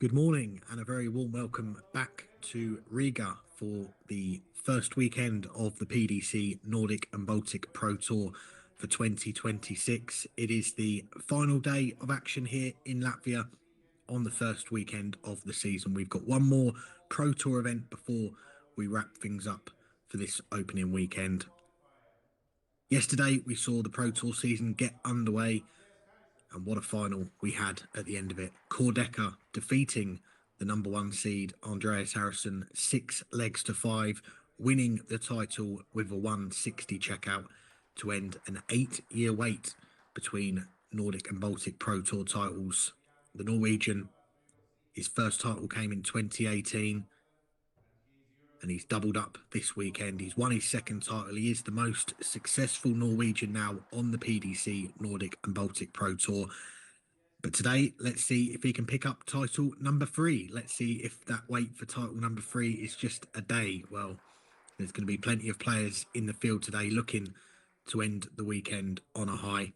Good morning and a very warm welcome back to Riga for the first weekend of the PDC Nordic and Baltic Pro Tour for 2026. It is the final day of action here in Latvia on the first weekend of the season. We've got one more Pro Tour event before we wrap things up for this opening weekend. Yesterday we saw the Pro Tour season get underway. And what a final we had at the end of it. Deca defeating the number one seed, Andreas Harrison, 6 legs to 5, winning the title with a 160 checkout to end an 8-year wait between Nordic and Baltic Pro Tour titles. The Norwegian, his first title came in 2018. And he's doubled up this weekend. He's won his second title. He is the most successful Norwegian now on the PDC Nordic and Baltic Pro Tour. But today, let's see if he can pick up title number 3. Let's see if that wait for title number 3 is just a day. Well, there's going to be plenty of players in the field today looking to end the weekend on a high.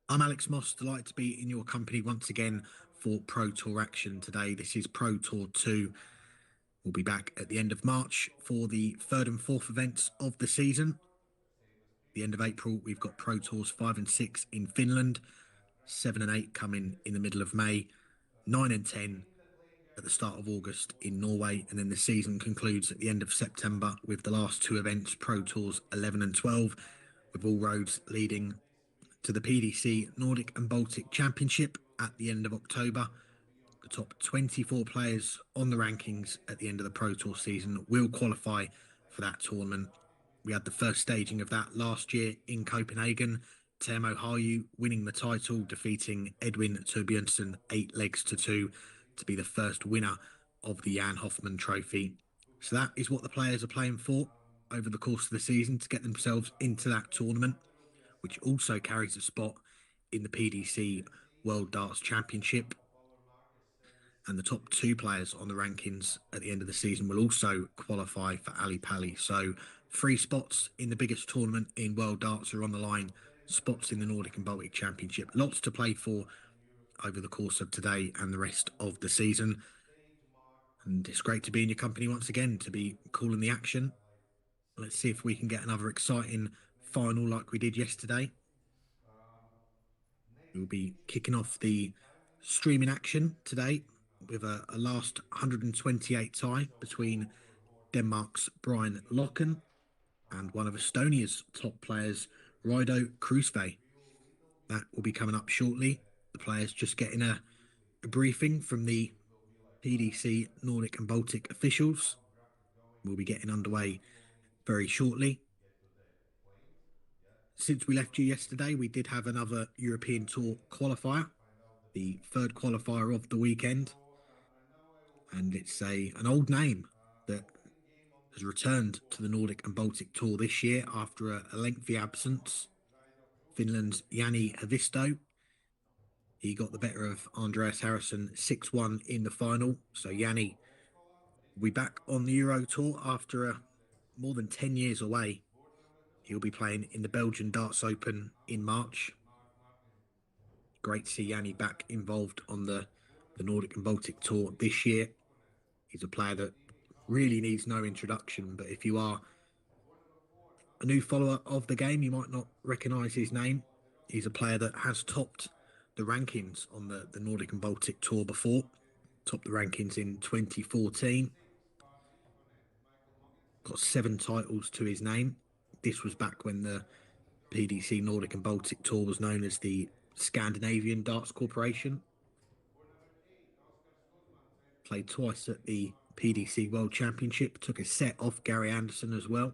I'm Alex Moss, delighted to be in your company once again for Pro Tour action today. This is Pro Tour 2. We'll be back at the end of March for the third and fourth events of the season. The end of April, we've got Pro Tours 5 and 6 in Finland, 7 and 8 coming in the middle of May, 9 and 10 at the start of August in Norway, and then the season concludes at the end of September with the last two events, Pro Tours 11 and 12, with all roads leading to the PDC Nordic and Baltic Championship at the end of October. The top 24 players on the rankings at the end of the Pro Tour season will qualify for that tournament. We had the first staging of that last year in Copenhagen. Teemu Harju winning the title, defeating Edwin Torbjørnsen 8 legs to 2 to be the first winner of the Jan Hoffmann Trophy. So that is what the players are playing for over the course of the season, to get themselves into that tournament, which also carries a spot in the PDC World Darts Championship. And the top 2 players on the rankings at the end of the season will also qualify for Ali Pali. So 3 spots in the biggest tournament in World Darts are on the line, spots in the Nordic and Baltic Championship. Lots to play for over the course of today and the rest of the season. And it's great to be in your company once again, to be calling the action. Let's see if we can get another exciting final like we did yesterday. We'll be kicking off the streaming action today with a last 128 tie between Denmark's Brian Løkken and one of Estonia's top players, Kruusvee. That will be coming up shortly. The players just getting a briefing from the PDC Nordic and Baltic officials. We'll be getting underway very shortly. Since we left you yesterday, we did have another European Tour qualifier, the third qualifier of the weekend. And it's an old name that has returned to the Nordic and Baltic Tour this year after a lengthy absence. Finland's Jani Haavisto. He got the better of Andreas Harrison 6-1 in the final. So Jani will be back on the Euro Tour after more than 10 years away. He'll be playing in the Belgian Darts Open in March. Great to see Jani back involved on the Nordic and Baltic Tour this year. He's a player that really needs no introduction, but if you are a new follower of the game, you might not recognise his name. He's a player that has topped the rankings on the Nordic and Baltic Tour before. Topped the rankings in 2014. Got 7 titles to his name. This was back when the PDC Nordic and Baltic Tour was known as the Scandinavian Darts Corporation. Played twice at the PDC World Championship. Took a set off Gary Anderson as well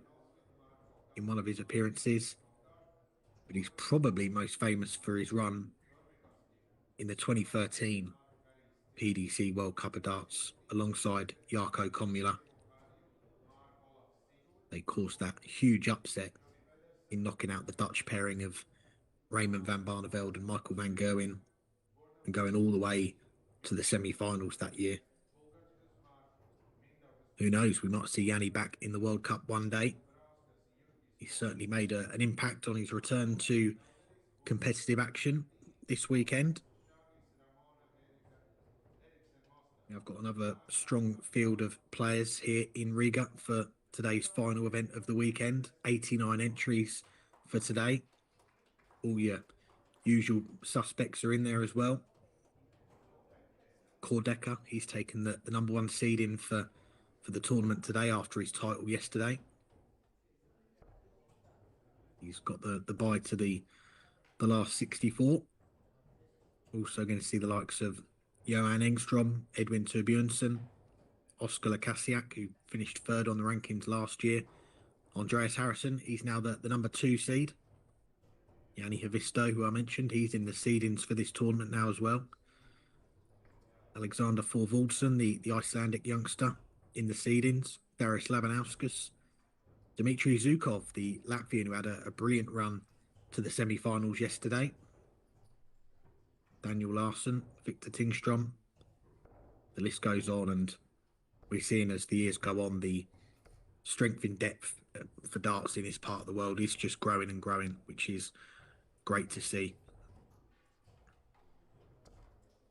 in one of his appearances. But he's probably most famous for his run in the 2013 PDC World Cup of Darts alongside Jarkko Kommula. They caused that huge upset in knocking out the Dutch pairing of Raymond van Barneveld and Michael van Gerwen and going all the way to the semi-finals that year. Who knows, we might see Jani back in the World Cup one day. He's certainly made an impact on his return to competitive action this weekend. I've got another strong field of players here in Riga for today's final event of the weekend. 89 entries for today. All your usual suspects are in there as well. Deca, he's taken the number one seed in for the tournament today after his title yesterday. He's got the bye to the last 64. Also going to see the likes of Johansen, Enstrom, Edwin Jørgensen, Oscar Lassiaak, who finished third on the rankings last year. Andreas Harrison, he's now the number 2 seed. Yanni Havisto, who I mentioned, he's in the seedings for this tournament now as well. Alexander Thorvaldsen, the Icelandic youngster, in the seedings. Darius Labanauskas. Dmitry Zhukov, the Latvian, who had a brilliant run to the semi-finals yesterday. Daniel Larson, Victor Tingstrom. The list goes on, and we're seeing as the years go on, the strength in depth for darts in this part of the world is just growing and growing, which is great to see.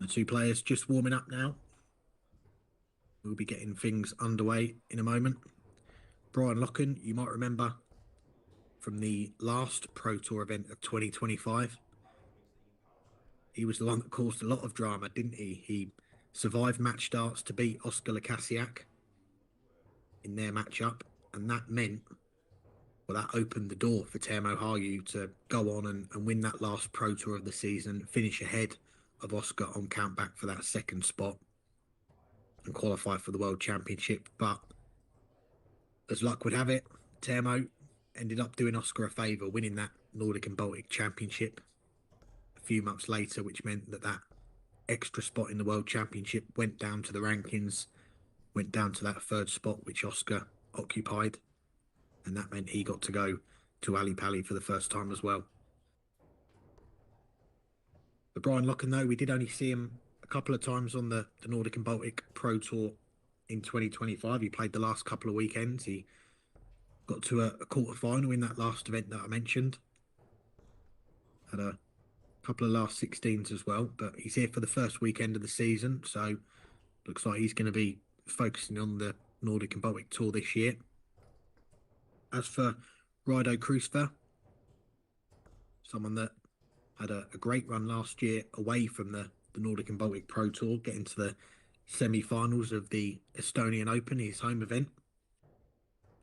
The two players just warming up now. We'll be getting things underway in a moment. Brian Løkken, you might remember from the last Pro Tour event of 2025. He was the one that caused a lot of drama, didn't he? He survived match darts to beat Oscar Lassiaak in their matchup, and that meant, well, that opened the door for Teemu Harju to go on and win that last Pro Tour of the season, finish ahead of Oscar on countback for that second spot and qualify for the World Championship. But as luck would have it, Teemu ended up doing Oscar a favour, winning that Nordic and Baltic Championship a few months later, which meant that extra spot in the World Championship went down to the rankings, went down to that third spot which Oscar occupied, and that meant he got to go to Ali Pali for the first time as well. But Brian Løkken, though, we did only see him a couple of times on the Nordic and Baltic Pro Tour in 2025. He played the last couple of weekends. He got to a quarter-final in that last event that I mentioned. Had a couple of last 16s as well, but he's here for the first weekend of the season, so looks like he's going to be focusing on the Nordic and Baltic Tour this year. As for Raido Kruusvee, someone that had a great run last year away from the Nordic and Baltic Pro Tour, getting to the semi-finals of the Estonian Open, his home event,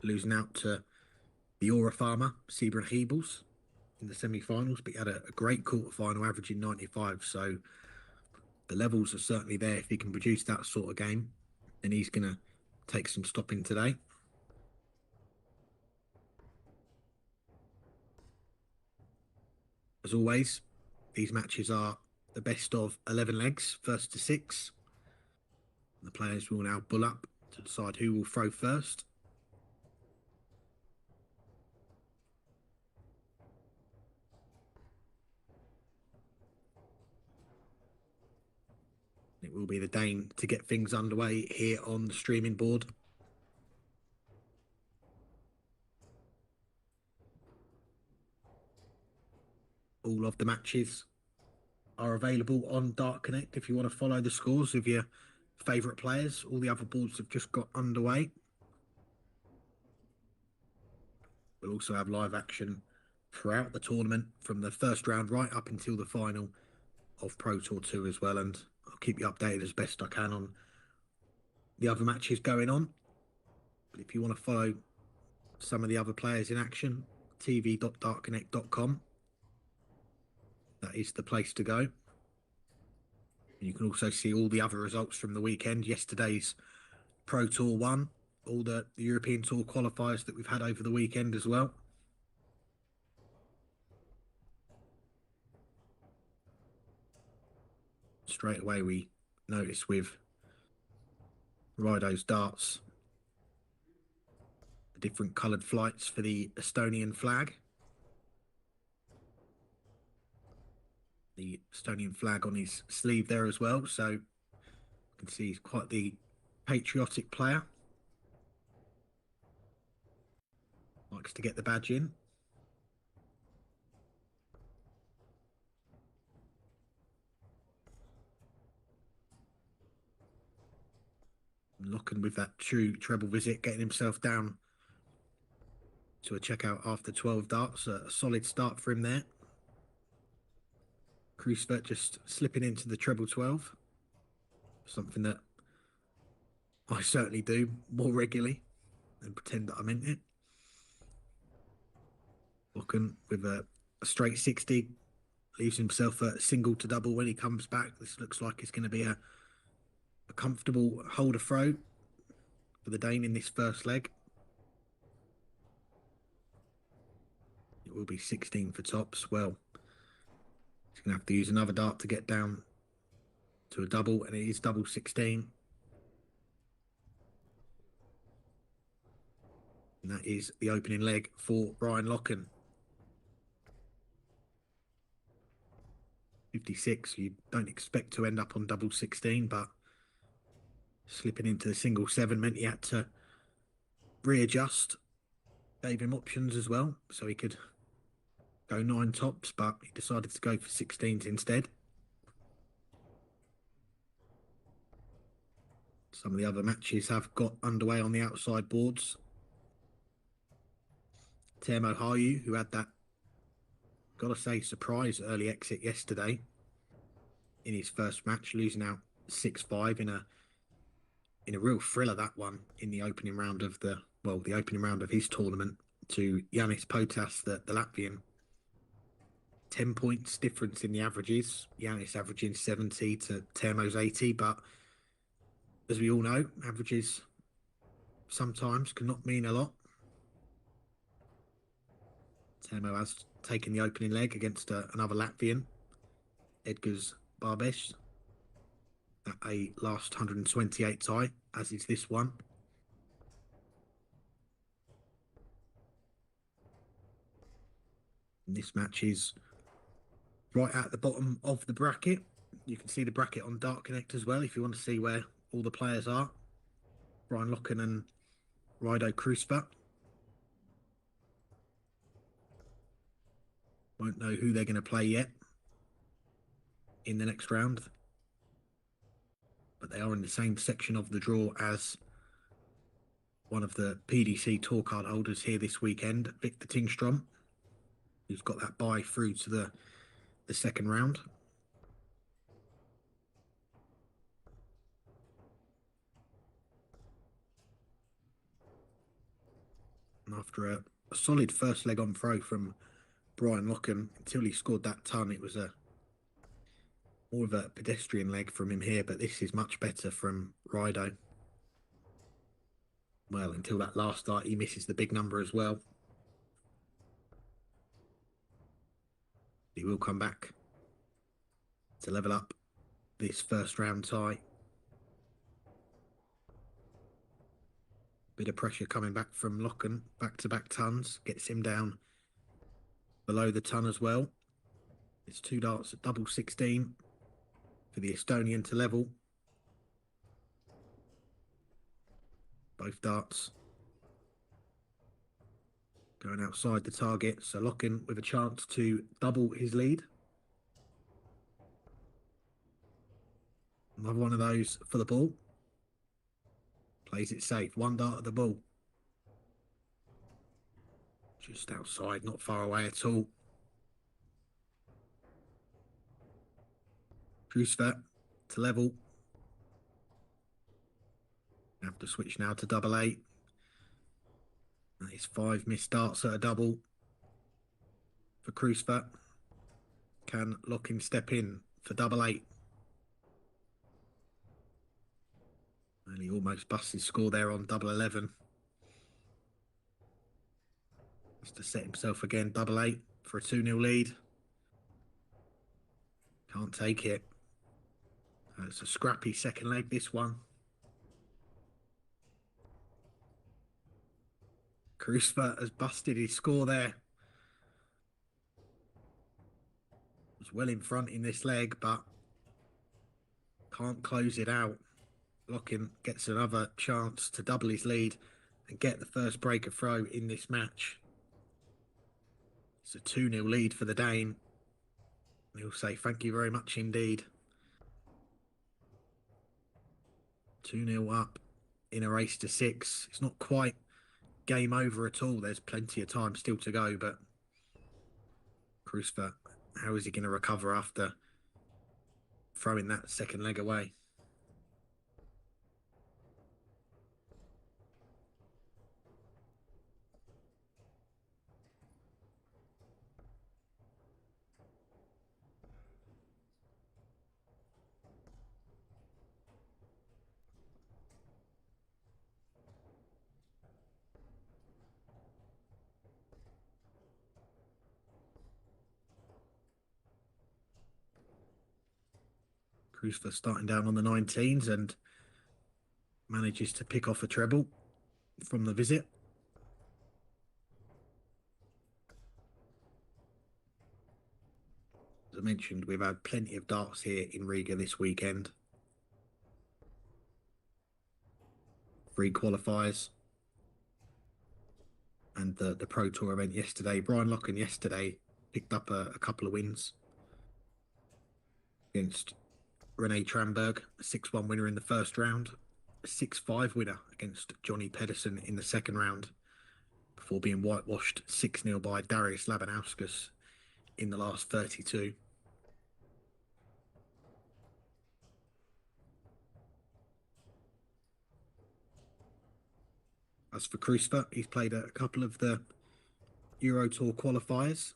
losing out to the Aura farmer, Sieber Hebels, in the semi-finals, but he had a great quarter-final, averaging 95, so the levels are certainly there. If he can produce that sort of game, then he's going to take some stopping today. As always, these matches are the best of 11 legs, first to 6. The players will now bull up to decide who will throw first. It will be the Dane to get things underway here on the streaming board. All of the matches are available on Dartsconnect if you want to follow the scores of your favourite players. All the other boards have just got underway. We'll also have live action throughout the tournament from the first round right up until the final of Pro Tour 2 as well, and I'll keep you updated as best I can on the other matches going on. But if you want to follow some of the other players in action, tv.dartsconnect.com, that is the place to go. You can also see all the other results from the weekend. Yesterday's Pro Tour 1, all the European Tour qualifiers that we've had over the weekend as well. Straight away we notice with Raido's darts the different coloured flights for the Estonian flag. The Estonian flag on his sleeve there as well, so you can see he's quite the patriotic player. Likes to get the badge in. Løkken with that true treble visit, getting himself down to a checkout after 12 darts. A solid start for him there. Kruusvee just slipping into the treble 12. Something that I certainly do more regularly than pretend that I meant it. Løkken with a straight 60. Leaves himself a single to double when he comes back. This looks like it's going to be a comfortable holder throw for the Dane in this first leg. It will be 16 for tops. Well, he's going to have to use another dart to get down to a double, and it is double 16. And that is the opening leg for Brian Løkken. 56, you don't expect to end up on double 16, but slipping into the single 7 meant he had to readjust. Gave him options as well, so he could go 9 tops, but he decided to go for 16s instead. Some of the other matches have got underway on the outside boards. Teemu Harju, who had that, gotta say, surprise early exit yesterday in his first match, losing out 6-5 in a real thriller, that one, in the opening round of the opening round of his tournament to Potas, the Latvian. 10 points difference in the averages. Giannis averaging 70 to Teemu's 80, but as we all know, averages sometimes cannot mean a lot. Teemu has taken the opening leg against another Latvian, Edgars Barbes, at a last 128 tie, as is this one. And this match is right at the bottom of the bracket. You can see the bracket on Dartsconnect as well if you want to see where all the players are. Brian Løkken and Rido Kruusvee. Won't know who they're going to play yet in the next round, but they are in the same section of the draw as one of the PDC tour card holders here this weekend, Victor Tingstrom, who's got that bye through to the second round. And after a solid first leg on throw from Brian Løkken, until he scored that ton, it was more of a pedestrian leg from him here, but this is much better from Rido. Well, until that last dart, he misses the big number as well. He will come back to level up this first round tie. Bit of pressure coming back from Løkken, back-to-back tons, gets him down below the ton as well. It's 2 darts at double 16 for the Estonian to level. Both darts going outside the target, so Løkken with a chance to double his lead. Another one of those for the ball. Plays it safe. 1 dart at the ball. Just outside, not far away at all. Kruusvee to level. Have to switch now to double 8. That is 5 missed darts at a double for Kruusvee. Can Løkken step in for double 8? And he almost busts his score there on double 11. Has to set himself again, double 8 for a 2-0 lead. Can't take it. It's a scrappy second leg, this one. Kruusvee has busted his score there. Was well in front in this leg, but can't close it out. Løkken gets another chance to double his lead and get the first breaker throw in this match. It's a 2-0 lead for the Dane. He'll say thank you very much indeed. 2-0 up in a race to 6. It's not quite game over at all. There's plenty of time still to go, but Kruusvee, how is he going to recover after throwing that second leg away? Kruusvee starting down on the 19s and manages to pick off a treble from the visit. As I mentioned, we've had plenty of darts here in Riga this weekend. 3 qualifiers. And the Pro Tour event yesterday. Løkken yesterday picked up a couple of wins against René Tramberg, a 6-1 winner in the first round, a 6-5 winner against Johnny Pedison in the second round, before being whitewashed 6-0 by Darius Labanauskas in the last 32. As for Kruusvee, he's played a couple of the Euro Tour qualifiers.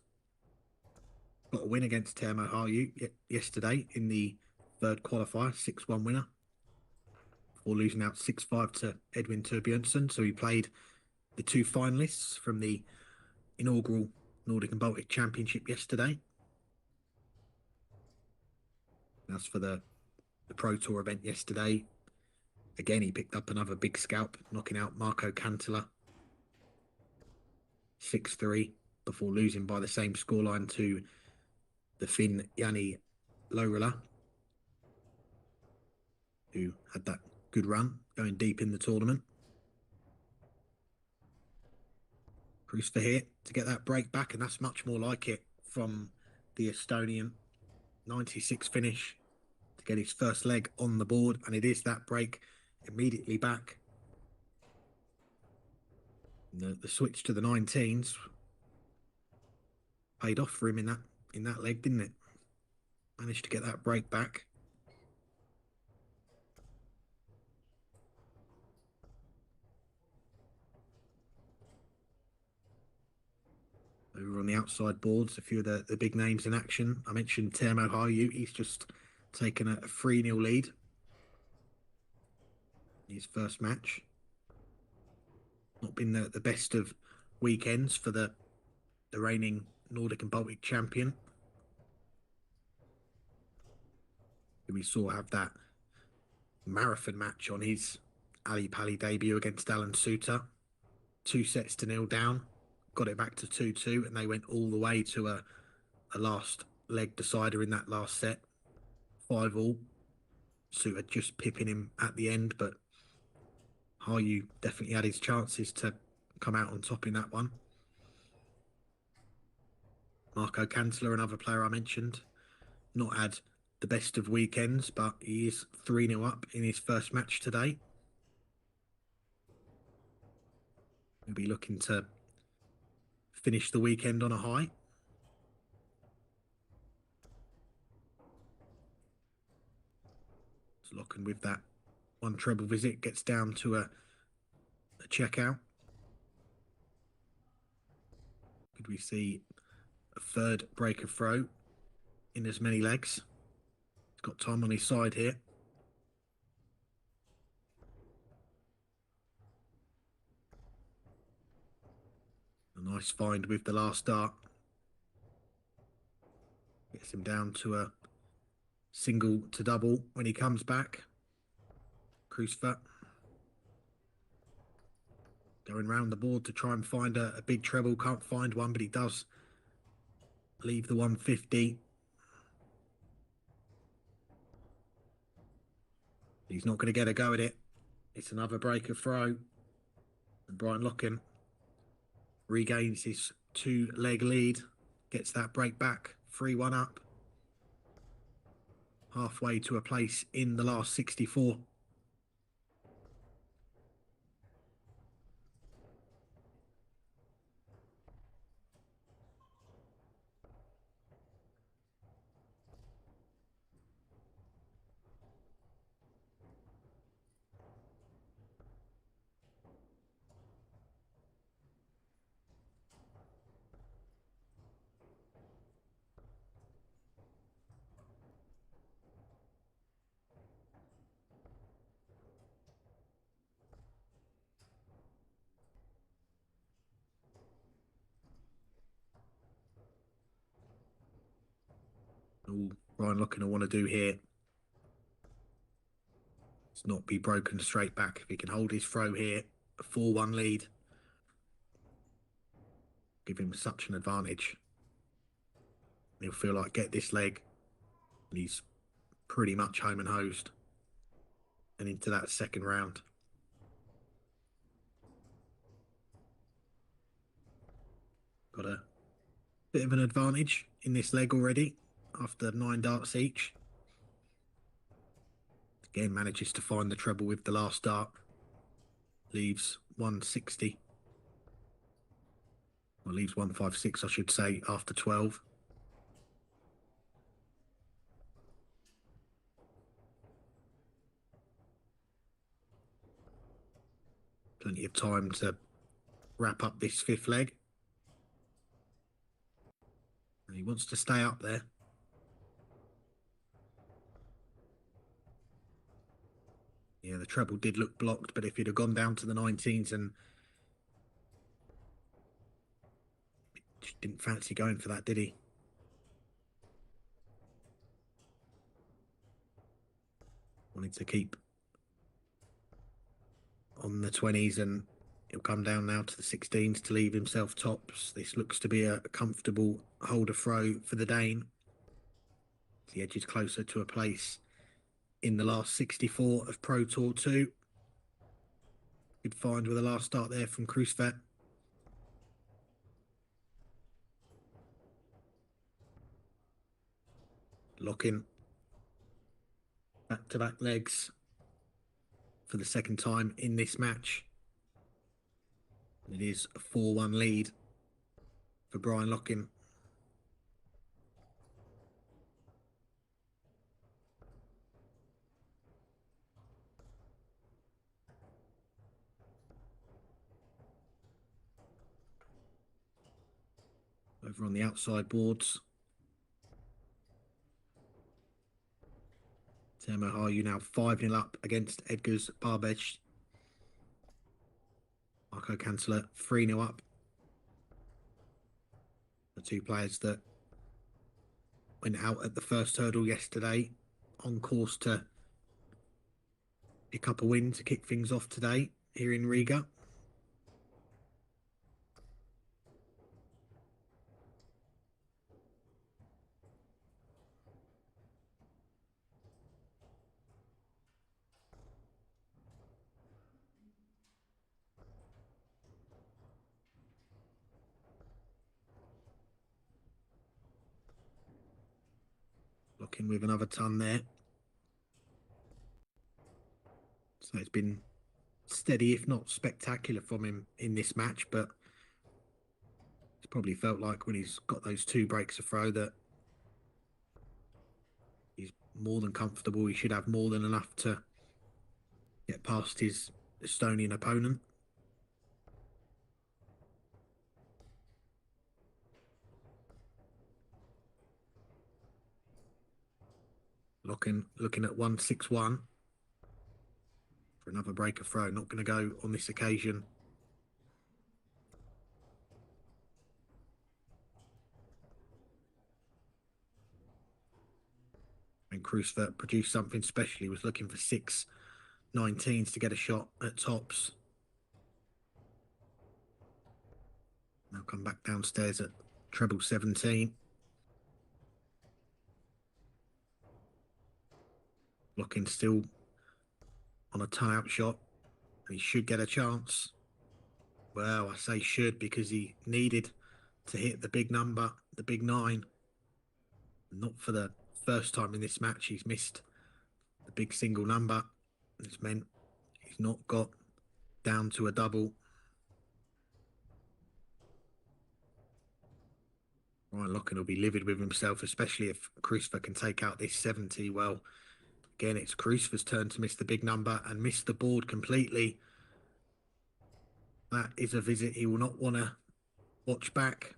Got a win against Termo Harju yesterday in the third qualifier, 6-1 winner, before losing out 6-5 to Edwin Jørgensen. So he played the 2 finalists from the inaugural Nordic and Baltic Championship yesterday. As for the Pro Tour event yesterday, again, he picked up another big scalp, knocking out Marco Cantila 6-3 before losing by the same scoreline to the Finn Jani Lorela, who had that good run going deep in the tournament. Kruusvee here to get that break back, and that's much more like it from the Estonian. 96 finish to get his first leg on the board, and it is that break immediately back. The switch to the 19s paid off for him in that leg, didn't it? Managed to get that break back. Over on the outside boards, a few of the big names in action. I mentioned Termo Harju. He's just taken a 3-0 lead in his first match. Not been the best of weekends for the reigning Nordic and Baltic champion, who we saw have that marathon match on his Ali Pali debut against Alan Suter. 2-0 down, got it back to 2-2, and they went all the way to a last leg decider in that last set. 5-all. Suter just pipping him at the end, but Harju definitely had his chances to come out on top in that one. Marco Cantila, another player I mentioned, not had the best of weekends, but he is 3-0 up in his first match today. He'll be looking to finish the weekend on a high. So Løkken with that 1 treble visit gets down to a checkout. Could we see a third breaker throw in as many legs? He's got time on his side here. A nice find with the last dart. Gets him down to a single to double when he comes back. Kruusvee going round the board to try and find a big treble. Can't find one, but he does leave the 150. He's not going to get a go at it. It's another breaker throw. And Brian Løkken regains his 2-leg lead. Gets that break back. 3-1 up. Halfway to a place in the last 64. All Brian Løkken will want to do here is not be broken straight back. If he can hold his throw here, a 4-1 lead, give him such an advantage. He'll feel like get this leg, and he's pretty much home and hosed and into that second round. Got a bit of an advantage in this leg already after 9 darts each. Again, manages to find the treble with the last dart. Leaves 160. Well, leaves 156, I should say, after 12. Plenty of time to wrap up this fifth leg. And he wants to stay up there. Yeah, the treble did look blocked, but if he'd have gone down to the 19s and just didn't fancy going for that, did he? Wanted to keep on the 20s, and he'll come down now to the 16s to leave himself tops. This looks to be a comfortable holder throw for the Dane. The edge is closer to a place in the last 64 of Pro Tour 2. Good find with the last start there from Kruusvee. Løkken. Back-to-back legs for the second time in this match. It is a 4-1 lead for Brian Løkken. Over on the outside boards. Temo Harju now 5-0 up against Edgar's Barbej. Marco Canceller 3-0 up. The two players that went out at the first hurdle yesterday, on course to pick up a win to kick things off today here in Riga. Løkken with another ton there. So it's been steady, if not spectacular, from him in this match, but it's probably felt like when he's got those 2 breaks of throw that he's more than comfortable. He should have more than enough to get past his Estonian opponent. Løkken looking at 161 for another break of throw. Not going to go on this occasion. And Kruusvee produced something special. He was looking for 6 19s to get a shot at tops. Now come back downstairs at treble 17. Løkken still on a tie-out shot. He should get a chance. Well, I say should because he needed to hit the big number, the big 9. Not for the first time in this match. He's missed the big single number. It's meant he's not got down to a double. Right, Løkken will be livid with himself, especially if Kruusvee can take out this 70. Well, again, it's Kruusvee's turn to miss the big number and miss the board completely. That is a visit he will not want to watch back.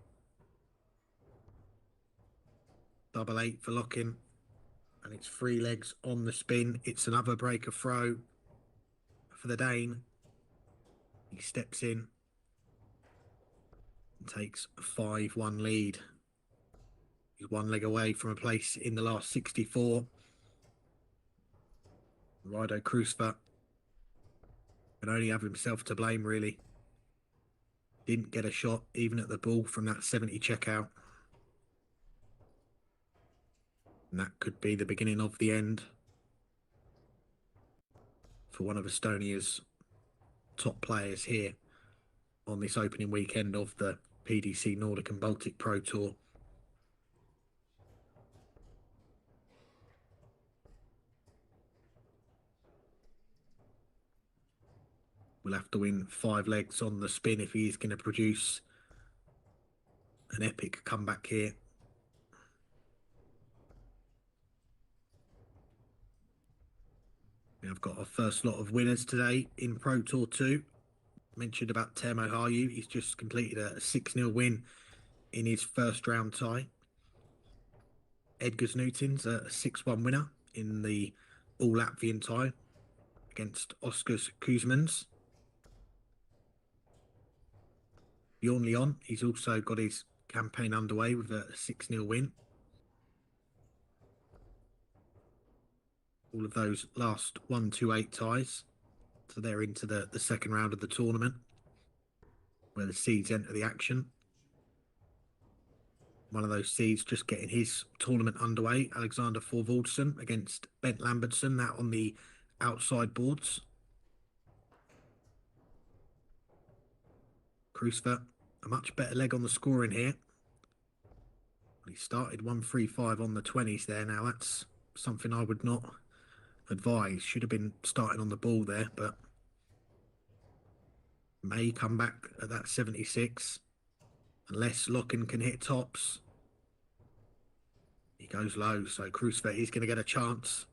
Double 8 for Løkken. And it's 3 legs on the spin. It's another break of throw for the Dane. He steps in and takes a 5-1 lead. He's one leg away from a place in the last 64. Rido Kruusvee can only have himself to blame, really. Didn't get a shot even at the ball from that 70 checkout. And that could be the beginning of the end for one of Estonia's top players here on this opening weekend of the PDC Nordic and Baltic Pro Tour. Will have to win 5 legs on the spin if he is going to produce an epic comeback here. I've got our first lot of winners today in Pro Tour 2. Mentioned about Teemu Harju. He's just completed a 6-0 win in his first round tie. Edgars Newton's a 6-1 winner in the all Latvian tie against Oskars Kuzmans. Bjorn Leon, he's also got his campaign underway with a 6-0 win. All of those last 1, 2, 8 ties. So they're into the second round of the tournament, where the seeds enter the action. One of those seeds just getting his tournament underway, Alexander Thorvaldsen against Bent Lambertson, that on the outside boards. Kruusvee, a much better leg on the scoring here. He started 1-3-5 on the 20s there. Now that's something I would not advise. Should have been starting on the ball there, but may come back at that 76 unless Løkken can hit tops. He goes low, so Kruusvee is going to get a chance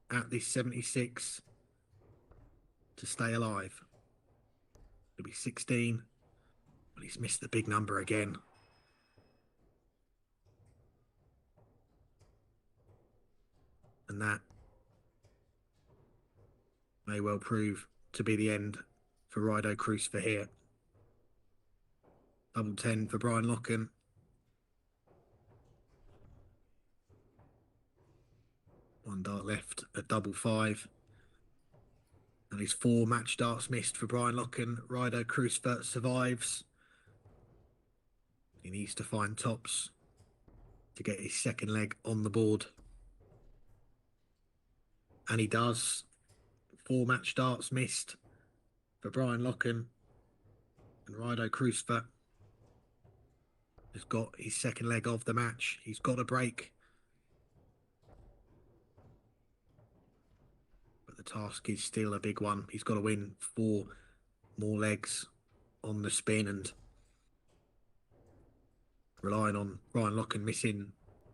at this 76 to stay alive. It'll be 16, but he's missed the big number again. And that may well prove to be the end for Rido Kruusvee here. Double 10 for Brian Løkken. One dart left at double 5. And his 4 match darts missed for Brian Løkken. Rido Kruusvee survives. He needs to find tops to get his second leg on the board. And he does. 4 match darts missed for Brian Løkken. And Rido Kruusvee has got his second leg of the match. He's got a break. But the task is still a big one. He's got to win 4 more legs on the spin, and relying on Brian Løkken missing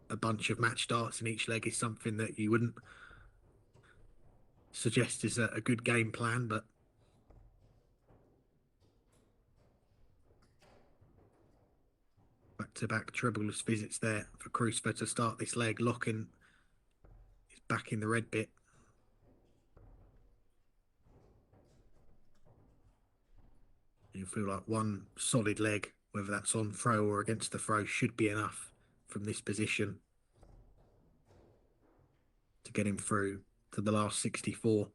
a bunch of match darts in each leg is something that you wouldn't suggest is a good game plan, but back-to-back trebleless visits there for Kruusvee to start this leg. Løkken is back in the red bit. You feel like one solid leg, whether that's on throw or against the throw, should be enough from this position to get him through to the last 64.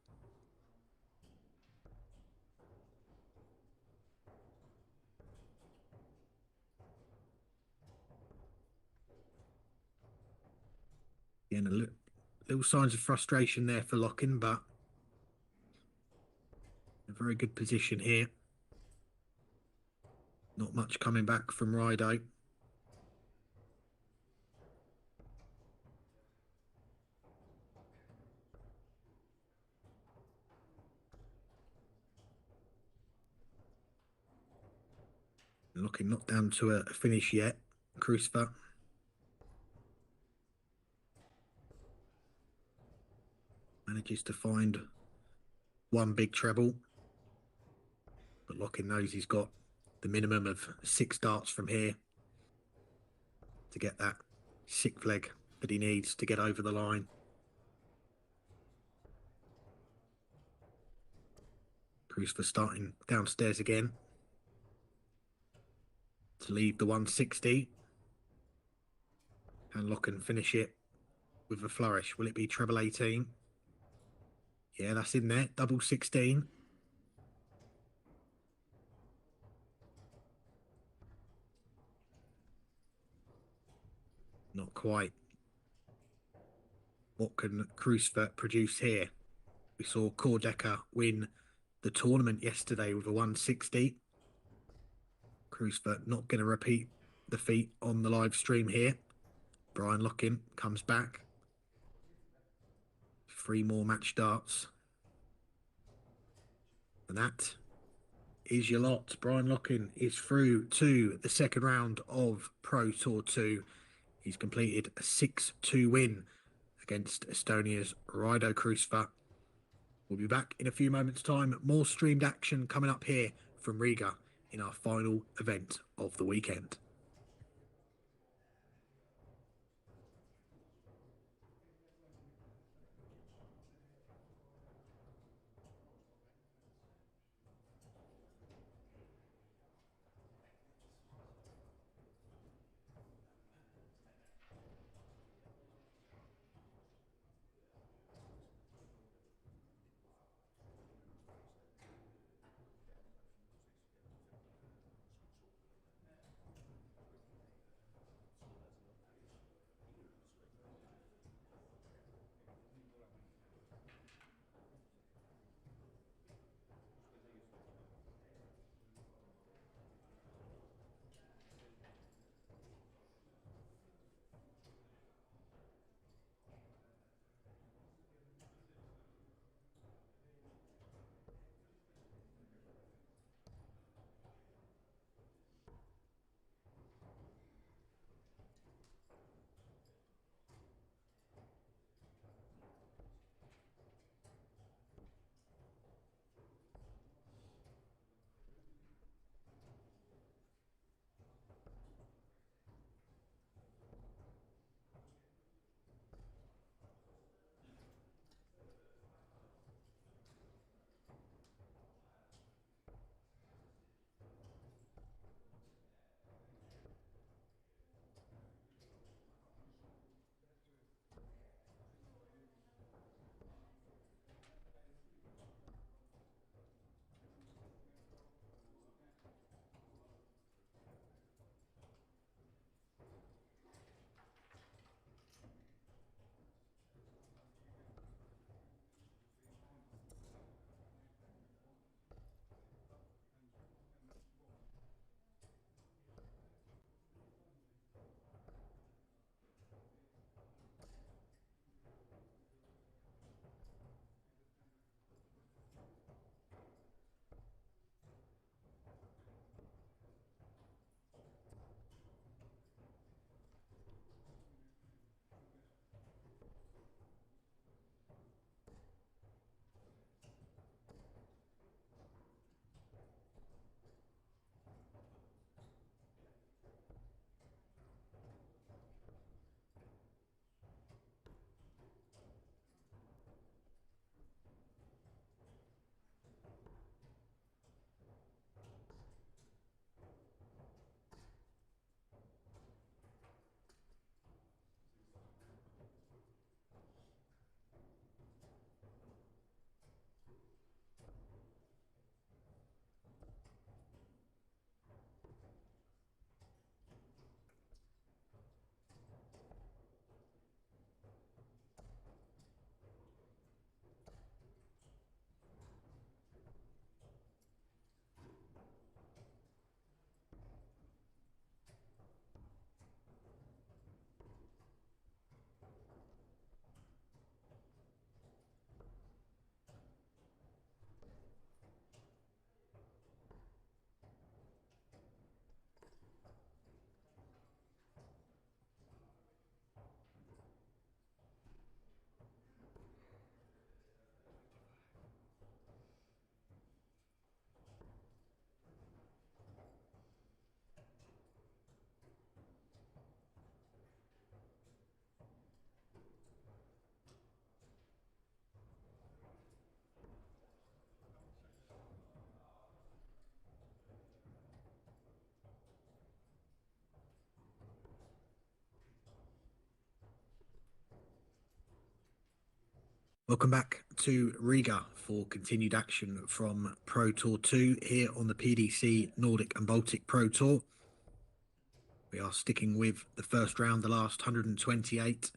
Again, little signs of frustration there for Løkken, but a very good position here. Not much coming back from Rido. Løkken not down to a finish yet. Kruusvee. Manages to find one big treble. But Løkken knows he's got the minimum of 6 darts from here to get that 6th leg that he needs to get over the line. Kruusvee starting downstairs again to leave the 160. Can Løkken finish it with a flourish? Will it be treble 18? Yeah, that's in there. Double 16. Not quite. What can Kruusvee produce here? We saw Deca win the tournament yesterday with a 160. Kruusvee not going to repeat the feat on the live stream here. Brian Løkken comes back. 3 more match darts. And that is your lot. Brian Løkken is through to the second round of Pro Tour 2. He's completed a 6-2 win against Estonia's Raido Kruusvee. We'll be back in a few moments' time. More streamed action coming up here from Riga in our final event of the weekend. Welcome back to Riga for continued action from Pro Tour 2 here on the PDC Nordic and Baltic Pro Tour. We are sticking with the first round, the last 128.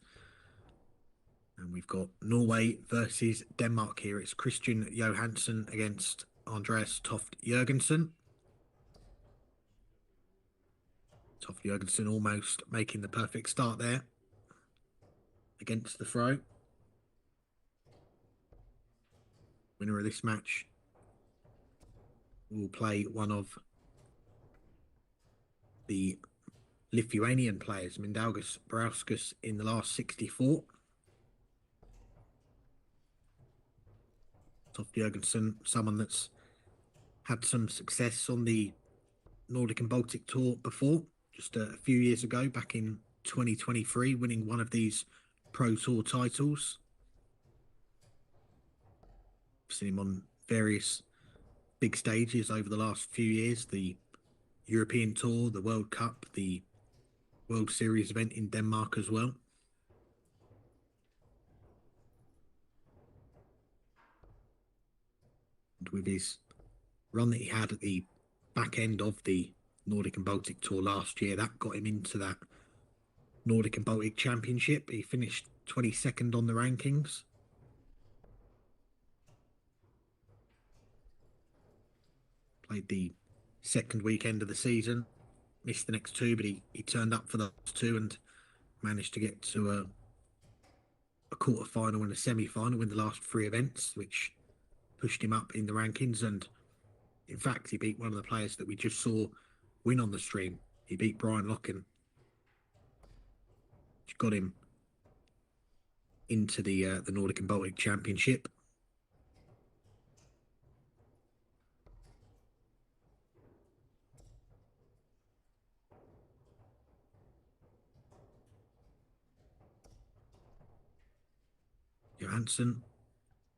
And we've got Norway versus Denmark here. It's Christian Johansen against Andreas Toft Jørgensen. Toft Jørgensen almost making the perfect start there against the throw. Winner of this match will play one of the Lithuanian players, Mindaugas Brauskas, in the last 64. Toft Jørgensen, someone that's had some success on the Nordic and Baltic Tour before, just a few years ago, back in 2023, winning one of these Pro Tour titles. I've seen him on various big stages over the last few years, the European Tour, the World Cup, the World Series event in Denmark as well. And with his run that he had at the back end of the Nordic and Baltic Tour last year, that got him into that Nordic and Baltic Championship. He finished 22nd on the rankings. Played the second weekend of the season, missed the next two, but he turned up for the last two and managed to get to a quarter-final and a semi-final in the last three events, which pushed him up in the rankings. And in fact, he beat one of the players that we just saw win on the stream. He beat Brian Løkken, which got him into the Nordic and Baltic Championship. Johansen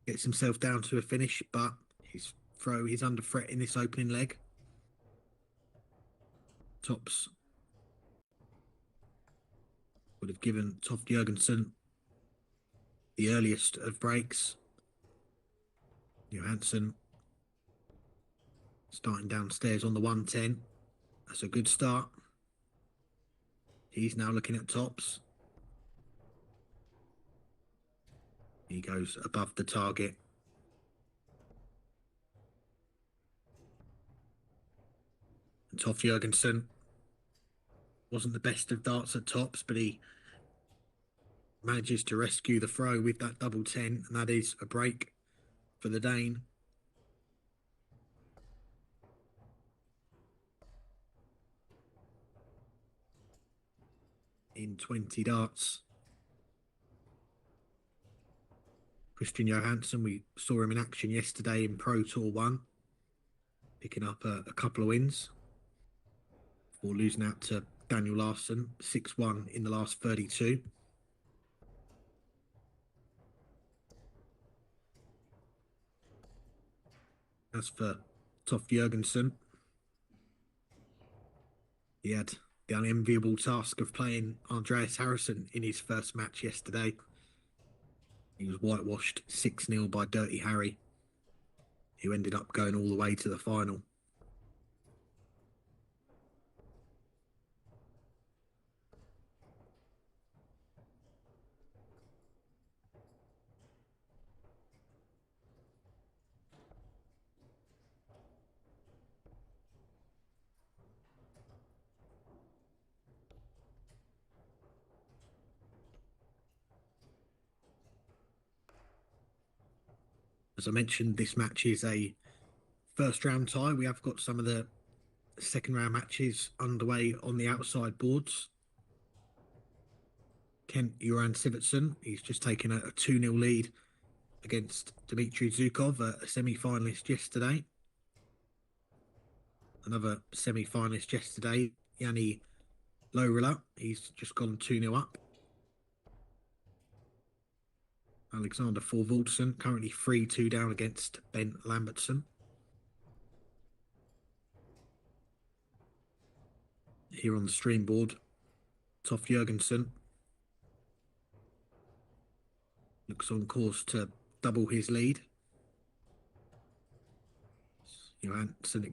gets himself down to a finish, but his throw is under threat in this opening leg. Tops would have given Toft Jørgensen the earliest of breaks. Johansen starting downstairs on the 110. That's a good start. He's now looking at tops. He goes above the target. And Toft Jørgensen wasn't the best of darts at tops, but he manages to rescue the throw with that double 10, and that is a break for the Dane. In 20 darts. Christian Johansen, we saw him in action yesterday in Pro Tour 1, picking up a couple of wins before losing out to Daniel Larson, 6-1 in the last 32. As for Toft Jørgensen, he had the unenviable task of playing Andreas Harrison in his first match yesterday. He was whitewashed 6-0 by Dirty Harry, who ended up going all the way to the final. As I mentioned, this match is a first round tie. We have got some of the second round matches underway on the outside boards. Kent Joran Sivertsen, he's just taken a 2-0 lead against Dmitry Zukov, a semi-finalist yesterday. Another semi-finalist yesterday, Yanni Lorilla, he's just gone 2-0 up. Alexander Thorvaldsen currently 3-2 down against Ben Lambertson. Here on the stream board, Toft Jørgensen looks on course to double his lead. Johansen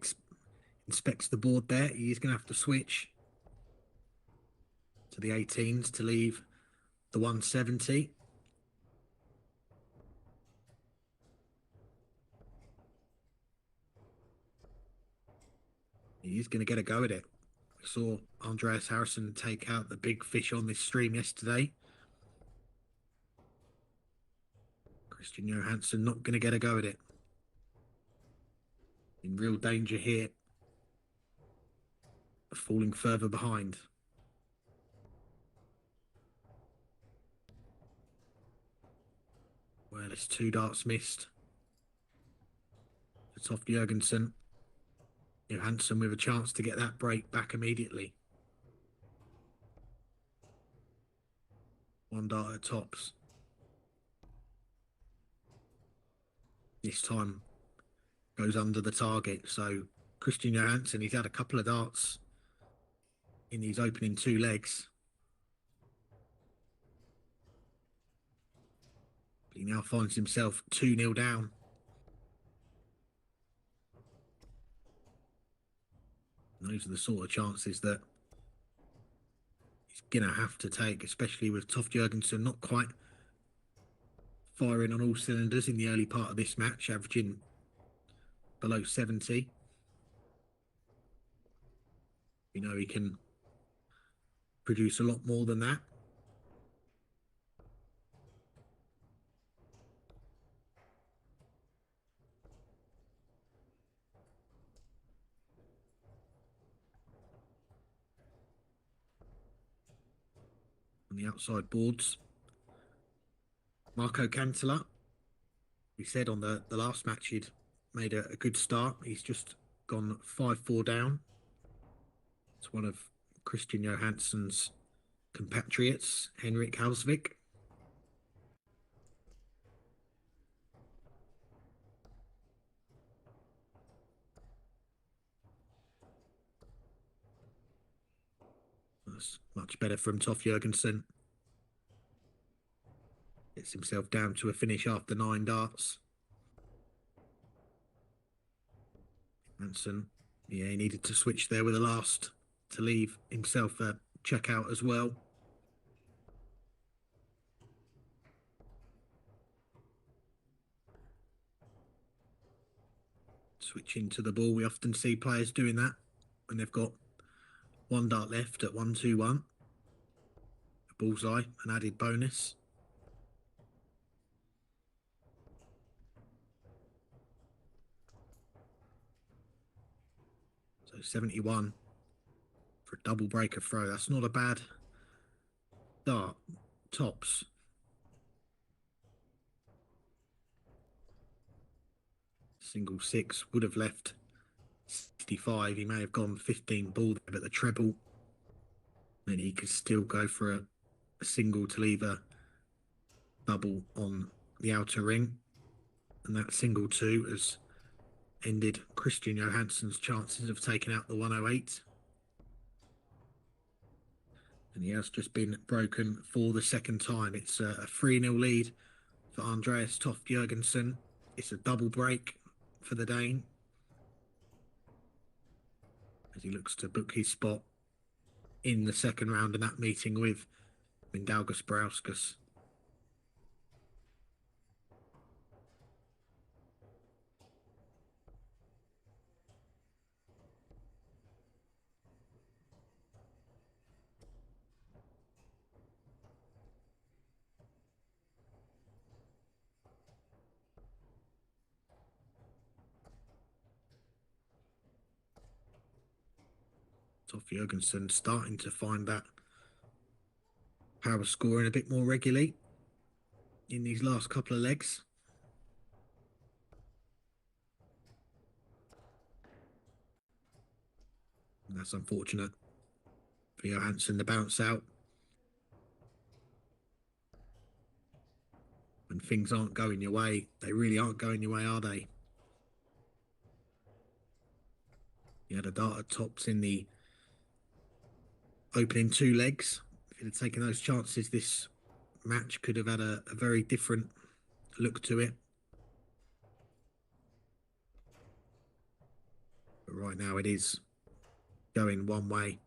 inspects the board there. He's going to have to switch to the 18s to leave the 170. He's going to get a go at it. We saw Andreas Harrison take out the big fish on this stream yesterday. Christian Johansen not going to get a go at it. In real danger here of falling further behind. Well, it's 2 darts missed. It's off Jørgensen. Johansen with a chance to get that break back immediately. 1 dart at tops. This time goes under the target. So Christian Johansen, he's had a couple of darts in these opening 2 legs. But he now finds himself 2-0 down. And those are the sort of chances that he's going to have to take, especially with Toft Jørgensen not quite firing on all cylinders in the early part of this match, averaging below 70. You know he can produce a lot more than that. On the outside boards, Marco Cantala, we said on the last match he'd made a good start. He's just gone 5-4 down. It's one of Christian Johansen's compatriots, Henrik Halsvik. That's much better from Toft Jørgensen. Gets himself down to a finish after 9 darts. Johansen, yeah, he needed to switch there with the last to leave himself a checkout as well. Switching to the ball, we often see players doing that when they've got 1 dart left at 1-2-1. A bullseye, an added bonus. So 71 for a double breaker throw. That's not a bad dart. Tops. Single 6 would have left 65. He may have gone 15 ball there, but the treble, then he could still go for a single to leave a double on the outer ring. And that single 2 has ended Christian Johansen's chances of taking out the 108. And he has just been broken for the second time. It's a 3-0 lead for Andreas Toft Jørgensen. It's a double break for the Dane as he looks to book his spot in the second round in that meeting with Mindaugas Brauskas. Toft Jørgensen starting to find that power scoring a bit more regularly in these last couple of legs. And that's unfortunate for Johansen, the bounce out. When things aren't going your way, they really aren't going your way, are they? You had a dart at tops in the opening 2 legs. If you'd have taken those chances, this match could have had a very different look to it. But right now it is going one way.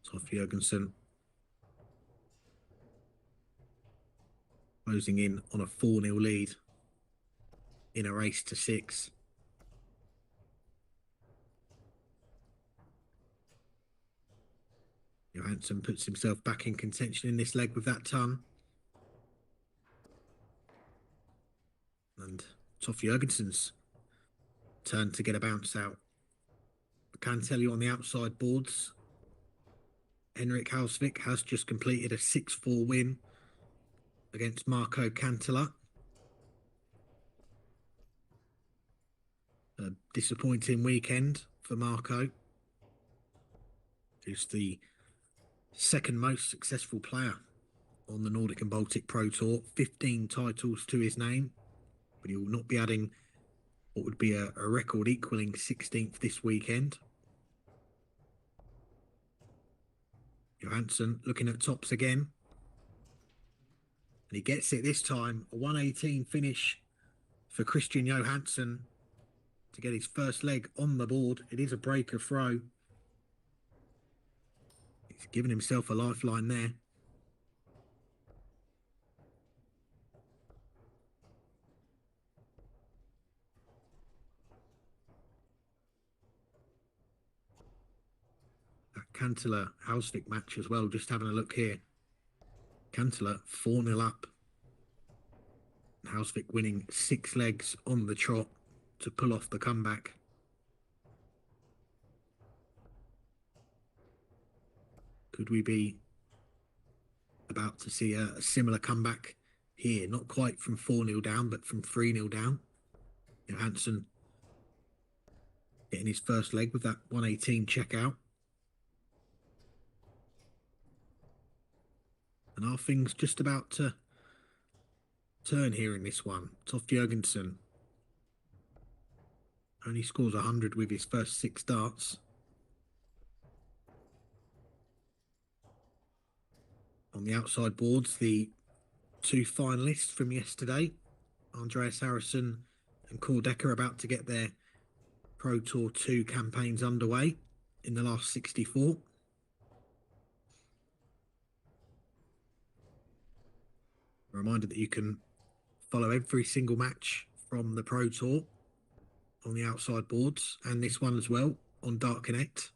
It's off Jørgensen. Closing in on a 4-0 lead in a race to 6. Johansen puts himself back in contention in this leg with that ton. And Toff Jørgensen's turn to get a bounce out. I can tell you on the outside boards, Henrik Hausvik has just completed a 6-4 win against Marco Cantala. A disappointing weekend for Marco, who's the second most successful player on the Nordic and Baltic Pro Tour. 15 titles to his name, but he will not be adding what would be a record equaling 16th this weekend. Johansen looking at tops again. And he gets it this time. A 1:18 finish for Christian Johansen to get his first leg on the board. It is a breaker throw. He's given himself a lifeline there. That Cantala-Hausvik match as well, just having a look here. Cantala 4-0 up. Hausvik winning 6 legs on the trot to pull off the comeback. Could we be about to see a similar comeback here? Not quite from 4-0 down, but from 3-0 down. Johansen getting his first leg with that 1:18 check out. And are things just about to turn here in this one? Toff Jørgensen only scores 100 with his first 6 darts. On the outside boards, the 2 finalists from yesterday, Andreas Harrison and Deca, are about to get their Pro Tour 2 campaigns underway in the last 64. A reminder that you can follow every single match from the Pro Tour on the outside boards, and this one as well on Dartsconnect.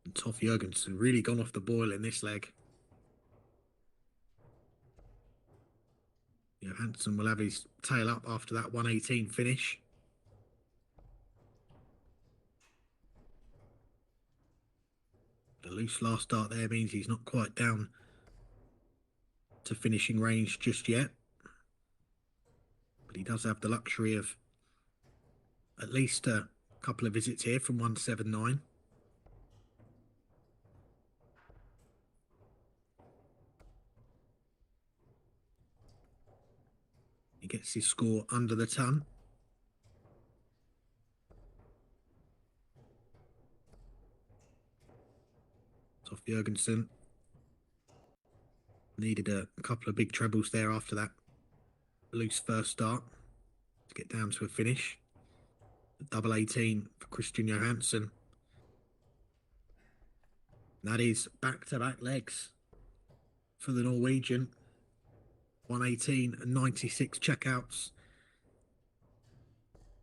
And Toff Jørgensen really gone off the boil in this leg. Johansen will have his tail up after that 1:18 finish. The loose last start there means he's not quite down to finishing range just yet. But he does have the luxury of at least a couple of visits here from 179. He gets his score under the ton. Toff Jørgensen needed a couple of big trebles there after that loose first start to get down to a finish. Double 18 for Christian Johansen. That is back-to-back legs for the Norwegian. 1:18 and 96 checkouts.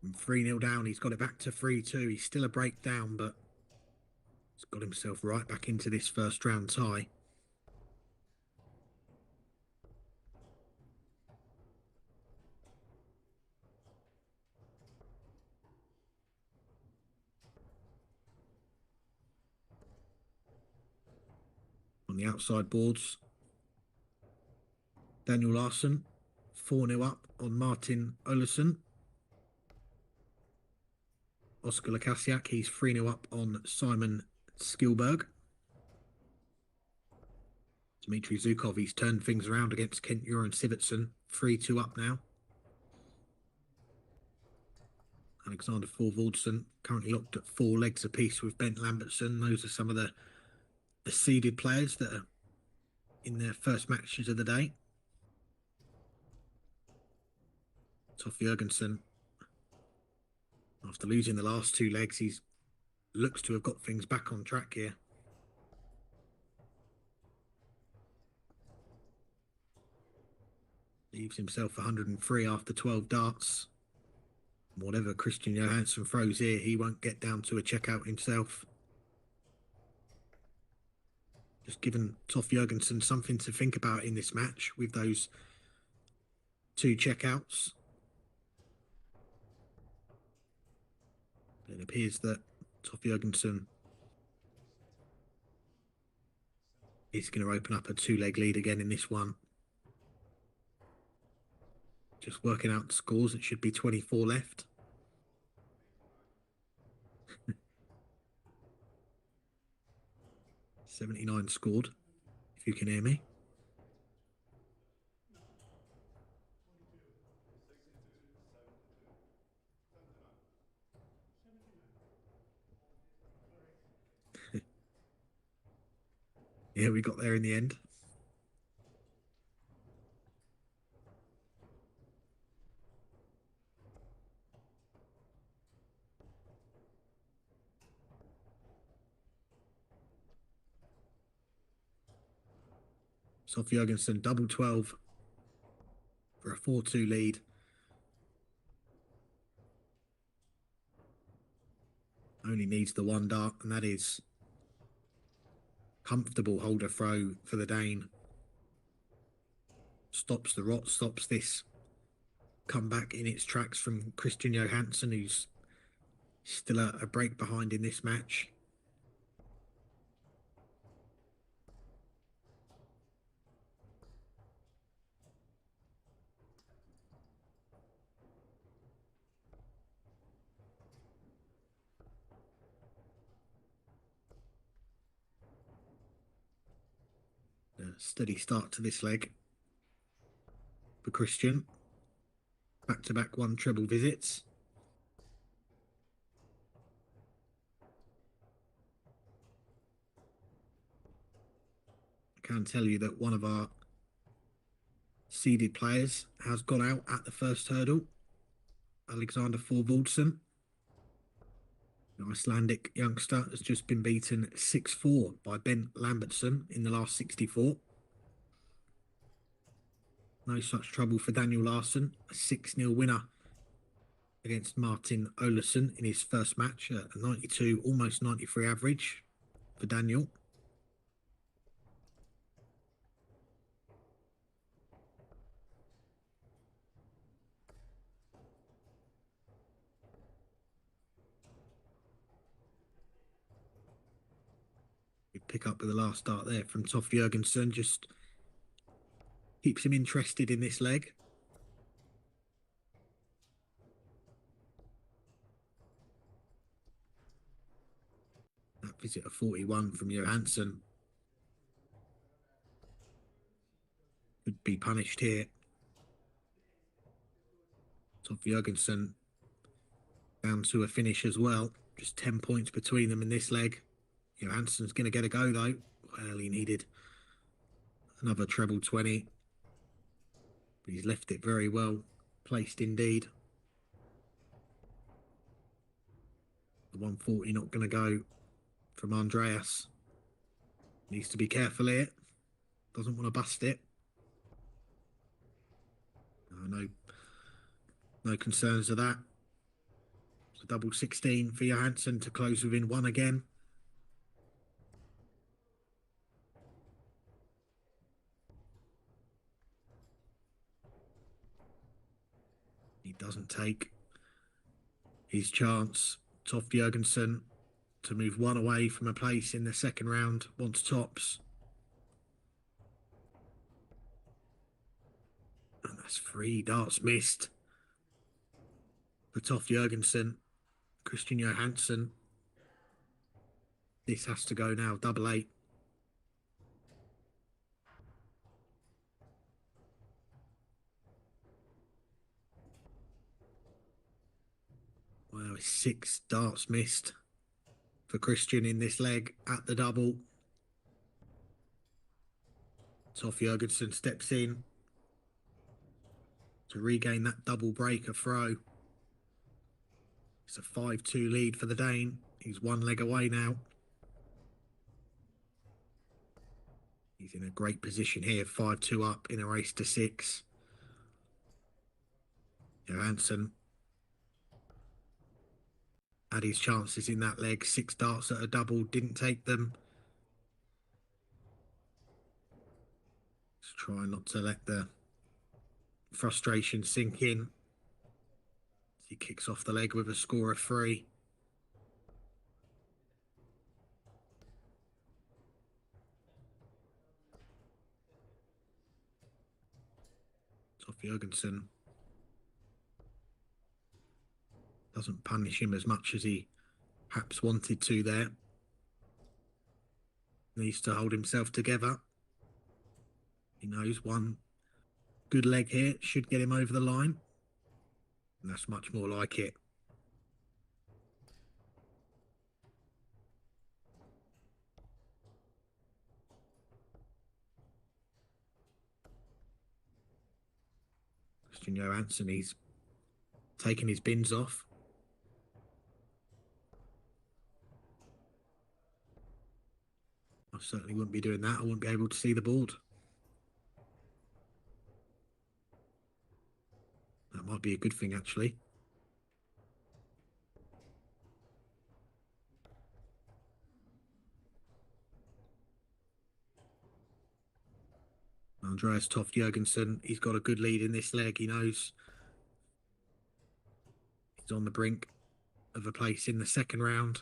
And 3-0 down, he's got it back to 3-2. He's still a breakdown, but he's got himself right back into this first round tie. On the outside boards, Daniel Larson 4-0 up on Martin Olesen. Oscar Lassiaak, he's 3-0 up on Simon Skilberg. Dmitry Zukov, he's turned things around against Kent Uren Sivertsen, 3-2 up now. Alexander Thorvaldsen currently locked at 4 legs apiece with Bent Lambertson. Those are some of the seeded players that are in their first matches of the day. Toff Jørgensen, after losing the last 2 legs, he looks to have got things back on track here. Leaves himself 103 after 12 darts. Whatever Christian Johansen throws here, he won't get down to a checkout himself. Just giving Toff Jørgensen something to think about in this match with those 2 checkouts. It appears that Toff Jørgensen is going to open up a 2-leg lead again in this one. Just working out the scores, it should be 24 left. $79 scored, if you can hear me. Yeah, we got there in the end. Toff Jørgensen, double 12 for a 4-2 lead. Only needs the 1 dart, and that is comfortable holder throw for the Dane. Stops the rot, stops this comeback in its tracks from Christian Johansen, who's still a break behind in this match. A steady start to this leg for Christian. Back-to-back 1 treble visits. I can tell you that one of our seeded players has gone out at the first hurdle. Alexander Thorvaldsen, the Icelandic youngster, has just been beaten 6-4 by Bent Lambertson in the last 64. No such trouble for Daniel Larson, a 6-0 winner against Martin Olausson in his first match, a 92, almost 93 average for Daniel. Pick up with the last start there from Toff Jørgensen, just keeps him interested in this leg. That visit of 41 from Johansen could be punished here. Toff Jørgensen down to a finish as well. Just 10 points between them in this leg. Johansen's going to get a go though. Well, he needed another treble 20. But he's left it very well placed indeed. The 140 not going to go from Andreas. Needs to be careful here. Doesn't want to bust it. No concerns of that. It's a double 16 for Johansen to close within 1 again. He doesn't take his chance. Toff Jørgensen to move 1 away from a place in the second round, wants tops. And that's 3 darts missed for Toff Jørgensen. Christian Johansen. This has to go now, double 8. Well, Now it's 6 darts missed for Christian in this leg at the double. Toff Jørgensen steps in to regain that double breaker throw. It's a 5-2 lead for the Dane. He's 1 leg away now. He's in a great position here, 5-2 up in a race to 6. Johansen had his chances in that leg. 6 darts at a double, didn't take them. Just try not to let the frustration sink in. He kicks off the leg with a score of 3. Toff Jørgensen doesn't punish him as much as he perhaps wanted to there. Needs to hold himself together. He knows one good leg here should get him over the line. And that's much more like it. Christian Johansen, he's taking his bins off. I certainly wouldn't be doing that. I wouldn't be able to see the board. That might be a good thing, actually. Andreas Toff Jørgensen, he's got a good lead in this leg. He knows he's on the brink of a place in the second round.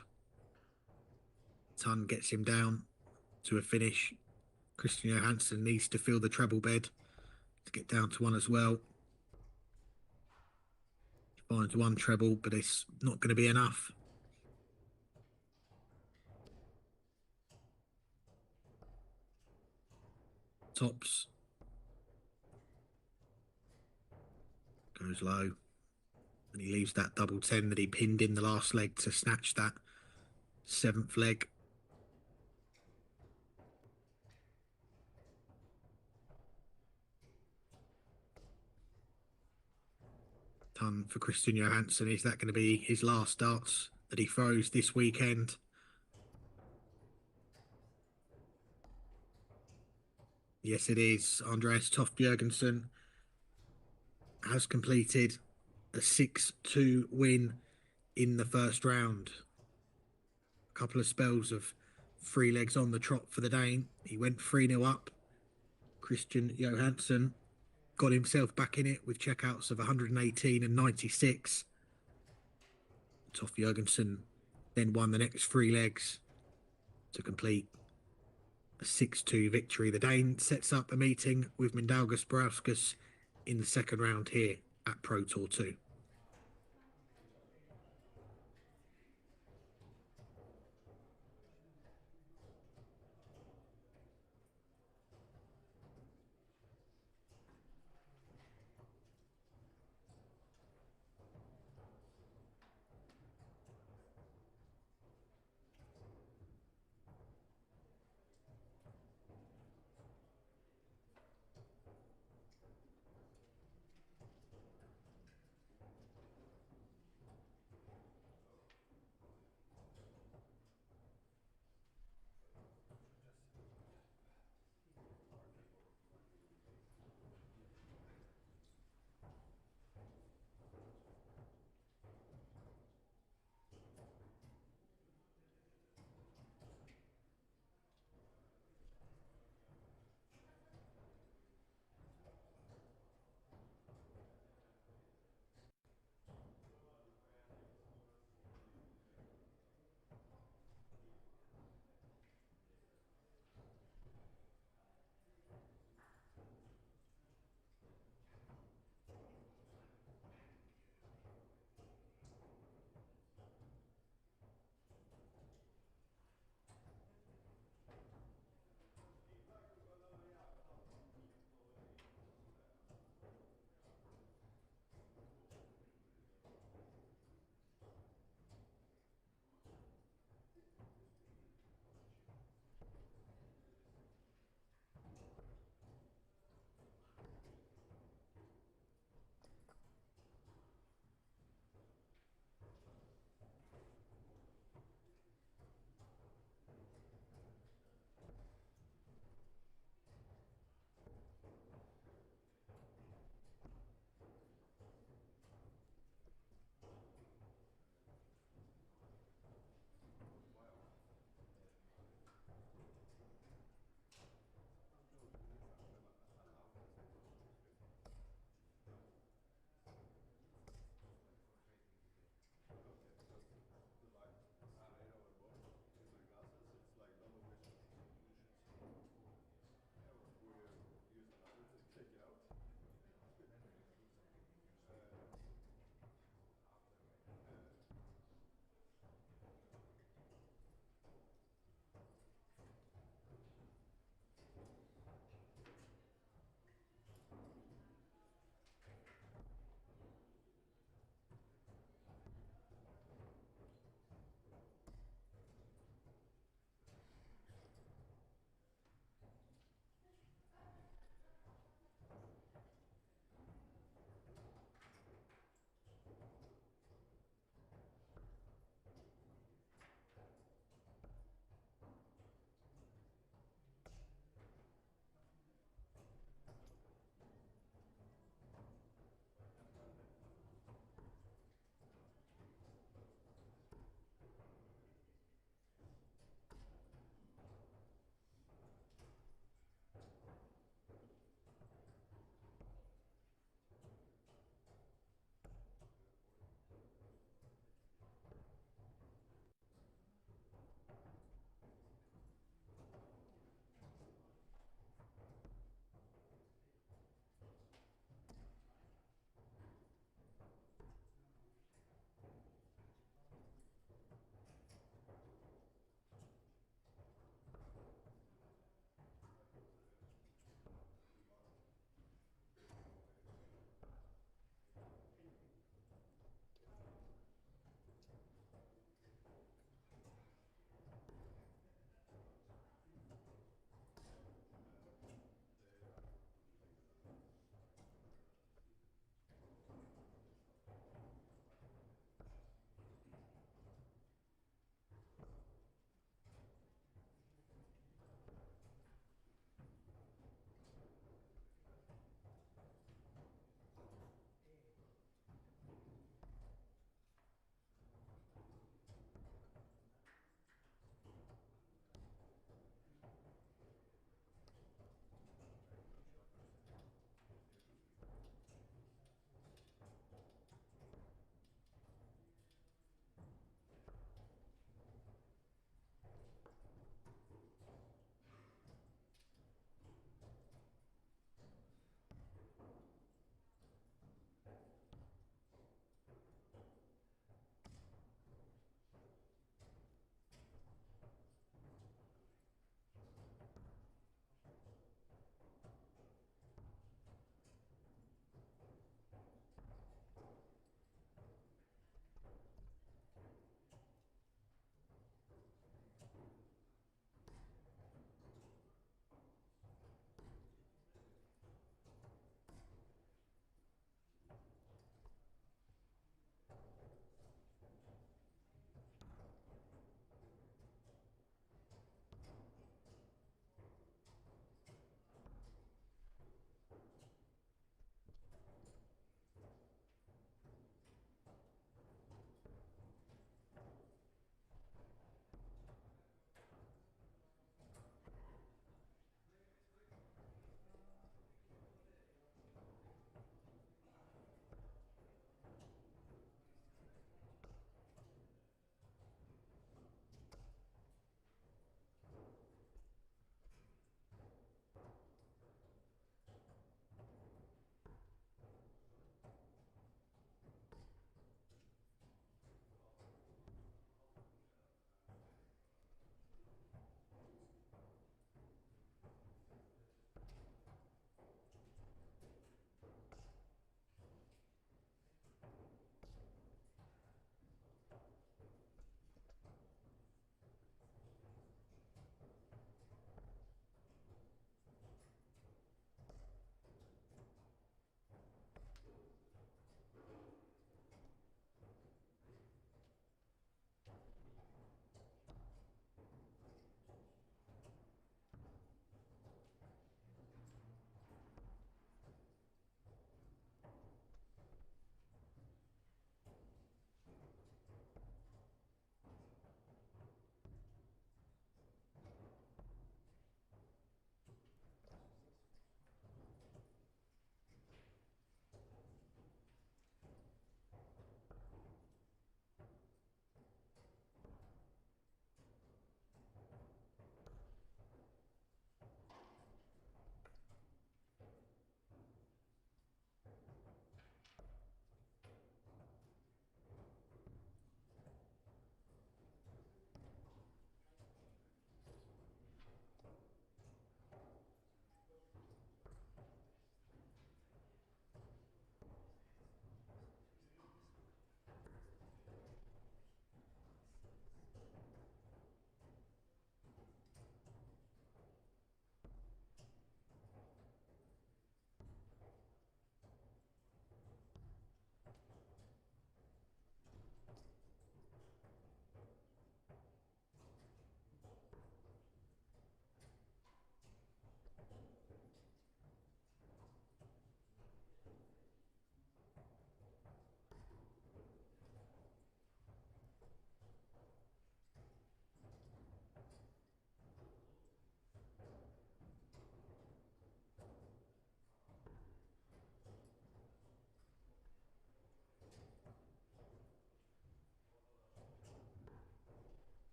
Ton gets him down to a finish. Christian Johansen needs to fill the treble bed to get down to 1 as well. He finds 1 treble, but it's not going to be enough. Tops. Goes low. And he leaves that double 10 that he pinned in the last leg to snatch that 7th leg. Ton for Christian Johansen. Is that going to be his last darts that he throws this weekend? Yes, it is. Andreas Toff Jørgensen has completed a 6-2 win in the first round. A couple of spells of 3 legs on the trot for the Dane. He went 3-0 up. Christian Johansen got himself back in it with checkouts of 118 and 96. Toff Jørgensen then won the next 3 legs to complete a 6-2 victory. The Dane sets up a meeting with Mindaugas Brauskas in the second round here at Pro Tour 2.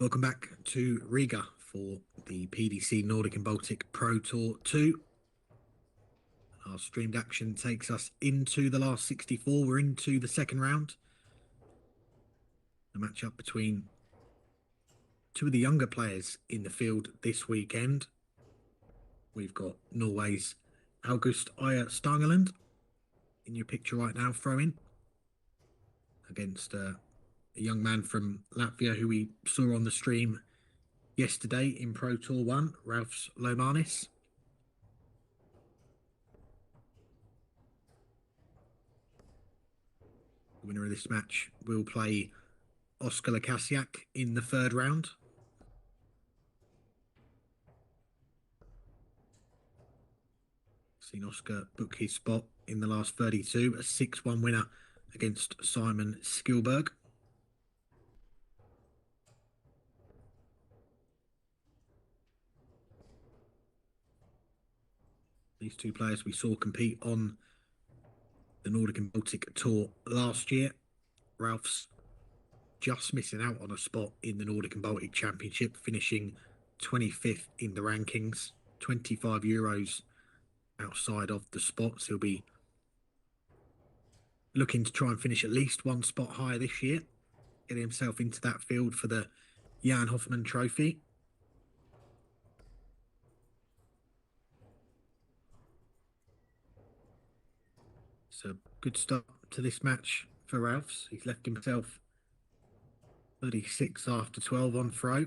Welcome back to Riga for the PDC Nordic and Baltic Pro Tour 2. Our streamed action takes us into the last 64. We're into the second round. A matchup between two of the younger players in the field this weekend. We've got Norway's August Stangeland in your picture right now, throwing against a young man from Latvia who we saw on the stream yesterday in Pro Tour 1, Lomanis. The winner of this match will play Lassiaak in the third round. Seen Oscar book his spot in the last 32, a 6-1 winner against Simon Skilberg. These two players we saw compete on the Nordic and Baltic Tour last year. Ralph's just missing out on a spot in the Nordic and Baltic Championship, finishing 25th in the rankings, 25 euros outside of the spots. He'll be looking to try and finish at least one spot higher this year, getting himself into that field for the Jan Hoffman Trophy. It's a good start to this match for Ralph's. He's left himself 36 after 12 on throw.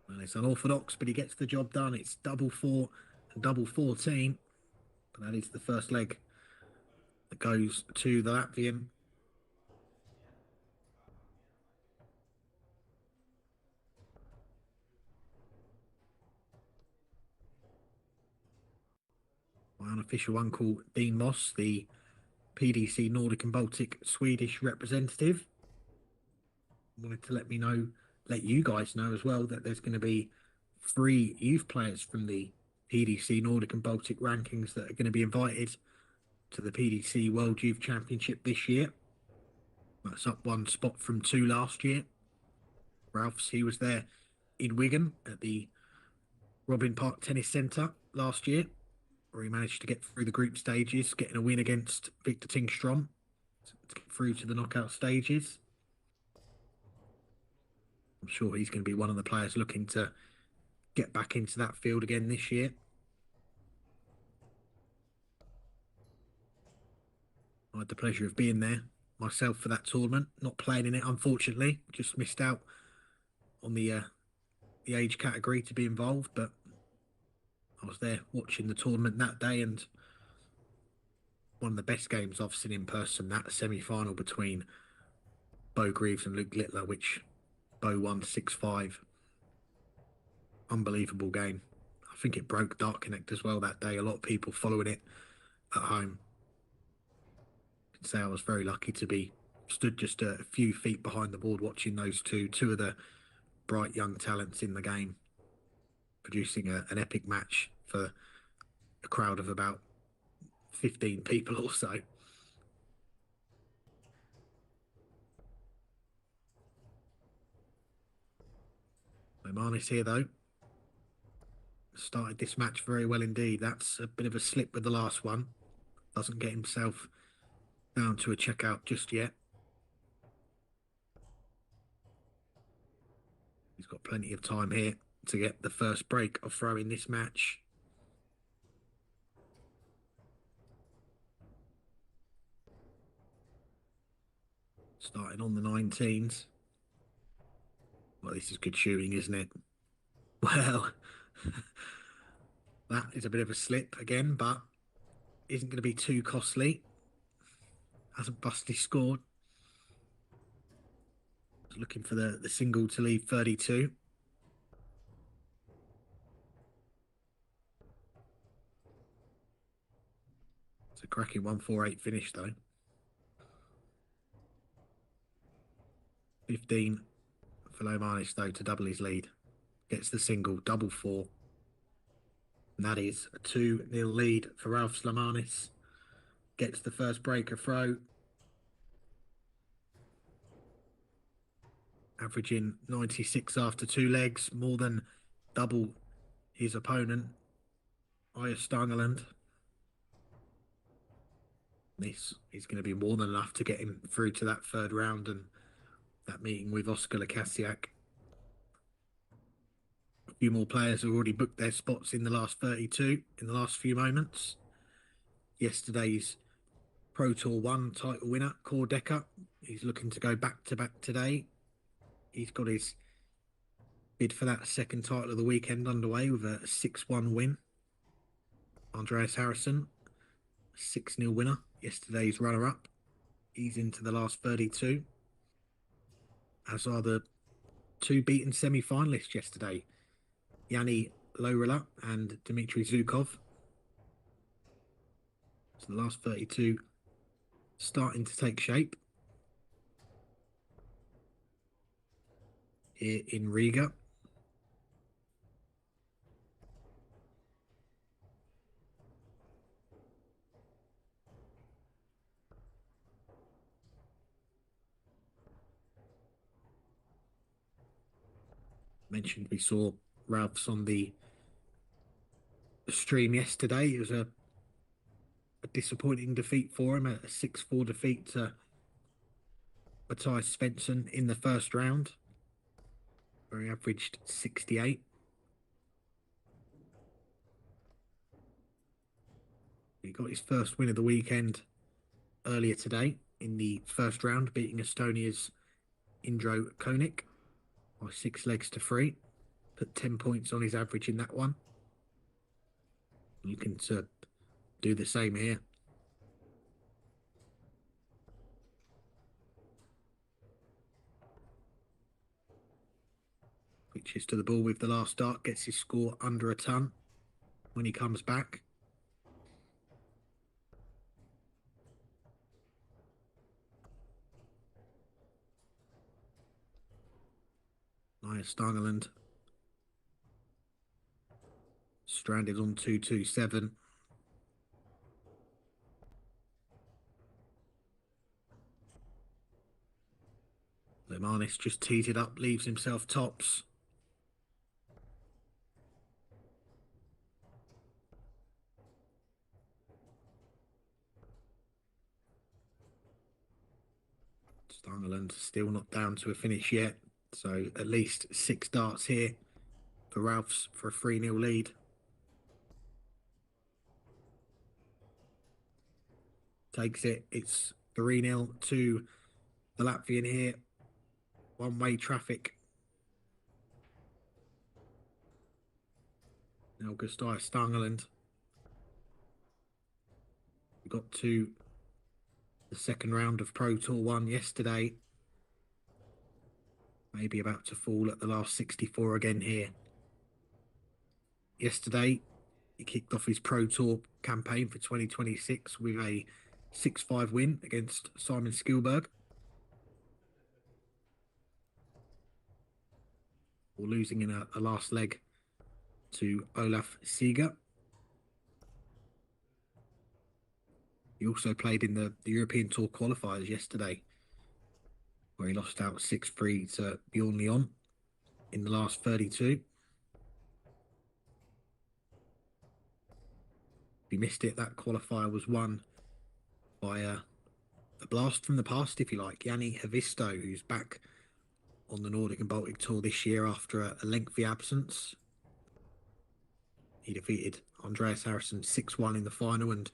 Well, it's unorthodox, but he gets the job done. It's double 4 and double 14. But that is the first leg that goes to the Latvian. My unofficial uncle, Dean Moss, the PDC Nordic and Baltic Swedish representative, wanted to let you guys know as well that there's going to be 3 youth players from the PDC Nordic and Baltic rankings that are going to be invited to the PDC World Youth Championship this year. That's up 1 spot from 2 last year. Ralph's, he was there in Wigan at the Robin Park Tennis Centre last year, where he managed to get through the group stages, getting a win against Victor Tingstrom to get through to the knockout stages. I'm sure he's going to be one of the players looking to get back into that field again this year. I had the pleasure of being there myself for that tournament, not playing in it, unfortunately. Just missed out on the age category to be involved, but I was there watching the tournament that day, and one of the best games I've seen in person, that semi-final between Bo Greaves and Luke Littler, which Bo won 6-5. Unbelievable game. I think it broke Dartsconnect as well that day. A lot of people following it at home. I can say I was very lucky to be stood just a few feet behind the board watching those two of the bright young talents in the game, producing an epic match for a crowd of about 15 people or so. Lomanis here though started this match very well indeed. That's a bit of a slip with the last one. Doesn't get himself down to a checkout just yet. He's got plenty of time here to get the first break of throw in this match. Starting on the 19s. Well, this is good shooting, isn't it? Well, that is a bit of a slip again, but isn't going to be too costly. Hasn't busted scored. Looking for the single to leave 32. It's a cracking 1-4-8 finish though. 15 for Lomanis though to double his lead. gets the single, double four. And that is a 2-0 lead for Ralph's Lomanis. Gets the first breaker throw. Averaging 96 after 2 legs, more than double his opponent, Stangeland. This is going to be more than enough to get him through to that third round and that meeting with Oscar Lassiaak. A few more players have already booked their spots in the last 32 in the last few moments. Yesterday's Pro Tour 1 title winner, Deca, he's looking to go back-to-back today. He's got his bid for that second title of the weekend underway with a 6-1 win. Andreas Harrison, 6-0 winner, yesterday's runner-up. He's into the last 32. As are the 2 beaten semi-finalists yesterday, Yanni Lorela and Dmitry Zhukov. So the last 32 starting to take shape here in Riga. Mentioned we saw Ralph's on the stream yesterday. It was a disappointing defeat for him, a 6-4 defeat to Mattias Svensson in the first round, where he averaged 68. He got his first win of the weekend earlier today in the first round, beating Estonia's Indro Konik by 6 legs to 3. Put 10 points on his average in that one. Looking to do the same here. Pitches to the ball with the last dart, gets his score under a ton when he comes back. Stangeland stranded on 227. Lomanis just tees it up, leaves himself tops. Stangeland still not down to a finish yet. So at least 6 darts here for Ralph's for a 3-0 lead. Takes it. It's 3-0 to the Latvian here. One-way traffic. Now Gustav Stangeland. We got to the second round of Pro Tour 1 yesterday. Maybe about to fall at the last 64 again here. Yesterday, he kicked off his Pro Tour campaign for 2026 with a 6-5 win against Simon Skilberg. Or losing in a last leg to Olaf Seeger. He also played in the European Tour qualifiers yesterday, where he lost out 6-3 to Bjorn Leon in the last 32. If he missed it, that qualifier was won by a blast from the past, if you like, Yanni Havisto, who's back on the Nordic and Baltic Tour this year after a lengthy absence. He defeated Andreas Harrison 6-1 in the final, and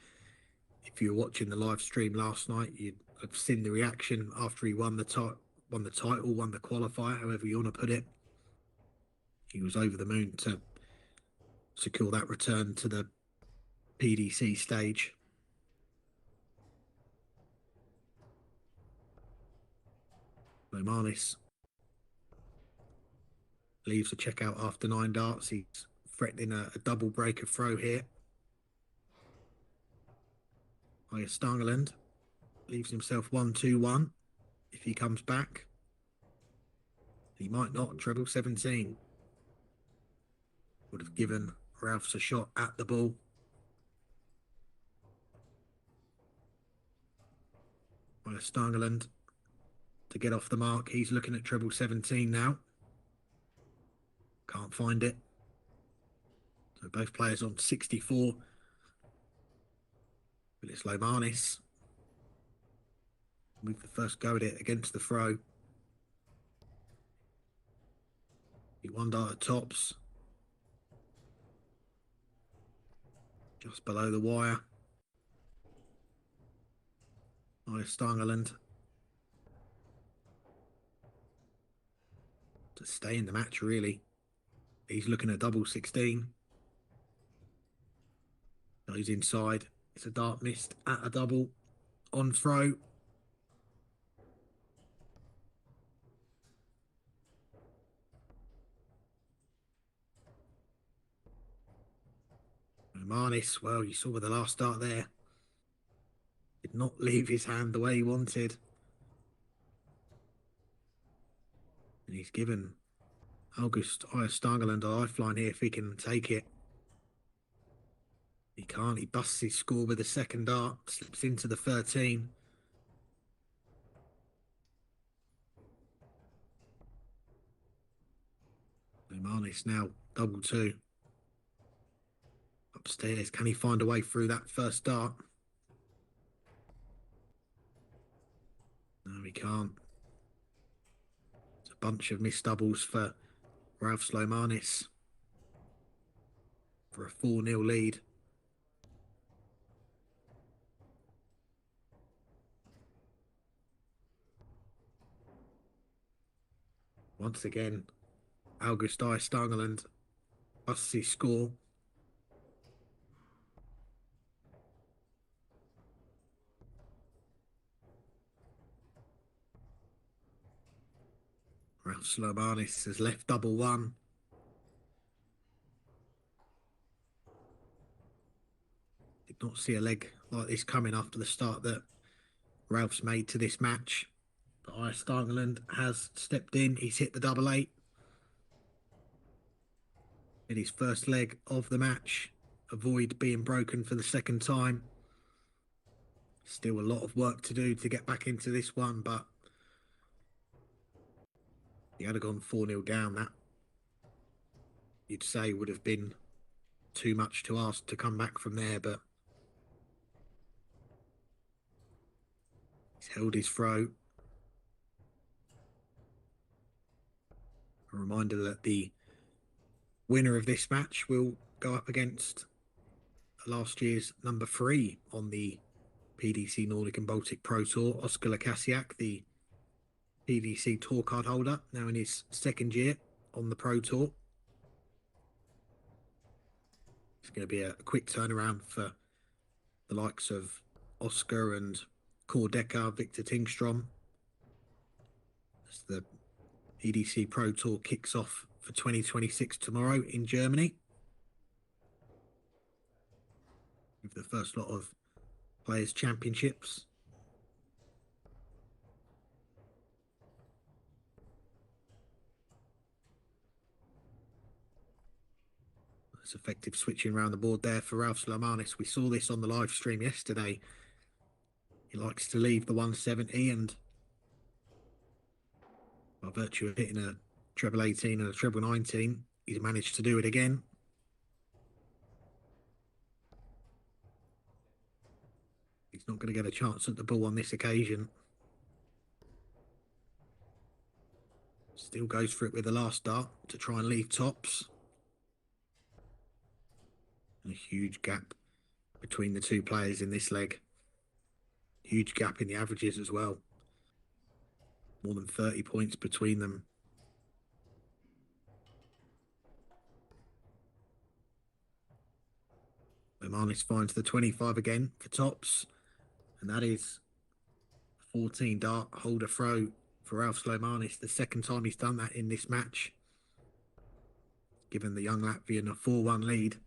if you were watching the live stream last night, you'd have seen the reaction after he won the title, won the qualifier, however you want to put it. He was over the moon to secure that return to the PDC stage. Lomanis leaves the checkout after 9 darts. He's threatening a double breaker throw here. Stangeland leaves himself 1-2-1 if he comes back. He might not. Treble 17. Would have given Ralphs a shot at the ball. By Stangeland to get off the mark. He's looking at treble 17 now. Can't find it. So both players on 64. But it's Lomanis with the first go at it against the throw. He one dart at tops. Just below the wire. By Stangeland to stay in the match, really. He's looking at double 16. Goes inside. It's a dart missed at a double. On throw. Lomanis, well, you saw with the last dart there. Did not leave his hand the way he wanted. And he's given August Stangeland a lifeline here if he can take it. He can't. He busts his score with the second dart. Slips into the 13. Lomanis now double 2. Upstairs. Can he find a way through that first dart? No, he can't. It's a bunch of missed doubles for Ralph Lomanis for a 4-0 lead. Once again, August Stangeland busts his score. Ralph Lomanis has left double 1. Did not see a leg like this coming after the start that Ralph's made to this match. But Stangeland has stepped in. He's hit the double 8. In his first leg of the match. Avoid being broken for the second time. Still a lot of work to do to get back into this one, but he had gone 4-0 down. That, you'd say, would have been too much to ask to come back from there, but he's held his throw. A reminder that the winner of this match will go up against last year's number 3 on the PDC Nordic and Baltic Pro Tour, Oscar Lassiaak, the PDC Tour card holder, now in his second year on the Pro Tour. It's going to be a quick turnaround for the likes of Oscar and Deca, Victor Tingstrom, as the PDC Pro Tour kicks off for 2026 tomorrow in Germany. With the first lot of Players' Championships. It's effective switching around the board there for Ralph Lomanis. We saw this on the live stream yesterday. He likes to leave the 170, and by virtue of hitting a treble 18 and a treble 19, he's managed to do it again. He's not going to get a chance at the ball on this occasion. Still goes for it with the last dart to try and leave tops. And a huge gap between the two players in this leg. Huge gap in the averages as well. More than 30 points between them. Lomanis finds the 25 again for tops. And that is 14 dart holder throw for Ralph Lomanis. The second time he's done that in this match. Given the young Latvian a 4-1 lead.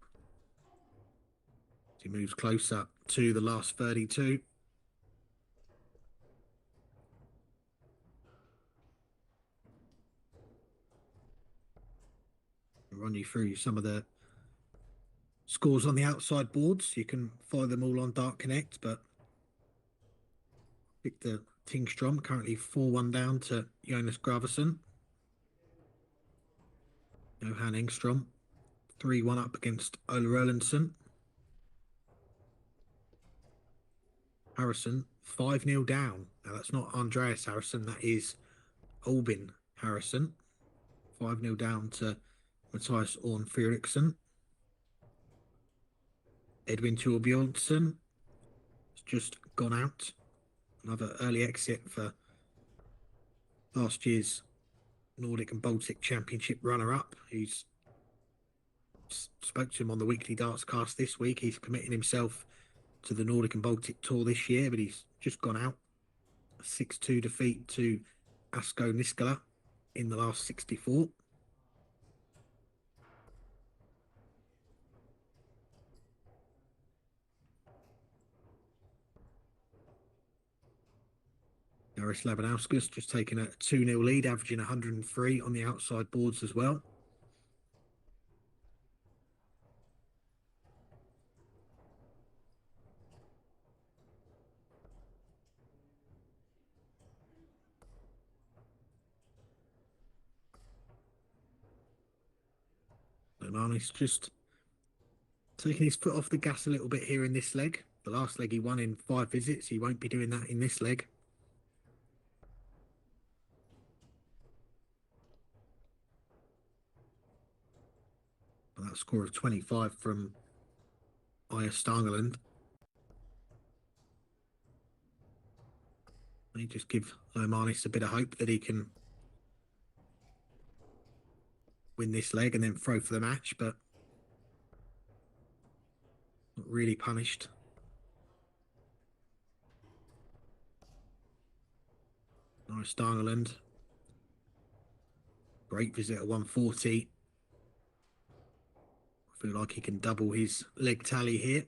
He moves closer to the last 32. I'll run you through some of the scores on the outside boards. You can follow them all on Dartsconnect, but Victor Tingstrom currently 4-1 down to Jørgensen. Johan Enstrom 3-1 up against Larson. Harrison 5-0 down. Now that's not Andreas Harrison, that is Albin Harrison. 5-0 down to Matthias Orn Fredriksson. Edwin Torbjornsson has just gone out. Another early exit for last year's Nordic and Baltic Championship runner-up. He's spoke to him on the weekly Dartscast this week. He's committing himself to the Nordic and Baltic Tour this year, but he's just gone out. A 6-2 defeat to Asko Niskala in the last 64. Norris Labanauskas just taking a 2-0 lead, averaging 103 on the outside boards as well. Lomanis just taking his foot off the gas a little bit here in this leg. The last leg he won in 5 visits. He won't be doing that in this leg. But that score of 25 from Stangeland. They just give Lomanis a bit of hope that he can win this leg and then throw for the match, but not really punished. Stangeland. Great visit at 140. I feel like he can double his leg tally here.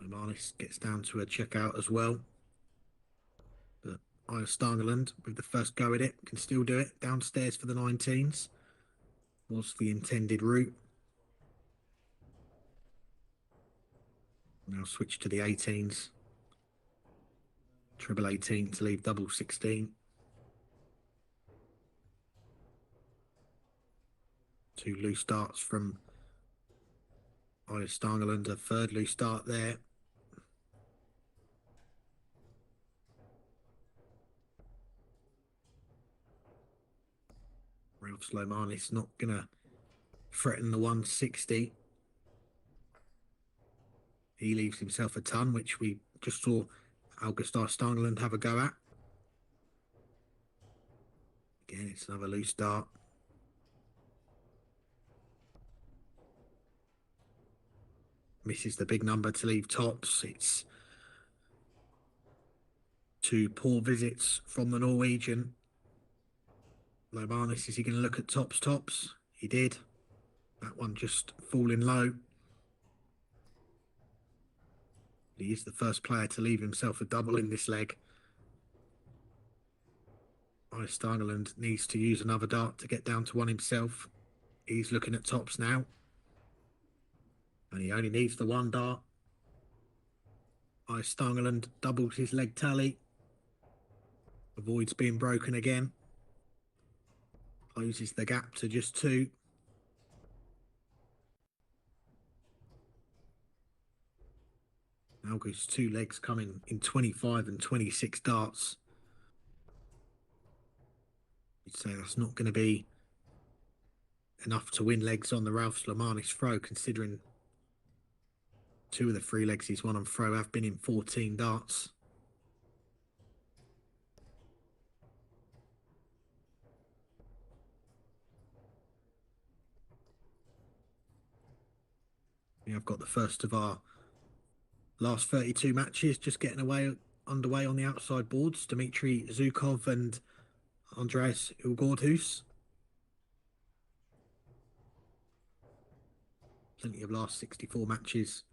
Lomanis gets down to a checkout as well. But Stangeland, with the first go at it, can still do it. Downstairs for the 19s. Was the intended route. Now switch to the 18s. Treble 18 to leave double 16. 2 loose starts from Stangeland. A third loose start there. Ralph Lomanis not going to threaten the 160. He leaves himself a ton, which we just saw Augustar Stangeland have a go at. Again, it's another loose start. Misses the big number to leave tops. It's 2 poor visits from the Norwegian. Lomanis, is he going to look at tops? He did. That one just falling low. He is the first player to leave himself a double in this leg. Stangeland needs to use another dart to get down to 1 himself. He's looking at tops now. And he only needs the 1 dart. Stangeland doubles his leg tally. Avoids being broken again. Closes the gap to just 2. August's 2 legs coming in 25 and 26 darts. You'd say that's not going to be enough to win legs on the Ralph Lomanis throw, considering 2 of the 3 legs he's won on throw have been in 14 darts. We have got the first of our last 32 matches just getting underway on the outside boards. Dmitry Zhukov and Andreas Ilgordhus. Plenty of last 64 matches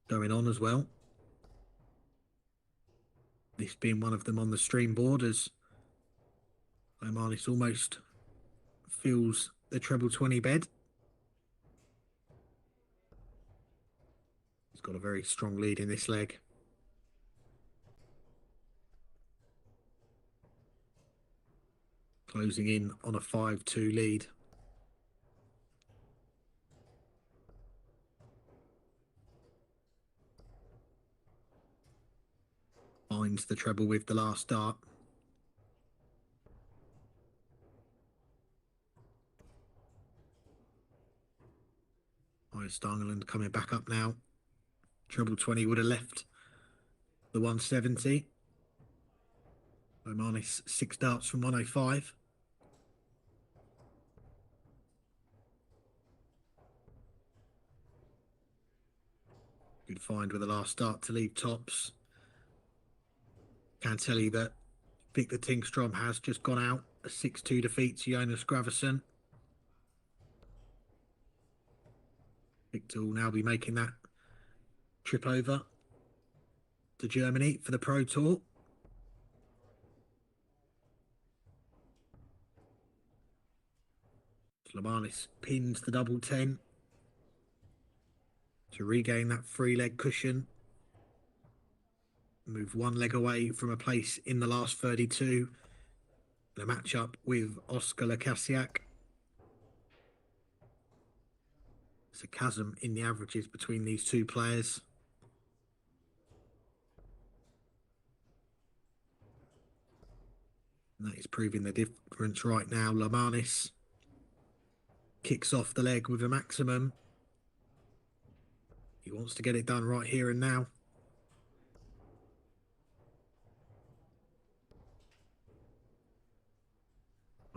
going on as well. This being one of them on the stream board, as Lomanis almost fills the treble 20 bed. He's got a very strong lead in this leg. Closing in on a 5-2 lead. Finds the treble with the last dart. Stangeland coming back up now. Treble 20 would have left the 170. Lomanis 6 darts from 105. Good find with the last dart to leave tops. Can tell you that Victor Tingstrom has just gone out. A 6-2 defeat to Jonas Gravesen. Victor will now be making that trip over to Germany for the Pro Tour. Lomanis pins the double 10 to regain that 3-leg cushion. Move 1 leg away from a place in the last 32. The matchup with Oscar Lassiaak. There's a chasm in the averages between these two players. And that is proving the difference right now. Lomanis kicks off the leg with a maximum. He wants to get it done right here and now.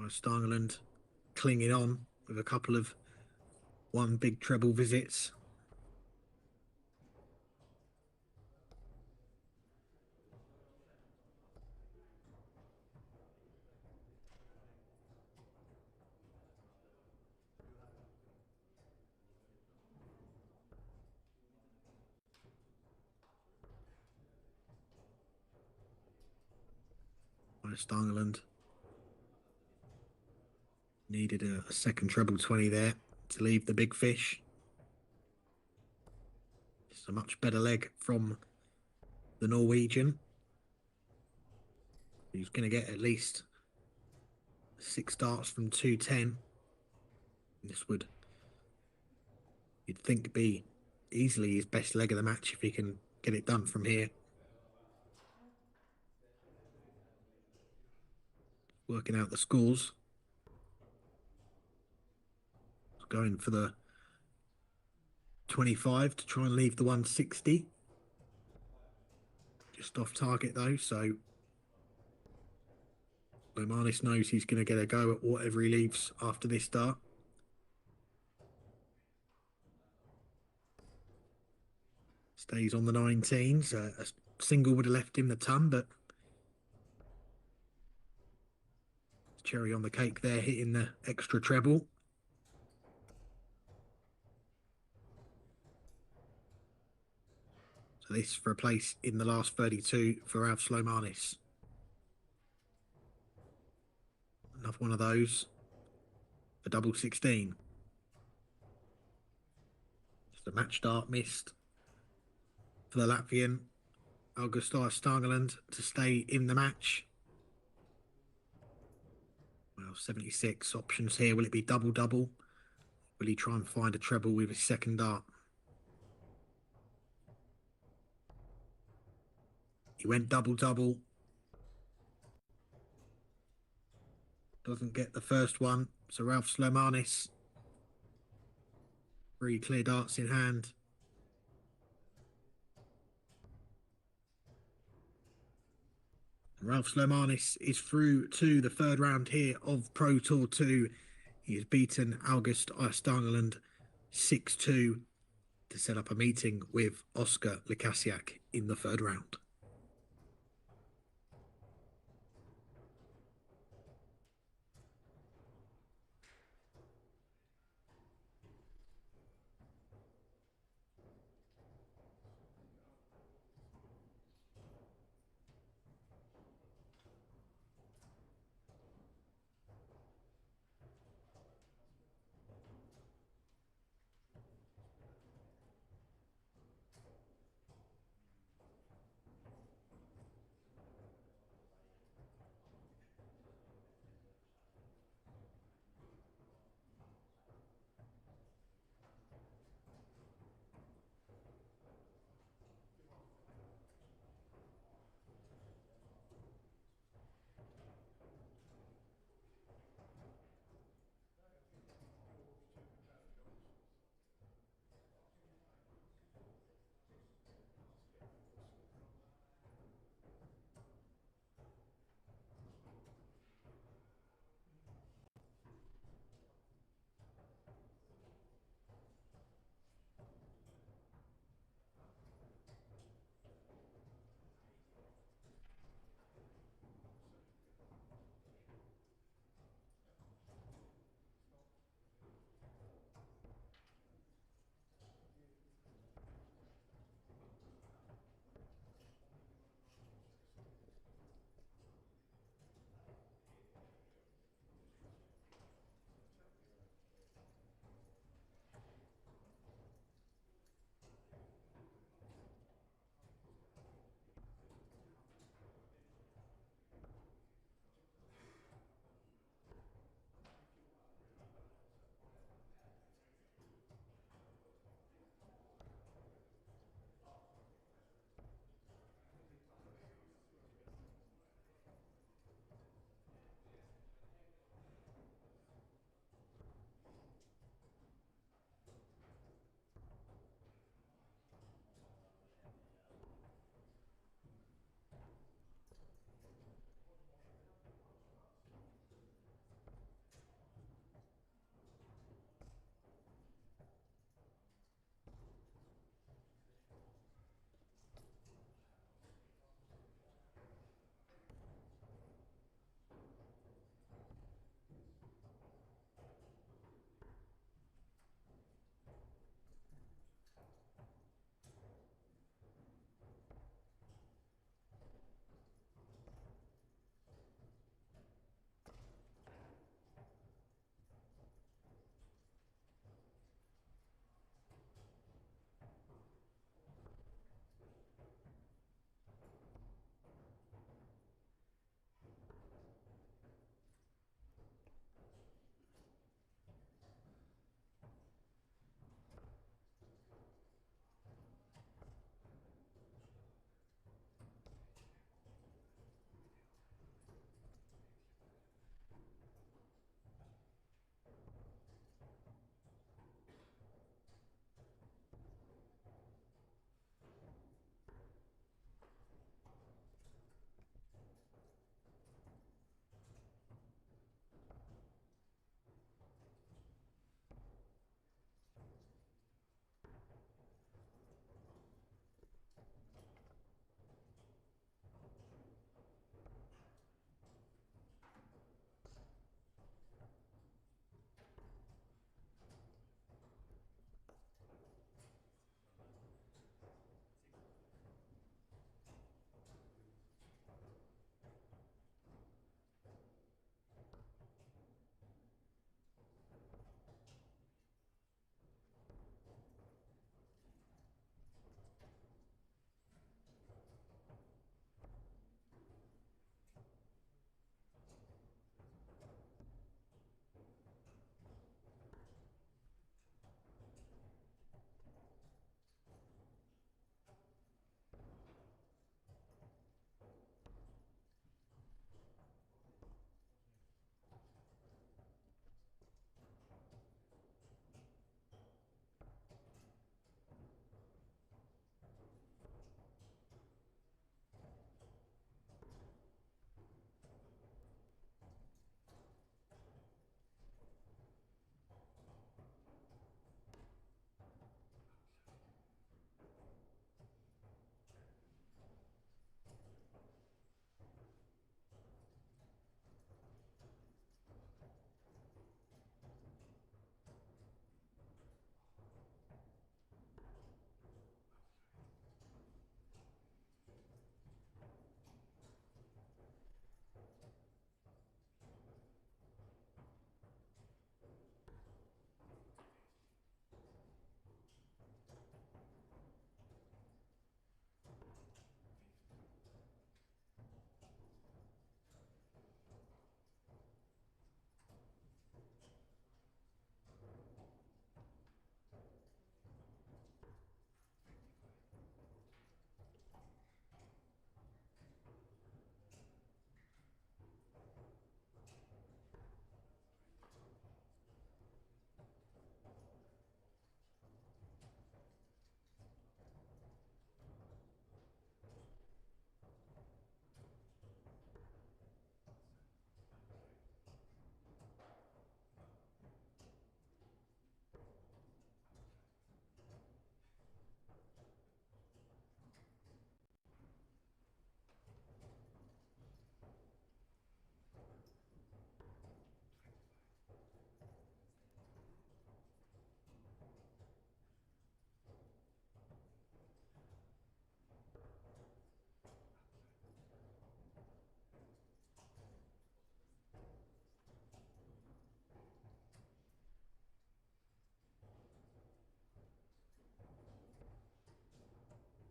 Stangeland clinging on with a couple of 1 big treble visits. Stangeland needed a second treble 20 there to leave the big fish. It's a much better leg from the Norwegian. He's going to get at least 6 darts from 210. This would, you'd think, be easily his best leg of the match if he can get it done from here. Working out the scores. Going for the 25 to try and leave the 160. Just off target though, so Lomanis knows he's going to get a go at whatever he leaves after this dart. Stays on the 19s. A single would have left him the ton, but cherry on the cake there, hitting the extra treble. So this for a place in the last 32 for Ralph Lomanis. Another one of those for double 16. Just a match dart missed for the Latvian Augustar Stangeland to stay in the match. Well, 76 options here. Will it be double-double? Will he try and find a treble with his second dart? He went double-double. Doesn't get the first one. So Ralph Lomanis, 3 clear darts in hand. Ralph Lomanis is through to the 3rd round here of Pro Tour 2. He has beaten August Stangeland 6-2 to set up a meeting with Oscar Lassiaak in the 3rd round.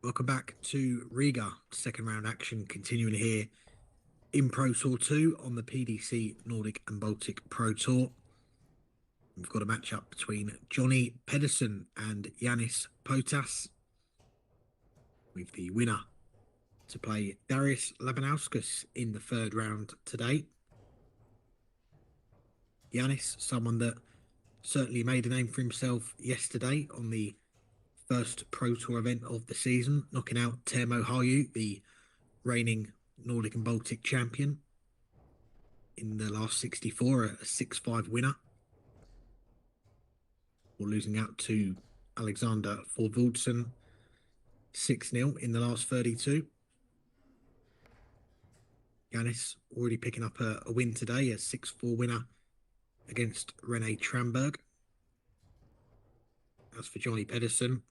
Welcome back to Riga. Second round action continuing here in Pro Tour 2 on the PDC Nordic and Baltic Pro Tour. We've got a matchup between Johnny Pedison and Yanis Potas, with the winner to play Darius Labanauskas in the third round today. Yanis, someone that certainly made a name for himself yesterday on the first Pro Tour event of the season, knocking out Teemu Harju, the reigning Nordic and Baltic champion, in the last 64, a 6-5 winner, or losing out to Alexander Thorvaldsen 6-0 in the last 32. Yanis already picking up a win today, a 6-4 winner against Rene Tramberg. As for Johnny Pedison,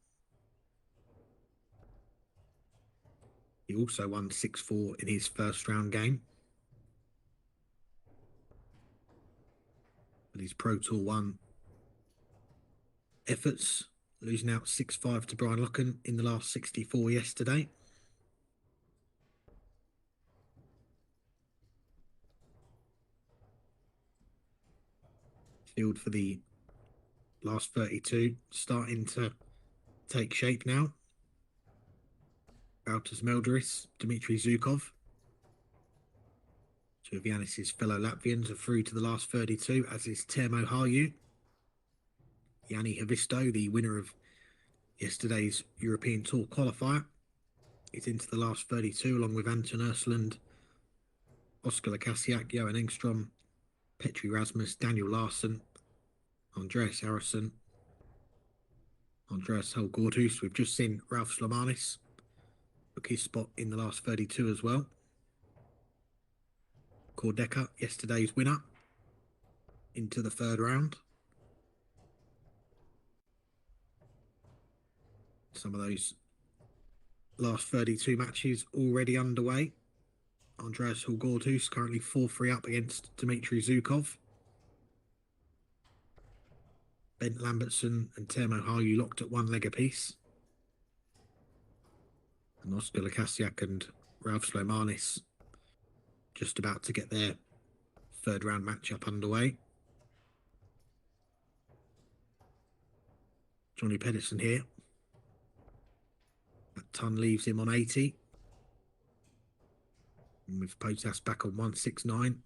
he also won 6-4 in his first round game. But his Pro Tour 1 efforts, losing out 6-5 to Brian Løkken in the last 64 yesterday. Field for the last 32 starting to take shape now. Valters Meldderis, Dmitry Zhukov, two of Yanis's fellow Latvians, are through to the last 32, as is Teemu Harju. Jani Havisto, the winner of yesterday's European Tour qualifier, is into the last 32, along with Anton Ursland, Oscar Lassiaak, Johan Enstrom, Petri Rasmus, Daniel Larson, Andreas Harrison, Andreas Helgordhus. We've just seen Ralf Lomanis book his spot in the last 32 as well. Deca, yesterday's winner, into the third round. Some of those last 32 matches already underway. Andreas Helgordhus currently 4-3 up against Dmitry Zhukov. Bent Lambertson and Teemu Harju locked at one leg apiece. And Oscar Lassiaak and Ralf Lomanis just about to get their third round matchup underway. Johnny Pedison here. That ton leaves him on 80. And with Potas back on 169,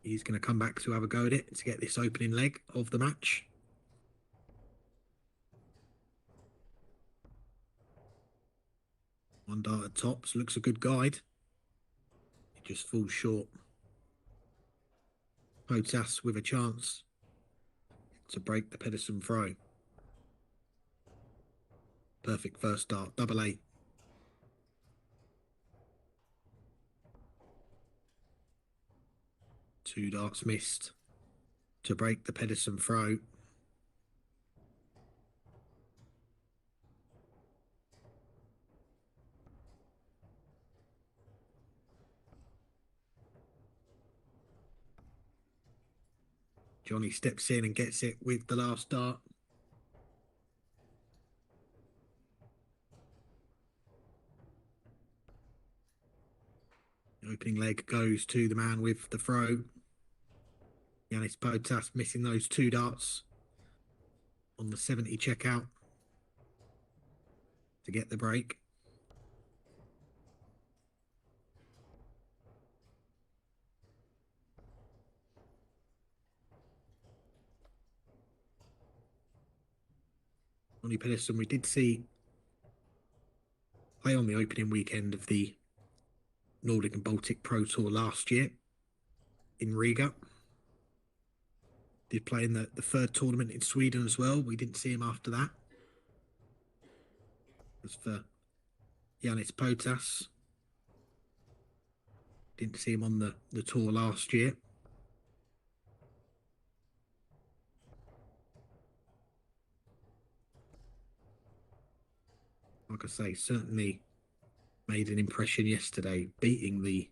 he's going to come back to have a go at it to get this opening leg of the match. One dart at tops, looks a good guide. It just falls short. Potas with a chance to break the Pedison throw. Perfect first dart, double 8. Two darts missed to break the Pedison throw. Johnny steps in and gets it with the last dart. The opening leg goes to the man with the throw. Yanis Potas missing those two darts on the 70 checkout to get the break. Johnny Pedison, we did see play on the opening weekend of the Nordic and Baltic Pro Tour last year in Riga. Did play in the third tournament in Sweden as well. We didn't see him after that. As for Yanis Potas, didn't see him on the tour last year. Like I say, certainly made an impression yesterday, beating the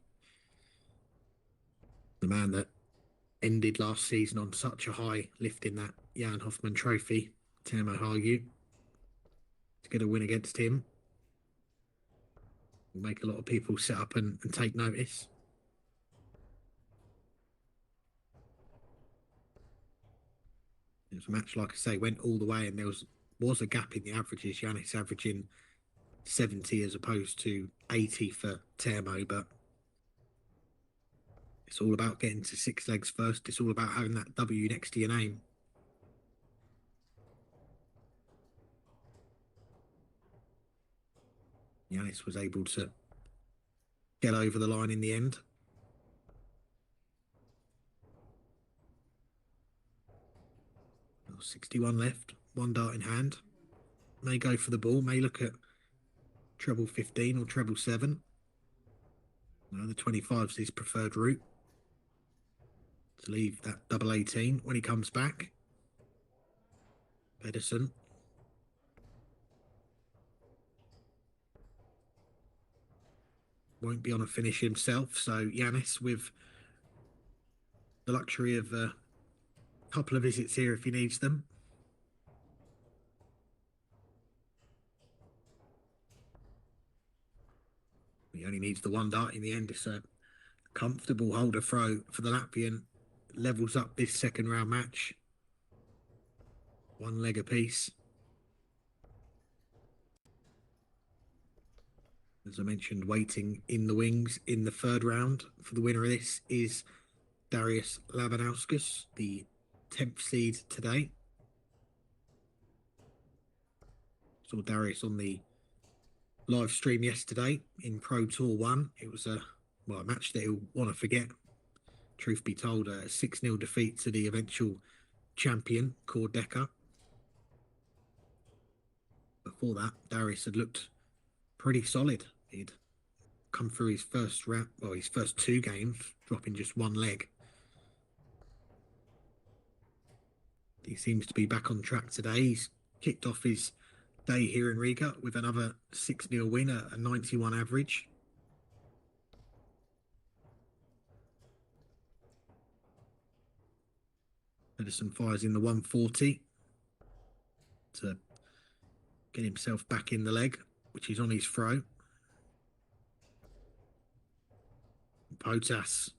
man that ended last season on such a high, lifting that Jan Hoffman trophy, Teemu Harju, to get a win against him. Will make a lot of people sit up and take notice. It was a match, like I say, went all the way, and there was a gap in the averages. Giannis averaging 70 as opposed to 80 for Termo, but it's all about getting to 6 legs first. It's all about having that W next to your name. Giannis was able to get over the line in the end. 61 left, 1 dart in hand. May go for the ball, may look at treble 15 or treble 7. No, the 25 is his preferred route. To leave that double 18 when he comes back. Pedison. Won't be on a finish himself, so Giannis with the luxury of a couple of visits here if he needs them. He only needs the 1 dart in the end. It's a comfortable holder throw for the Latvian. Levels up this second round match. 1 leg apiece. As I mentioned, waiting in the wings in the 3rd round for the winner of this is Darius Labanauskas, the 10th seed today. Saw Darius on the live stream yesterday in Pro Tour 1. It was a match that he'll want to forget. Truth be told, a 6-0 defeat to the eventual champion, Deca. Before that, Darius had looked pretty solid. He'd come through his first round, his first 2 games, dropping just 1 leg. He seems to be back on track today. He's kicked off his day here in Riga with another 6-0 win, a 91 average. Pedison fires in the 140 to get himself back in the leg, which is on his throw. Potas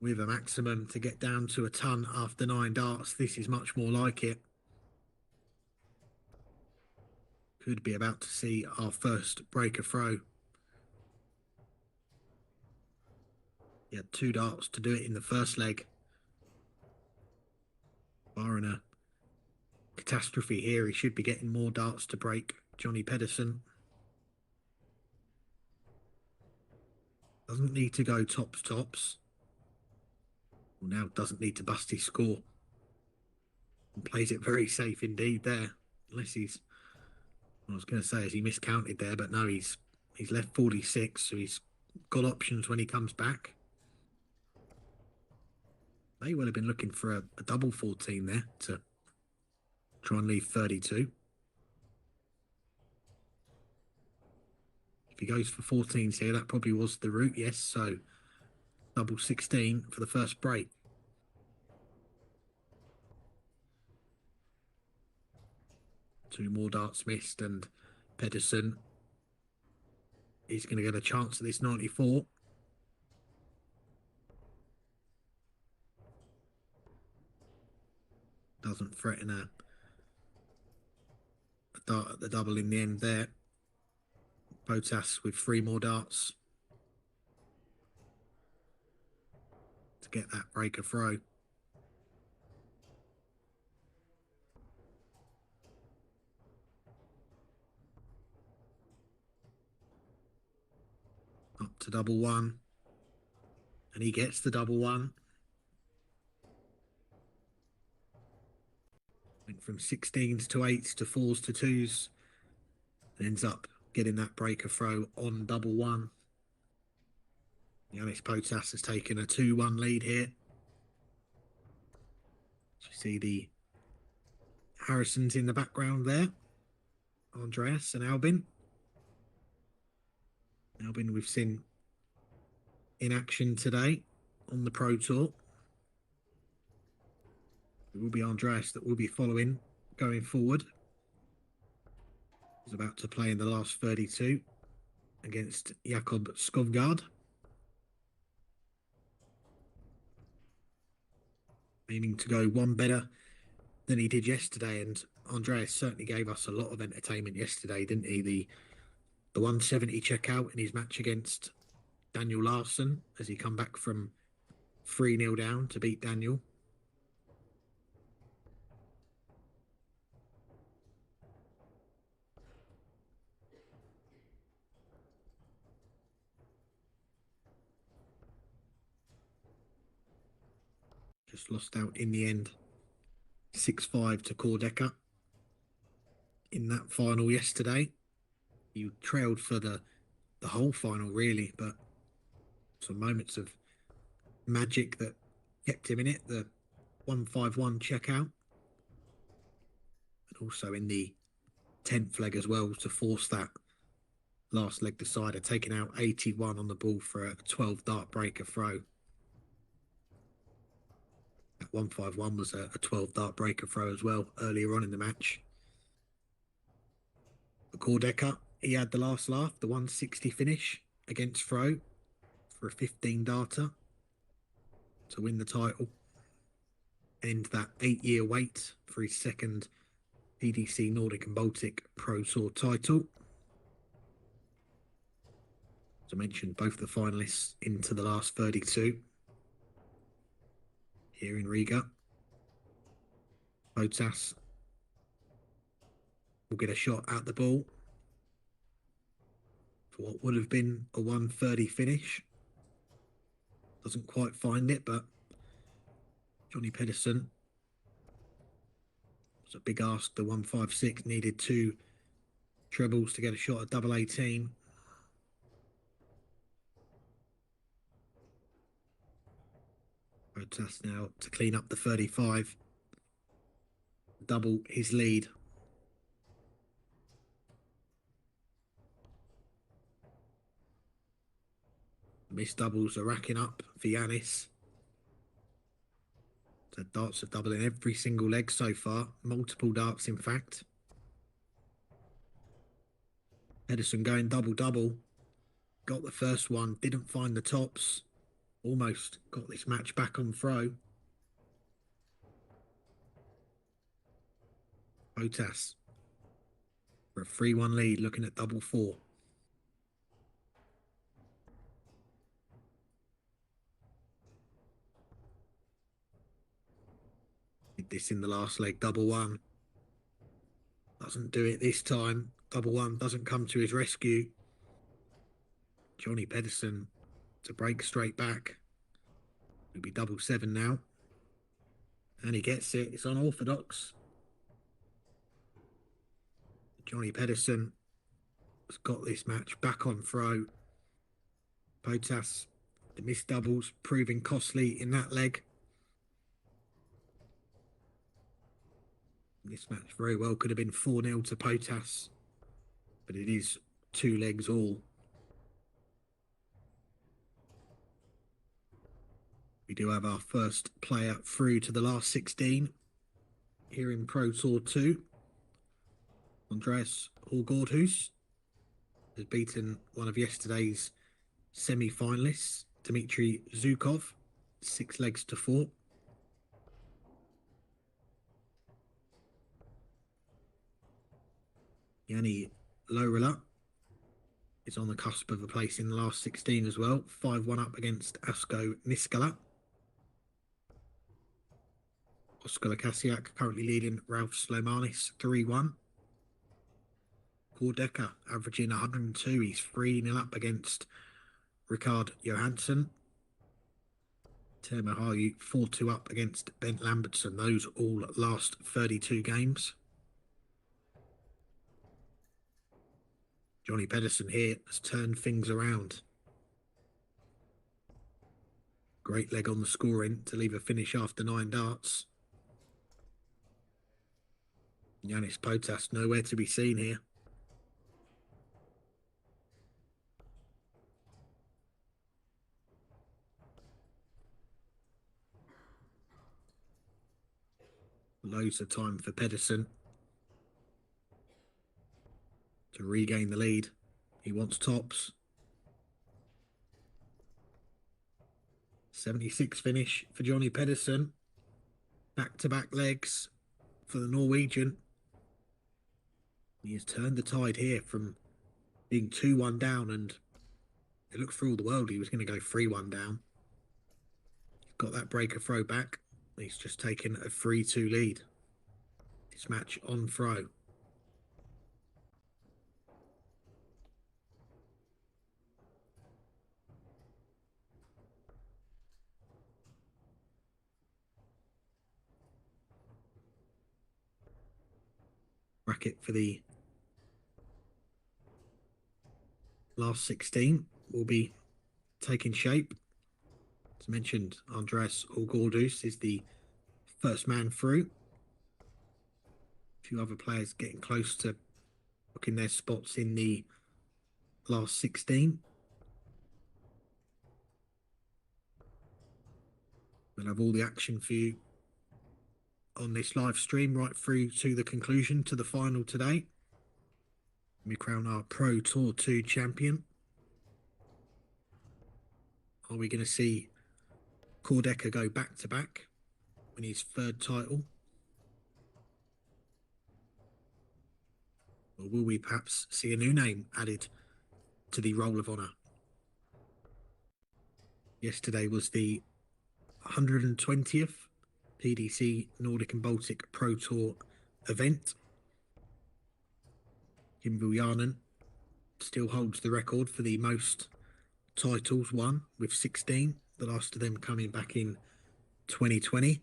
with a maximum to get down to a ton after 9 darts. This is much more like it. Could be about to see our first breaker throw. He had 2 darts to do it in the first leg. Barring a catastrophe here, he should be getting more darts to break Johnny Pedison. Doesn't need to go tops. Well, now doesn't need to bust his score. And plays it very safe indeed there. Unless he's, I was going to say, as he miscounted there, but no, he's left 46, so he's got options when he comes back. They will have been looking for a double 14 there to try and leave 32. If he goes for 14s here, that probably was the route, yes. So double 16 for the first break. Two more darts missed, and Pedison is going to get a chance at this 94. Doesn't threaten a dart at the double in the end there. Potas with 3 more darts to get that breaker throw. Up to double 1. And he gets the double 1. Went from 16s to 8s to 4s to 2s. Ends up getting that breaker throw on double 1. Giannis Potas has taken a 2-1 lead here. You see the Harrisons in the background there. Andreas and Albin. Albin we've seen in action today on the Pro Tour. It will be Andreas that will be following going forward. is about to play in the last 32 against Jakob Skovgaard. Aiming to go one better than he did yesterday, and Andreas certainly gave us a lot of entertainment yesterday, didn't he? The 170 checkout in his match against Daniel Larson as he come back from 3-0 down to beat Daniel. Just lost out in the end, 6-5 to Deca in that final yesterday. He trailed for the whole final, really, but some moments of magic that kept him in it. The 151 checkout, and also in the 10th leg as well to force that last leg decider, taking out 81 on the ball for a 12 dart breaker throw. That 151 was a 12 dart breaker throw as well earlier on in the match. For Deca, he had the last laugh, the 160 finish against Throw for a 15 darter to win the title. End that 8-year wait for his second PDC Nordic and Baltic Pro Tour title. As I mentioned, both the finalists into the last 32 here in Riga. Potas will get a shot at the ball for what would have been a 130 finish. Doesn't quite find it, but Johnny Pedison was a big ask. The 156 needed 2 trebles to get a shot at double 18. Potas now to clean up the 35, double his lead. Missed doubles are racking up for Yanis. So darts are doubling every single leg so far. Multiple darts, in fact. Pedison going double-double. Got the first one, didn't find the tops. Almost got this match back on throw. Potas for a 3-1 lead, looking at double 4. Did this in the last leg, double 1. Doesn't do it this time. Double 1 doesn't come to his rescue. Johnny Pedison to break straight back. It'll be double 7 now. And he gets it. It's unorthodox. Johnny Pedison has got this match back on throw. Potas, the missed doubles, proving costly in that leg. This match very well could have been 4-0 to Potas, but it is 2 legs all. We do have our first player through to the last 16 here in Pro Tour 2. Andreas Horgordhus has beaten one of yesterday's semi-finalists, Dmitry Zhukov, 6 legs to 4. Yanni Lorela is on the cusp of a place in the last 16 as well. 5-1 up against Asko Niskala. Oskar Lassiaak currently leading Ralph Lomanis 3-1. Deca averaging 102. He's 3-0 up against Ricard Johansen. Teemu Harju 4-2 up against Bent Lambertson. Those all last 32 games. Johnny Pedison here has turned things around. Great leg on the scoring to leave a finish after 9 darts. Yanis Potas nowhere to be seen here. Loads of time for Pedison. to regain the lead. He wants tops. 76 finish for Johnny Pedison. Back-to-back legs for the Norwegian. He has turned the tide here from being 2-1 down, and it looked for all the world he was going to go 3-1 down. He's got that breaker throw back. He's just taken a 3-2 lead. This match on throw. Bracket for the last 16 will be taking shape. As mentioned, Andreas Olgordus is the first man through. A few other players getting close to booking their spots in the last 16. We'll have all the action for you on this live stream right through to the conclusion, to the final today. We crown our Pro Tour 2 champion. Are we going to see Deca go back-to-back, win his third title? Or will we perhaps see a new name added to the Roll of Honour? Yesterday was the 120th PDC Nordic and Baltic Pro Tour event. Jørgensen still holds the record for the most titles won, with 16, the last of them coming back in 2020.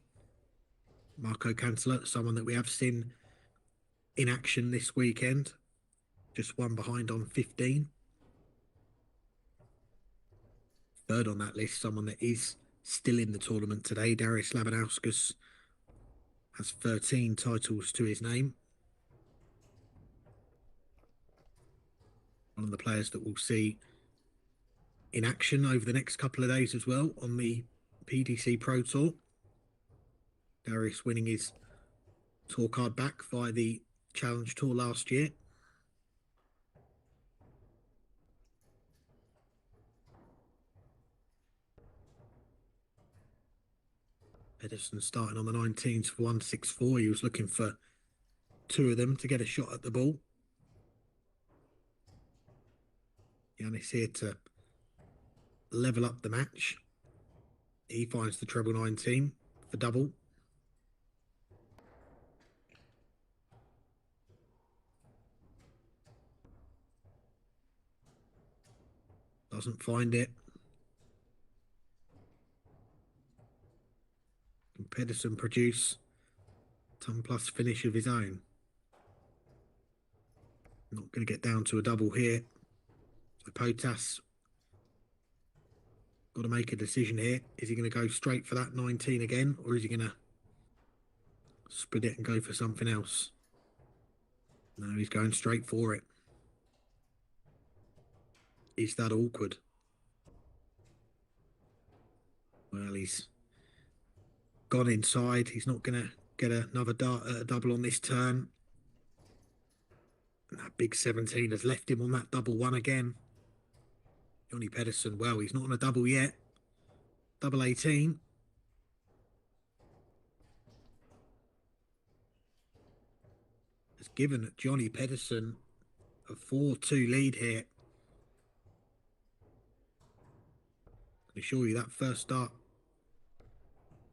Marco Canceller, someone that we have seen in action this weekend, just one behind on 15. Third on that list, someone that is still in the tournament today, Darius Labanauskas, has 13 titles to his name. One of the players that we'll see in action over the next couple of days as well on the PDC Pro Tour. Darius winning his tour card back via the Challenge Tour last year. Pedison starting on the 19th for 164. He was looking for two of them to get a shot at the ball. Yannis here to level up the match. He finds the treble 19 for double. Doesn't find it. Can Pedison produce ton plus finish of his own? Not going to get down to a double here. So Potas got to make a decision here. Is he going to go straight for that 19 again, or is he going to split it and go for something else? No, he's going straight for it. Is that awkward? Well, he's gone inside. He's not going to get another double on this turn. And that big 17 has left him on that double one again. Johnny Pedison, well, he's not on a double yet. Double 18. Has given Johnny Pedison a 4-2 lead here. I can assure you that first start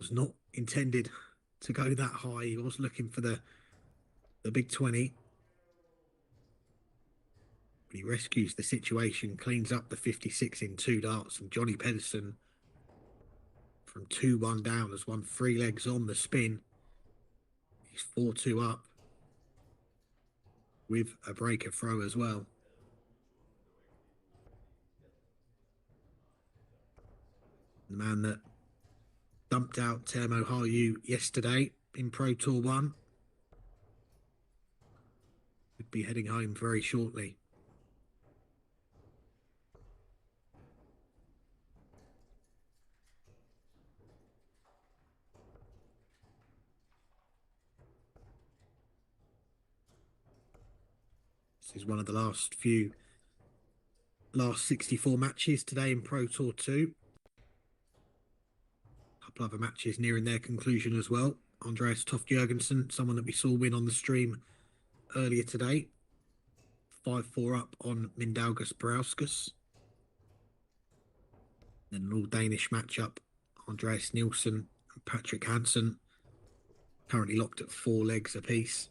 was not intended to go that high. He was looking for the big 20. But he rescues the situation, cleans up the 56 in 2 darts, and Johnny Pedison from 2-1 down has won 3 legs on the spin. He's 4-2 up with a breaker throw as well. The man that dumped out Termo Harju yesterday in Pro Tour 1 would be heading home very shortly. This is one of the last 64 matches today in Pro Tour 2. A couple other matches nearing their conclusion as well. Andreas Toft Jørgensen, someone that we saw win on the stream earlier today. 5-4 up on Mindaugas Brauskas. Then an all-Danish matchup. Andreas Nielsen and Patrick Hansen. Currently locked at 4 legs apiece.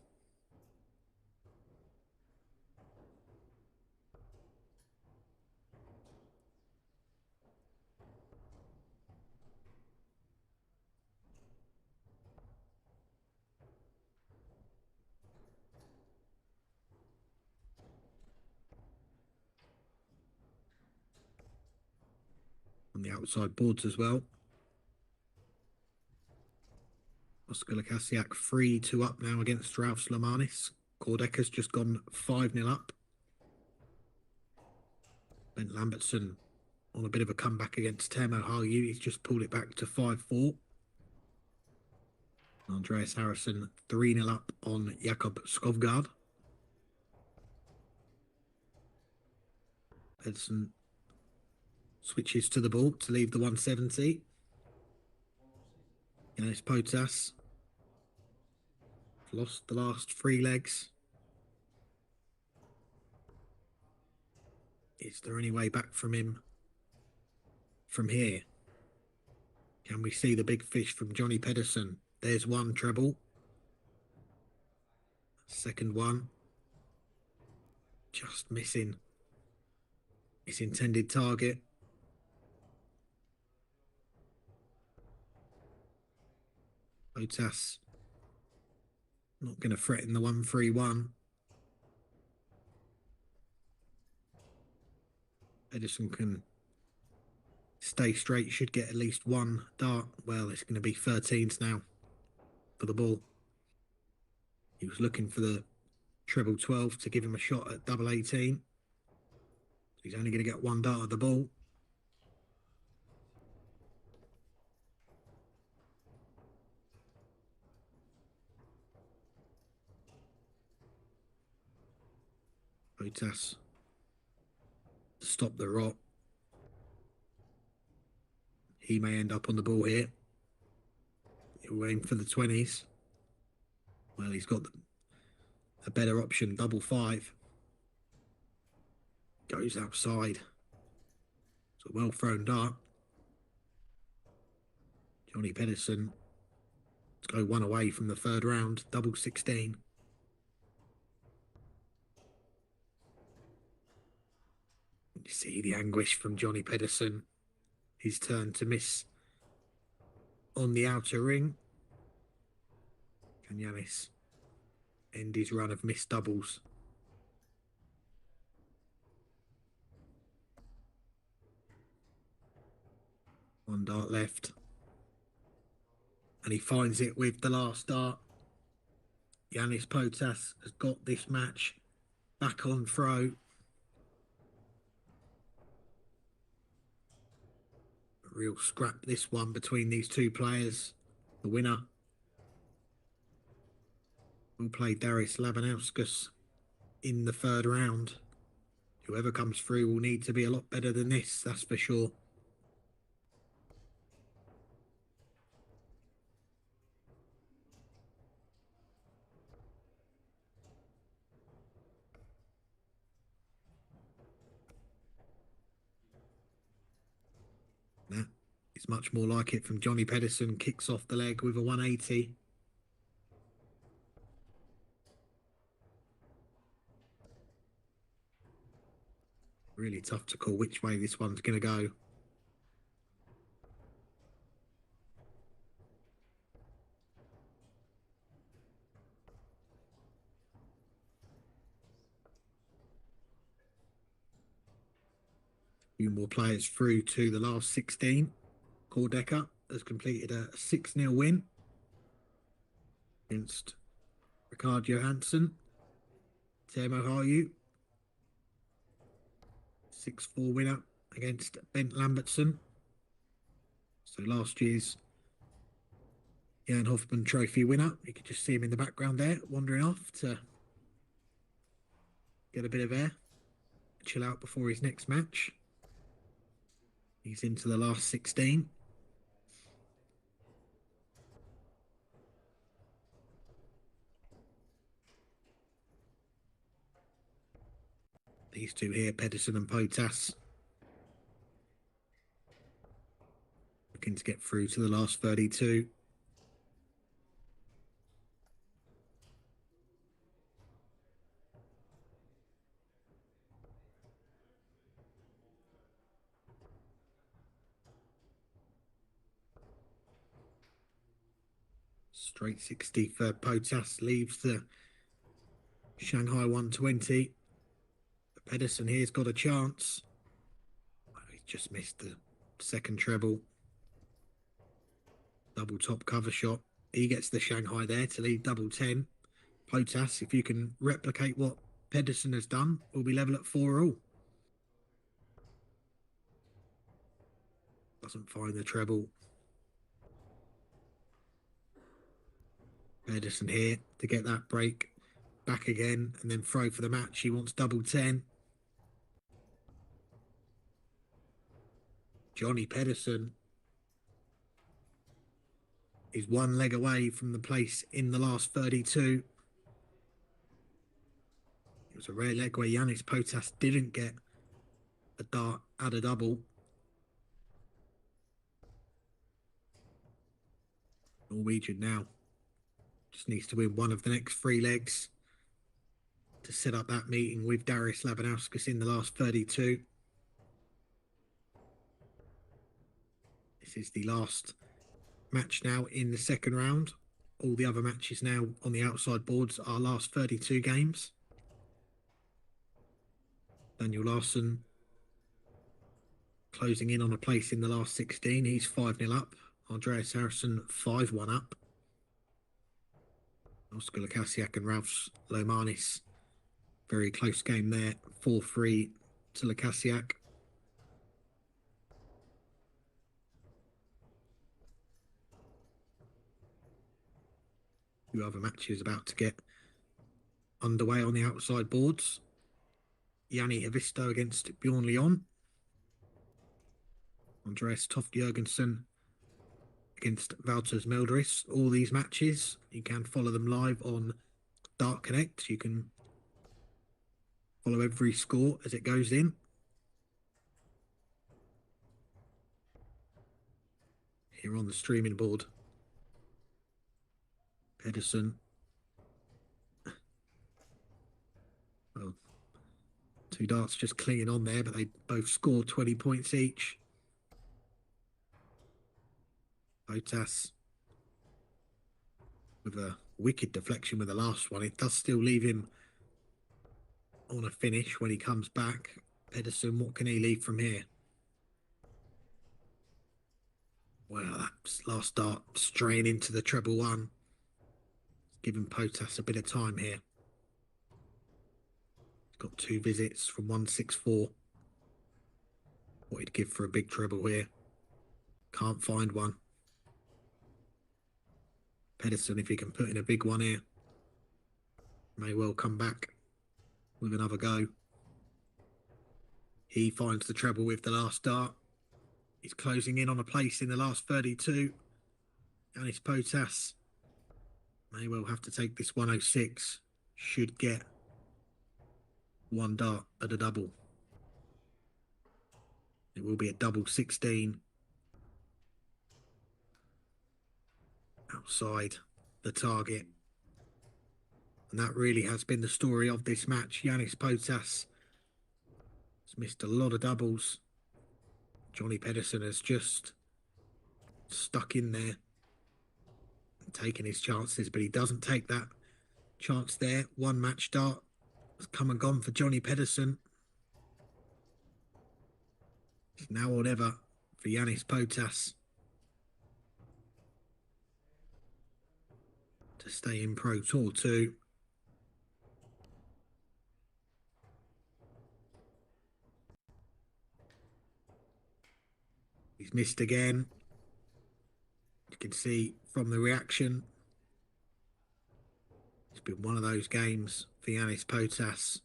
On the outside boards as well. Oscar Lassiaak 3-2 up now against Ralph's Lomanis. Deca's just gone 5-0 up. Ben Lambertson on a bit of a comeback against Teemu Harju. He's just pulled it back to 5-4. Andreas Harrison 3-0 up on Jakob Skovgaard. Pedison switches to the ball to leave the 170. And it's Potas. Lost the last 3 legs. Is there any way back from him from here? Can we see the big fish from Johnny Pedison? There's one treble. Second one. Just missing its intended target. Potas not going to threaten the 1-3-1. Pedison can stay straight, should get at least 1 dart. Well, it's going to be 13s now for the ball. He was looking for the treble 12 to give him a shot at double 18. He's only going to get 1 dart at the ball. Potas to stop the rot. He may end up on the ball here. He'll aim for the 20s. Well, he's got a better option, double 5. Goes outside. It's a well thrown dart. Johnny Pedison. Let's go 1 away from the 3rd round, double 16. You see the anguish from Johnny Pedison. His turn to miss on the outer ring. Can Yanis end his run of missed doubles? One dart left. And he finds it with the last dart. Yanis Potas has got this match back on throw. A real scrap, this one, between these 2 players. The winner will play Darius Labanauskas in the 3rd round. Whoever comes through will need to be a lot better than this, that's for sure. That is much more like it from Johnny Pedison. Kicks off the leg with a 180. Really tough to call which way this one's going to go. Few more players through to the last 16. Deca has completed a 6-0 win against Rikard Johansen. Teemu Harju, 6-4 winner against Ben Lambertson. So last year's Jan Hoffman Trophy winner. You could just see him in the background there, wandering off to get a bit of air, chill out before his next match. He's into the last 16. These two here, Pedison and Potas, looking to get through to the last 32. Straight 60 for Potas, leaves the Shanghai 120. Pedison here's got a chance. He's just missed the second treble. Double top cover shot. He gets the Shanghai there to lead double 10. Potas, if you can replicate what Pedison has done, will be level at 4-all. Doesn't find the treble. Pedison here to get that break. Back again and then throw for the match. He wants double 10. Johnny Pedison is one leg away from the place in the last 32. It was a rare leg where Yannis Potas didn't get a dart at a double. Norwegian now just needs to win one of the next 3 legs to set up that meeting with Darius Labanauskas in the last 32. This is the last match now in the second round. All the other matches now on the outside boards are last 32 games. Daniel Larson closing in on a place in the last 16. He's 5-0 up. Andreas Harrison 5-1 up. Oscar Lassiaak and Ralph's Lomanis. Very close game there. 4-3 to Lassiaak. Two other matches about to get underway on the outside boards. Yanni Havisto against Bjorn Leon. Andreas Toft Jørgensen against Valters Meldderis. All these matches, you can follow them live on Dartsconnect. You can follow every score as it goes in. Here on the streaming board. Pedison. Well, 2 darts just clinging on there, but they both scored 20 points each. Potas with a wicked deflection with the last one. It does still leave him on a finish when he comes back. Pedison, what can he leave from here? Well, that last dart straying into the treble 1. Giving Potas a bit of time here. He's got 2 visits from 164. What he'd give for a big treble here. Can't find one. Pedison, if he can put in a big one here, may well come back with another go. He finds the treble with the last dart. He's closing in on a place in the last 32. Yannis Potas may well have to take this 106. Should get 1 dart at a double. It will be a double 16. Outside the target. And that really has been the story of this match. Yannis Potas has missed a lot of doubles. Johnny Pedison has just stuck in there and taken his chances, but he doesn't take that chance there. 1 match dart has come and gone for Johnny Pedison. It's now or never for Yannis Potas to stay in Pro Tour 2. He's missed again. You can see from the reaction, it's been one of those games for Yannis Potas.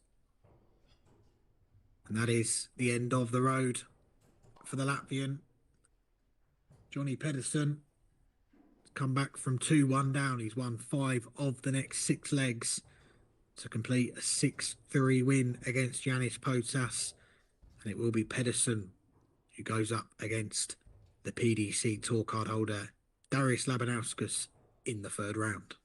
And that is the end of the road for the Latvian. Johnny Pedison come back from 2-1 down. He's won 5 of the next 6 legs to complete a 6-3 win against Jānis Potas. And it will be Pedison who goes up against the PDC tour card holder Darius Labanauskas in the 3rd round.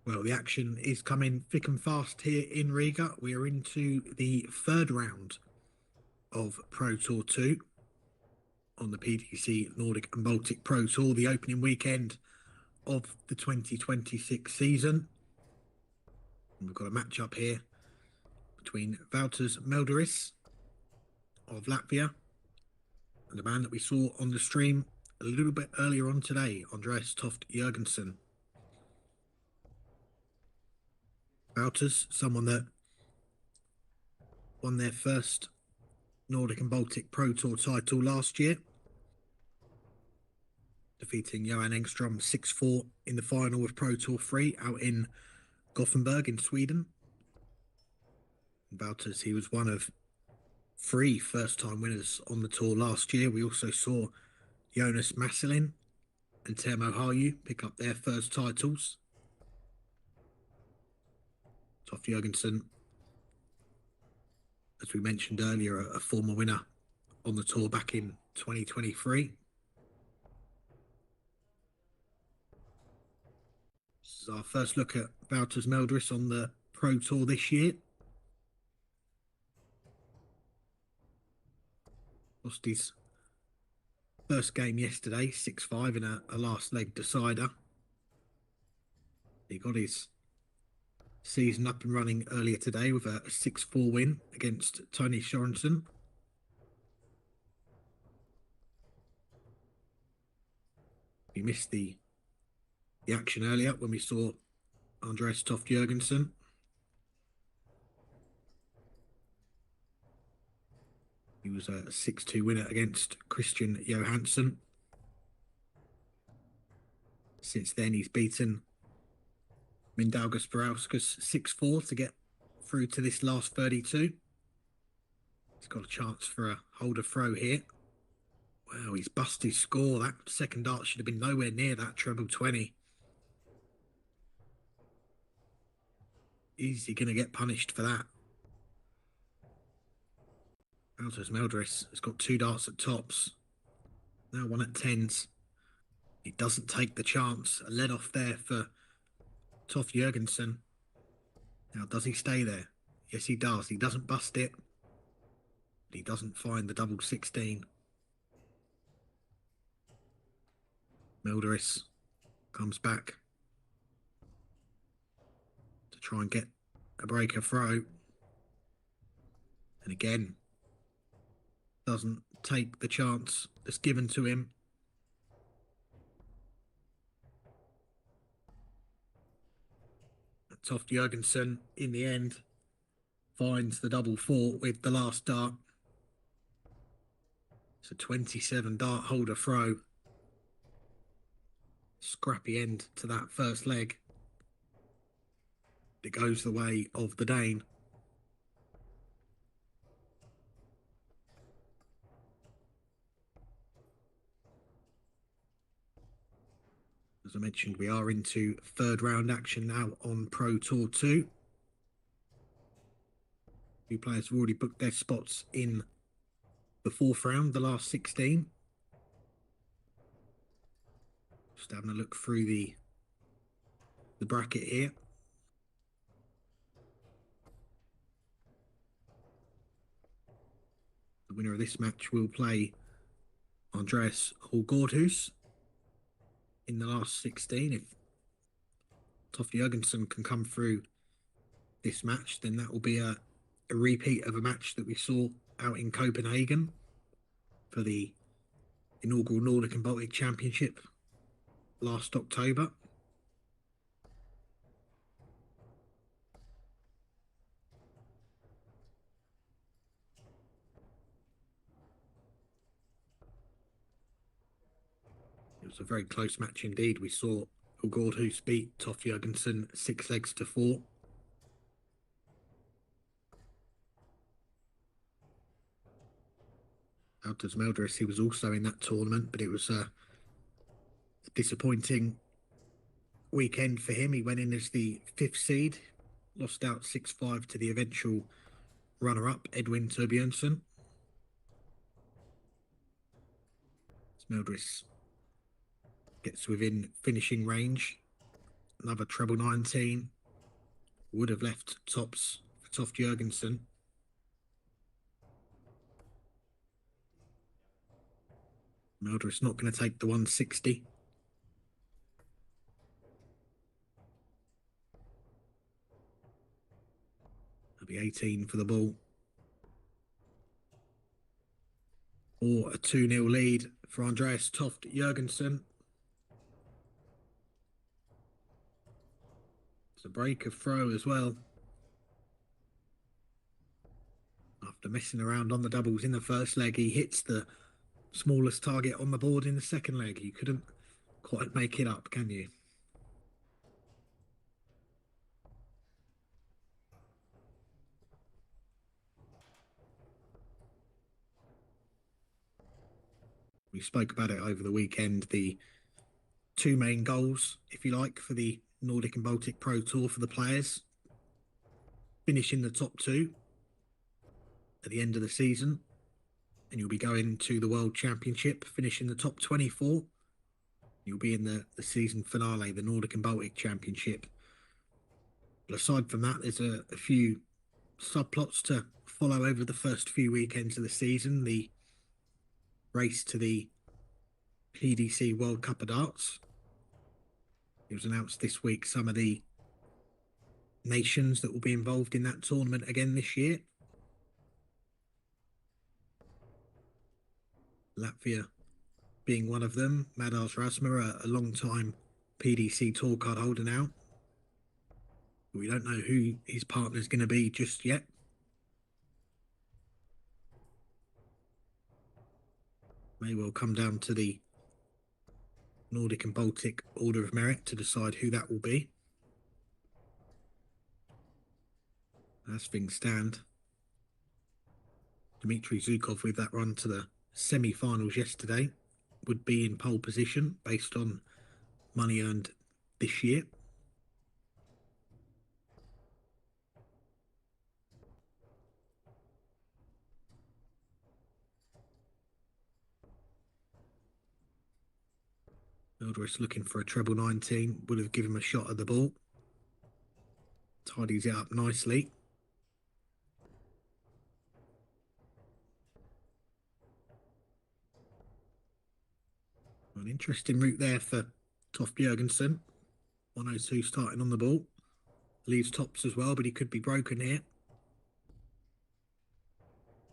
Well, the action is coming thick and fast here in Riga. We are into the 3rd round of Pro Tour 2 on the PDC Nordic and Baltic Pro Tour, the opening weekend of the 2026 season. And we've got a match up here between Meldderis of Latvia and the man that we saw on the stream a little bit earlier on today, Andreas Toft Jørgensen. Wouters, someone that won their first Nordic and Baltic Pro Tour title last year, defeating Johan Enstrom 6-4 in the final of Pro Tour 3 out in Gothenburg in Sweden. Potas, he was one of 3 first-time winners on the tour last year. We also saw Jonas Masselin and Teemu Harju pick up their first titles. Toft Jørgensen, as we mentioned earlier, a former winner on the tour back in 2023. This is our first look at Potas Meldderis on the Pro Tour this year. Lost his first game yesterday, 6-5 in a last leg decider. He got his season up and running earlier today with a 6-4 win against Tony Jørgensen. We missed the action earlier when we saw Andreas Toft Jørgensen. He was a 6-2 winner against Christian Johansen. Since then, he's beaten Mindaugas Parauskas 6-4 to get through to this last 32. He's got a chance for a holder throw here. Wow, he's busted his score. That second dart should have been nowhere near that treble 20. Is he going to get punished for that? Potas Meldderis has got 2 darts at tops. Now 1 at 10s. He doesn't take the chance. A let off there for Toft Jørgensen. Now, does he stay there? Yes, he does. He doesn't bust it. But he doesn't find the double 16. Meldderis comes back to try and get a breaker throw. And again, doesn't take the chance that's given to him. Toft Jørgensen, in the end, finds the double 4 with the last dart. It's a 27 dart holder throw. Scrappy end to that first leg. It goes the way of the Dane. As I mentioned, we are into 3rd round action now on Pro Tour 2. 2 players have already booked their spots in the 4th round, the last 16. Just having a look through the bracket here. The winner of this match will play Andreas Holgårdhus in the last 16. If Toft Jørgensen can come through this match, then that will be a repeat of a match that we saw out in Copenhagen for the inaugural Nordic and Baltic Championship last October. It was a very close match indeed. We saw Holgårdhus beat Toft Jørgensen 6 legs to 4. Potas Meldderis, he was also in that tournament, but it was a disappointing weekend for him. He went in as the 5th seed, lost out 6-5 to the eventual runner-up, Edwin Torbjørnsen. Meldderis gets within finishing range. Another treble 19. Would have left tops for Toft Jørgensen. Meldderis not going to take the 160. That'll be 18 for the ball. Or a 2-0 lead for Andreas Toft Jørgensen. It's a break of throw as well. After messing around on the doubles in the first leg. He hits the smallest target on the board in the second leg. You couldn't quite make it up, can you? We spoke about it over the weekend. The two main goals, if you like, for the Nordic and Baltic Pro Tour for the players: finishing the top two at the end of the season, and you'll be going to the World Championship, finishing the top 24. You'll be in the season finale, the Nordic and Baltic Championship. But aside from that, there's a few subplots to follow over the first few weekends of the season. The race to the PDC World Cup of Darts. It was announced this week some of the nations that will be involved in that tournament again this year. Latvia being one of them. Meldderis Rasma, a long-time PDC tour card holder now. We don't know who his partner's going to be just yet. May well come down to the Nordic and Baltic Order of Merit to decide who that will be. As things stand, Dmitry Zhukov, with that run to the semi-finals yesterday, would be in pole position based on money earned this year. Meldderis looking for a treble 19, would have given him a shot at the ball. Tidies it up nicely. An interesting route there for Toft Jørgensen. 102 starting on the ball. Leaves tops as well, but he could be broken here.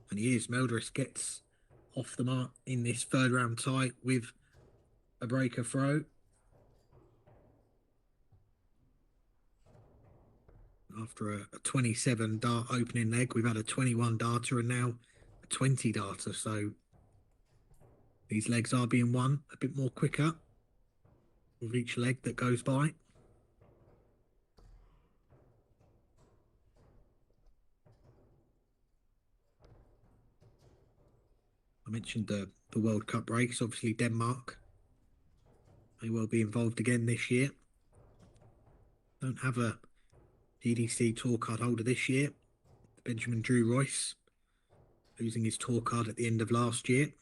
And he is. Meldderis gets off the mark in this third round tie with a breaker throw. After a 27 dart opening leg, we've had a 21 darter and now a 20 darter. So these legs are being won a bit more quicker with each leg that goes by. I mentioned the World Cup race. Obviously, Denmark may well be involved again this year. Don't have a PDC tour card holder this year. Benjamin Drew Royce, losing his tour card at the end of last year.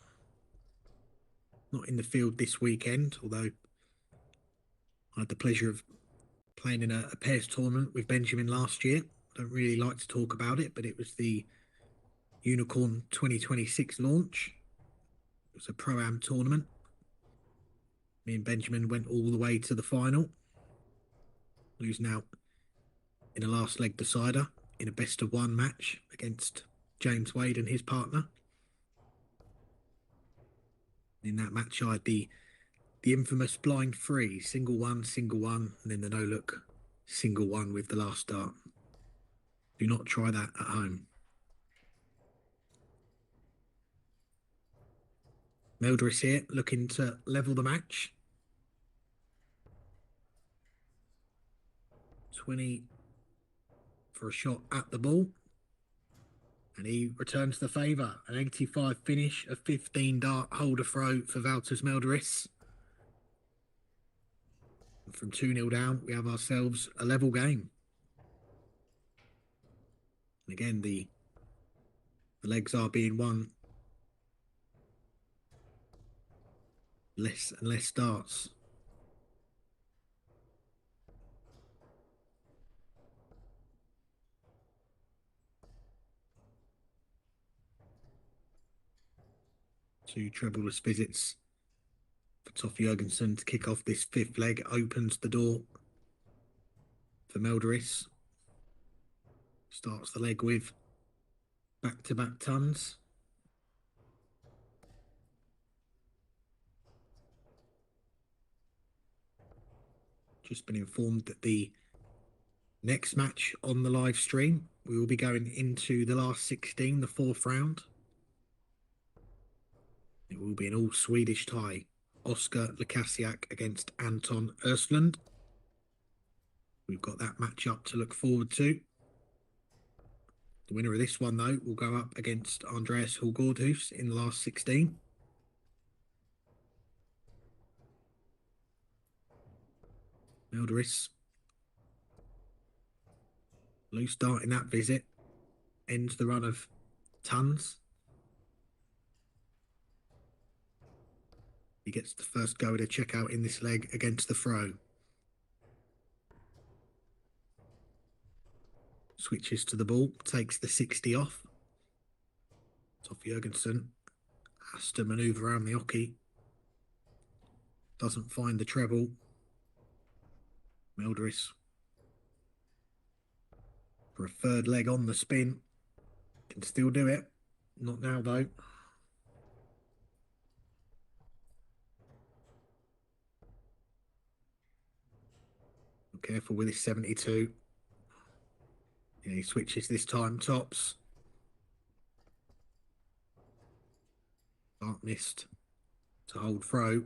Not in the field this weekend, although I had the pleasure of playing in a pairs tournament with Benjamin last year. I don't really like to talk about it, but it was the Unicorn 2026 launch. It was a Pro-Am tournament. Me and Benjamin went all the way to the final, losing out in a last leg decider in a best of one match against James Wade and his partner. In that match, I had the infamous blind free, single one, and then the no-look single one with the last dart. Do not try that at home. Meldderis here looking to level the match. 20 for a shot at the ball. And he returns the favour. An 85 finish, a 15 dart holder throw for Valters Meldderis. And from 2-0 down, we have ourselves a level game. And again, the legs are being won. Less and less darts. Two trebleless visits for Toft Jørgensen to kick off this fifth leg. Opens the door for Meldderis. Starts the leg with back-to-back tons. Just been informed that the next match on the live stream we will be going into the last 16, the fourth round. It will be an all Swedish tie. Oscar Lassiaak against Anton Ursland. We've got that matchup to look forward to. The winner of this one, though, will go up against Andreas Hulgårdhus in the last 16. Meldderis. Loose start in that visit. Ends the run of tons. He gets the first go at a checkout in this leg against the throw. Switches to the ball, takes the 60 off. Jørgensen has to manoeuvre around the hockey. Doesn't find the treble. Meldderis for a third leg on the spin. Can still do it. Not now, though. Careful with his 72. Yeah, he switches this time, tops. Dart missed to hold throw.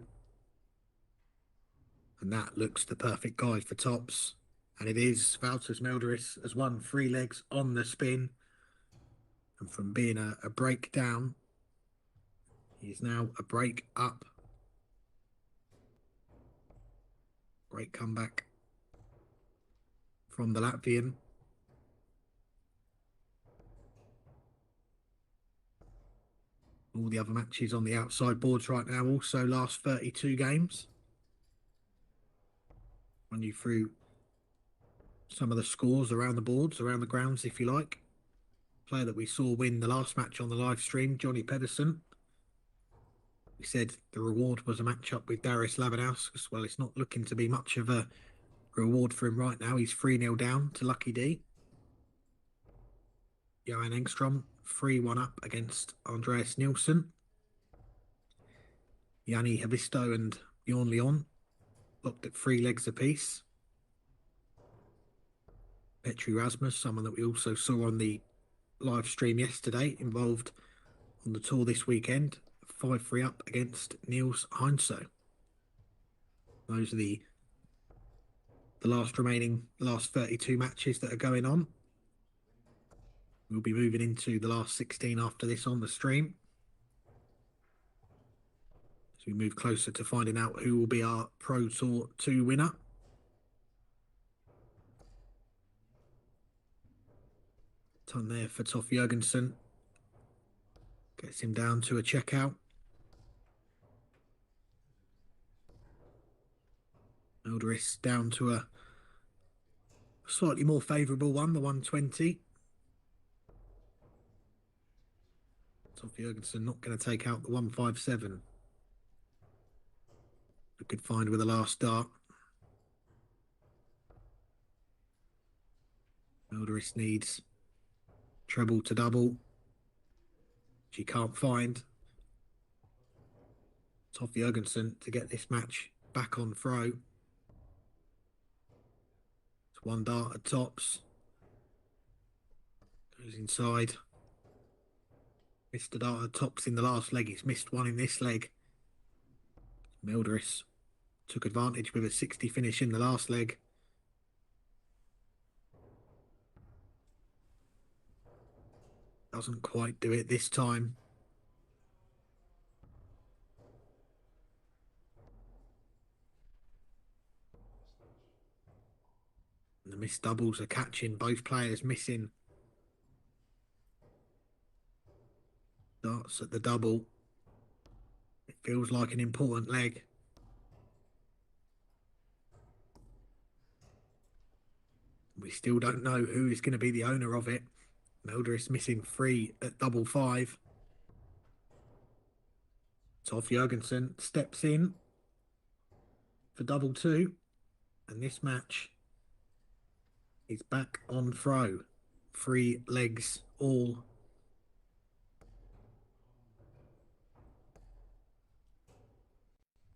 And that looks the perfect guide for tops. And it is. Valters Meldderis has won 3 legs on the spin. And from being a break down, he's now a break up. Great comeback from the Latvian. All the other matches on the outside boards right now also last 32 games. Run you through some of the scores around the boards, around the grounds, if you like. Player that we saw win the last match on the live stream, Johnny Pedison. We said the reward was a matchup with Darius Labanauskas. Well, it's not looking to be much of a reward for him right now. He's 3-0 down to Lucky D. Johan Enstrom 3-1 up against Andreas Nilsson. Yanni Havisto and Bjorn Leon locked at 3 legs apiece. Petri Rasmus, someone that we also saw on the live stream yesterday, involved on the tour this weekend, 5-3 up against Niels Heinso. Those are the last 32 matches that are going on. We'll be moving into the last 16 after this on the stream. As we move closer to finding out who will be our Pro Tour 2 winner. Ton there for Toff Jørgensen. Gets him down to a checkout. Meldderis down to a slightly more favourable one, the 120. Toff Jørgensen not going to take out the 157. A good find with the last dart. Meldderis needs treble to double. She can't find. Toff Jørgensen to get this match back on throw. It's 1 dart at tops. Goes inside. Missed a dart at tops in the last leg. He's missed one in this leg. Meldderis took advantage with a 60 finish in the last leg. Doesn't quite do it this time. And the missed doubles are catching. Both players missing darts at the double. It feels like an important leg. We still don't know who is going to be the owner of it. Meldderis missing 3 at double 5. Toff Jørgensen steps in for double 2. And this match is back on throw. 3 legs all.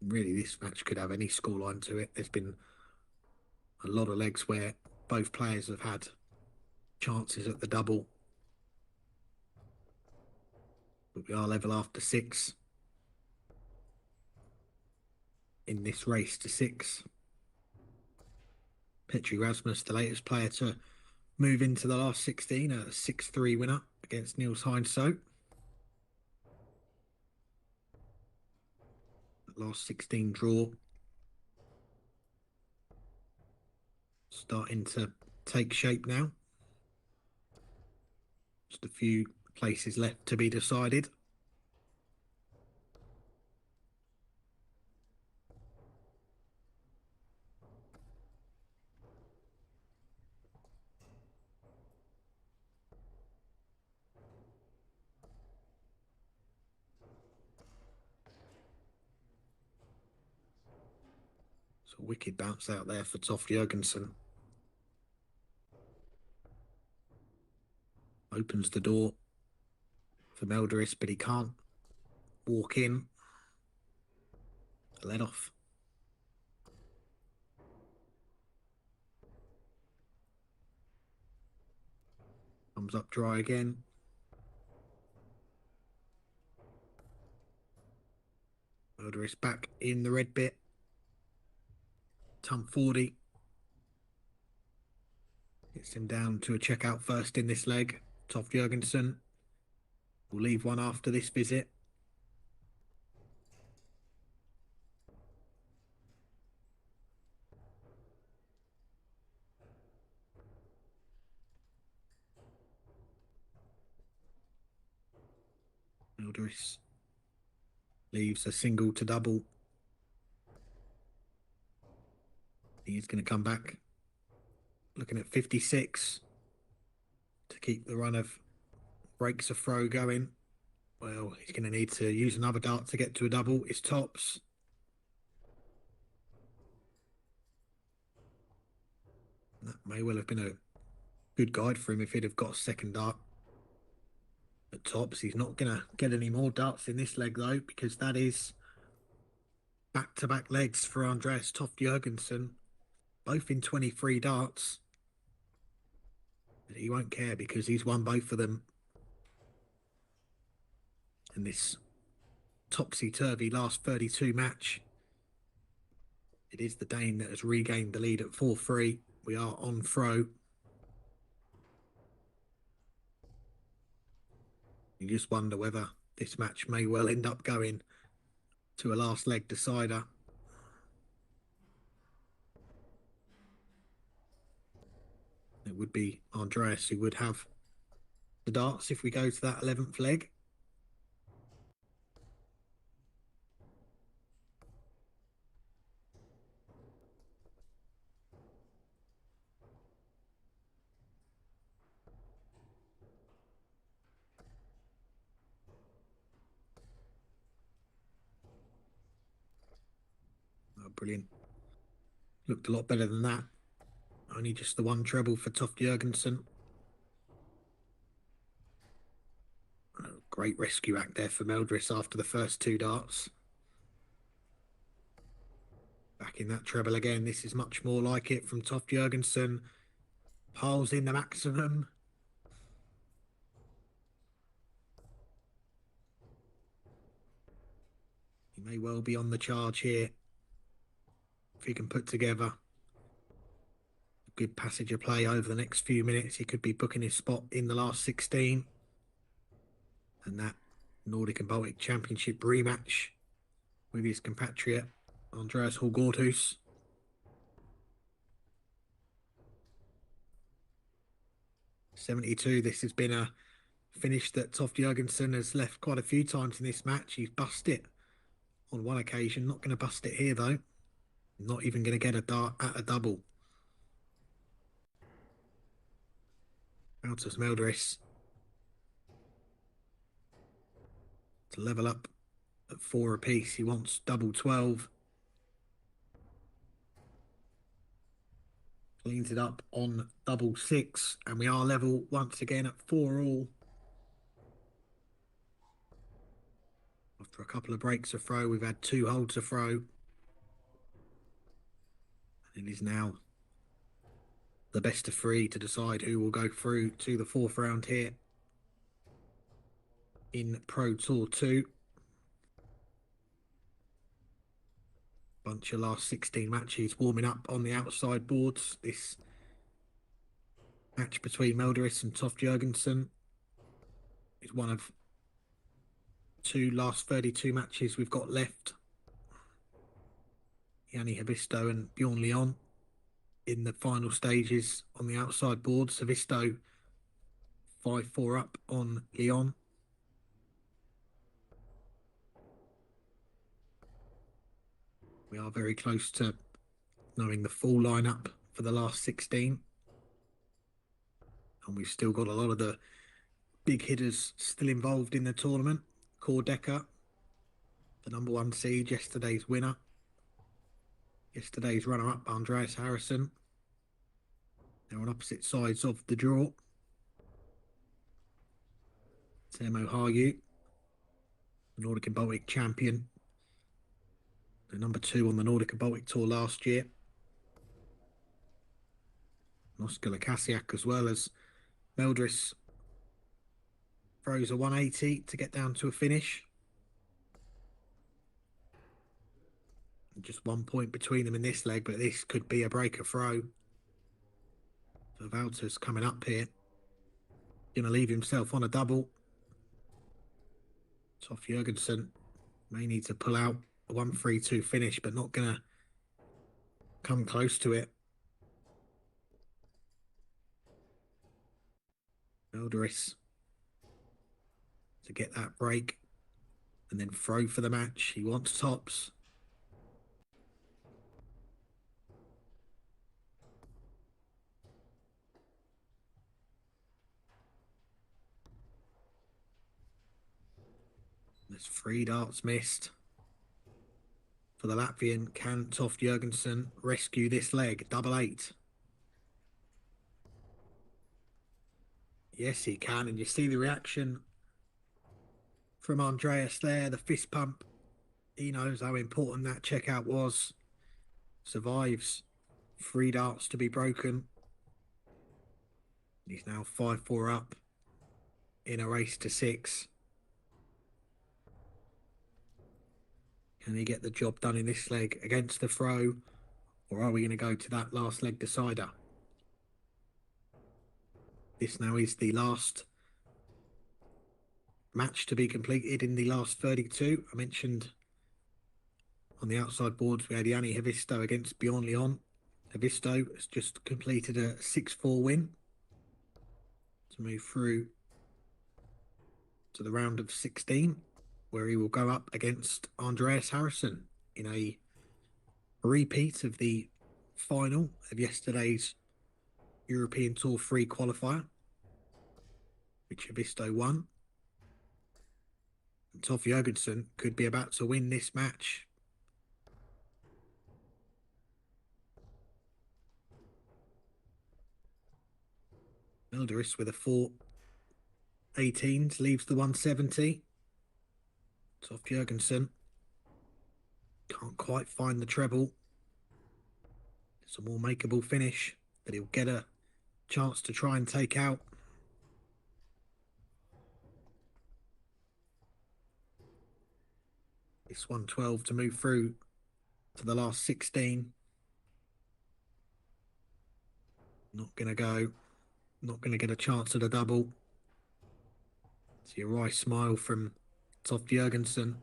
Really, this match could have any scoreline to it. There's been a lot of legs where both players have had chances at the double. But we are level after 6 in this race to 6. Petri Rasmus, the latest player to move into the last 16, a 6-3 winner against Niels Heinsoe. Last 16 draw. Starting to take shape now. Just a few places left to be decided. So a wicked bounce out there for Toft Jørgensen. Opens the door for Meldderis, but he can't walk in. Let off. Comes up dry again. Meldderis back in the red bit. Tum 40. Gets him down to a checkout first in this leg. Toft Jørgensen will leave one after this visit. Meldderis leaves a single to double. He's going to come back. Looking at 56 to keep the run of breaks a throw going. Well, he's going to need to use another dart to get to a double. It's tops. That may well have been a good guide for him if he'd have got a second dart at tops. He's not going to get any more darts in this leg though, because that is back-to-back legs for Andreas Toft Jørgensen, both in 23 darts. But he won't care because he's won both of them. And this topsy-turvy last 32 match, it is the Dane that has regained the lead at 4-3. We are on throw. You just wonder whether this match may well end up going to a last leg decider. It would be Andreas who would have the darts if we go to that 11th leg. Oh, brilliant. Looked a lot better than that. Only just the one treble for Toft Jørgensen. Oh, great rescue act there for Meldderis after the first 2 darts. Back in that treble again. This is much more like it from Toft Jørgensen. Piles in the maximum. He may well be on the charge here. If he can put together a good passage of play over the next few minutes, he could be booking his spot in the last 16. And that Nordic and Baltic Championship rematch with his compatriot Andreas Hallgårdhus. (72). This has been a finish that Toft Jørgensen has left quite a few times in this match. He's bust it on one occasion. Not going to bust it here though. Not even going to get a dart at a double. Out of Meldderis to level up at 4 apiece. He wants double 12. Cleans it up on double 6, and we are level once again at 4 all. After a couple of breaks of throw, we've had 2 holds of throw. And it is now the best of three to decide who will go through to the fourth round here in Pro Tour 2. Bunch of last 16 matches warming up on the outside boards. This match between Meldderis and Jørgensen is one of two last 32 matches we've got left. Yanni Havisto and Bjorn Leon in the final stages on the outside boards. Havisto 5-4 up on Leon. We are very close to knowing the full lineup for the last 16. And we've still got a lot of the big hitters still involved in the tournament. Deca, the #1 seed, yesterday's winner. Yesterday's runner-up, Andreas Harrison. They're on opposite sides of the draw. Teemu Harju, the Nordic and Baltic champion. The #2 on the Nordic and Baltic Tour last year. Oscar Lassiaak as well as Meldderis throws a 180 to get down to a finish. And just 1 point between them in this leg, but this could be a breaker throw. So Valter's coming up here. Going to leave himself on a double. Jørgensen may need to pull out a 1-3-2 finish, but not going to come close to it. Meldderis to get that break and then throw for the match. He wants tops. There's 3 darts missed. For the Latvian, can Jørgensen rescue this leg? 8-8. Yes, he can. And you see the reaction from Andreas there, the fist pump. He knows how important that checkout was. Survives 3 darts to be broken. He's now 5-4 up in a race to 6. Can he get the job done in this leg against the throw? Or are we going to go to that last leg decider? This now is the last match to be completed in the last 32. I mentioned on the outside boards we had Yanni Havisto against Bjorn Leon. Havisto has just completed a 6-4 win to move through to the round of 16, where he will go up against Andreas Harrison in a repeat of the final of yesterday's European Tour 3 qualifier, which Havisto won. And Jørgensen could be about to win this match. Meldderis with a 4-18s leaves the 170. Jørgensen can't quite find the treble. It's a more makeable finish that he'll get a chance to try and take out. This 112 to move through to the last 16. Not going to go. Not going to get a chance at a double. See a wry smile from Jørgensen.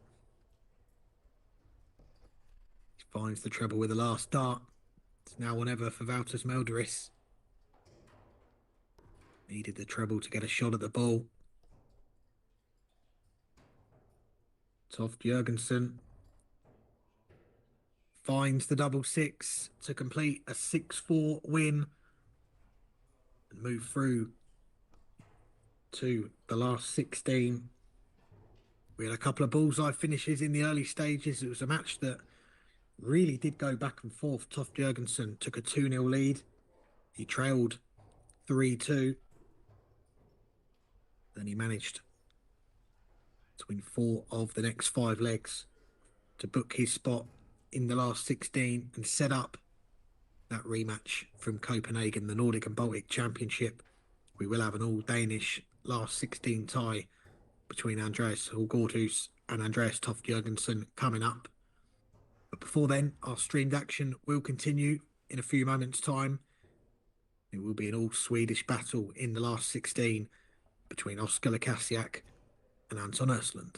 He finds the treble with the last dart. It's now or never for Valters Meldderis. Needed the treble to get a shot at the ball. Jørgensen finds the 6-6 to complete a 6-4 win and move through to the last 16. We had a couple of bullseye finishes in the early stages. It was a match that really did go back and forth. Jørgensen took a 2-0 lead. He trailed 3-2. Then he managed to win 4 of the next 5 legs to book his spot in the last 16 and set up that rematch from Copenhagen, the Nordic and Baltic Championship. We will have an all-Danish last 16 tie between Andreas Hulgårdhus and Andreas Toft Jørgensen coming up. But before then, our streamed action will continue in a few moments' time. It will be an all-Swedish battle in the last 16 between Oskar Lassiaak and Anton Ursland.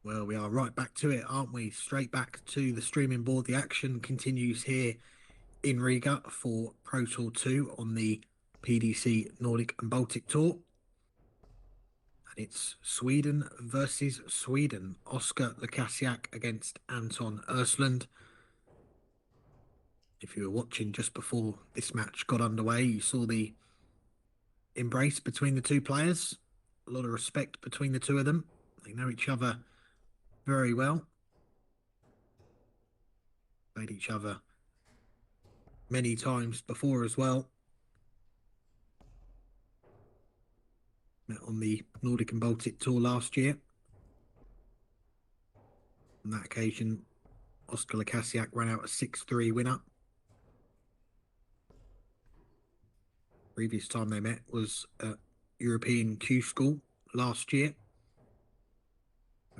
Well, we are right back to it, aren't we? Straight back to the streaming board. The action continues here in Riga for Pro Tour 2 on the PDC Nordic and Baltic Tour. And it's Sweden versus Sweden. Oskar Lassiaak against Anton Ursland. If you were watching just before this match got underway, you saw the embrace between the two players. A lot of respect between the two of them. They know each other very well. Played each other many times before as well. Met on the Nordic and Baltic Tour last year. On that occasion, Oskar Lassiaak ran out a 6-3 winner. Previous time they met was at European Q School last year.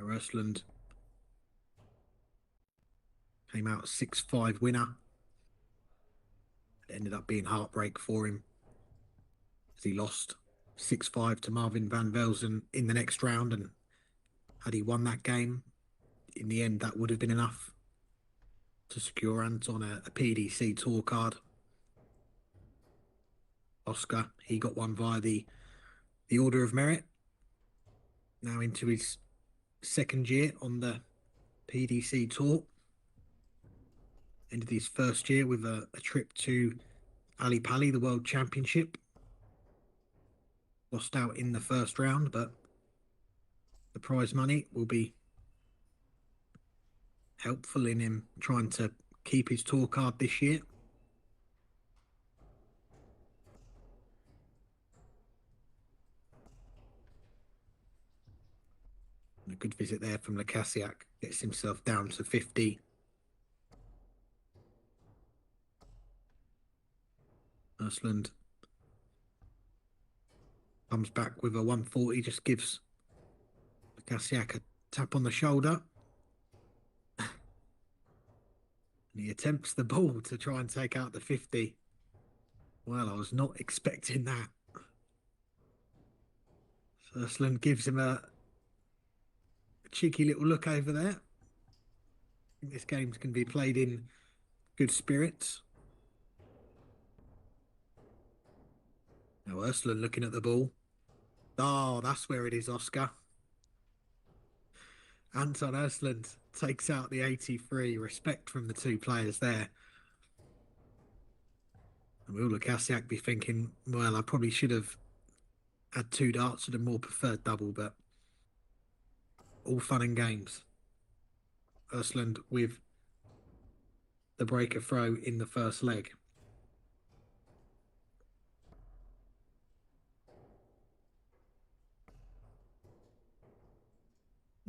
Ursland came out a 6-5 winner. It ended up being heartbreak for him as he lost 6-5 to Marvin van Velzen in the next round. And had he won that game, in the end, that would have been enough to secure Anton a PDC tour card. Oskar, he got one via the Order of Merit. Now into his second year on the PDC tour. Ended his first year with a trip to Ali Pali, the World Championship. Lost out in the first round, but the prize money will be helpful in him trying to keep his tour card this year. And a good visit there from Lassiaak. Gets himself down to 50. Ursland comes back with a 140, just gives Lassiaak a tap on the shoulder. And he attempts the ball to try and take out the 50. Well, I was not expecting that. Ursland gives him a cheeky little look over there. I think this game's going to be played in good spirits. Now Ursland looking at the ball. Oh, that's where it is, Oskar. Anton Ursland takes out the 83. Respect from the two players there. And will Lassiaak be thinking, well, I probably should have had two darts at a more preferred double, but all fun and games. Ursland with the breaker throw in the first leg.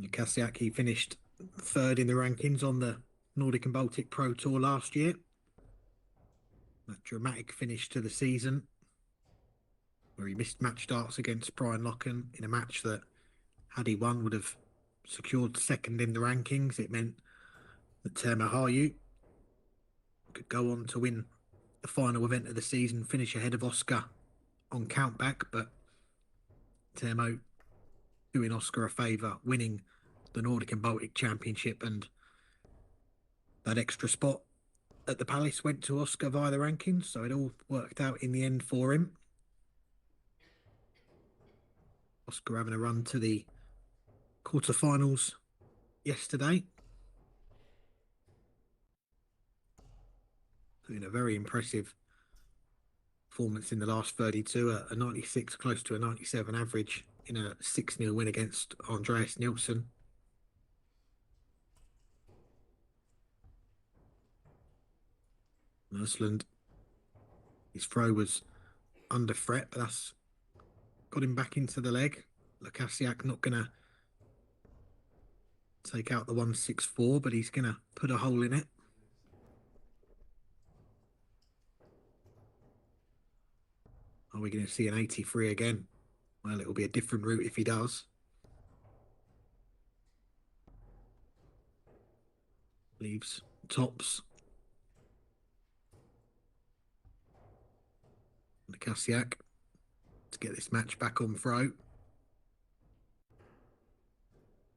Lassiaak, he finished third in the rankings on the Nordic and Baltic Pro Tour last year. That dramatic finish to the season where he missed match darts against Brian Løkken in a match that, had he won, would have secured second in the rankings. It meant that Teemu Harju could go on to win the final event of the season, finish ahead of Oskar on countback, but Teemu doing Oskar a favour, winning the Nordic and Baltic Championship, and that extra spot at the Palace went to Oskar via the rankings, so it all worked out in the end for him. Oskar having a run to the quarterfinals yesterday. Doing a very impressive performance in the last 32, a 96, close to a 97 average in a 6-0 win against Andreas Nielsen. Ursland, his throw was under threat, but that's got him back into the leg. Lassiaak not going to take out the 164, but he's going to put a hole in it. Are we going to see an 83 again? Well, it will be a different route if he does. Leaves tops. Lassiaak to get this match back on throw.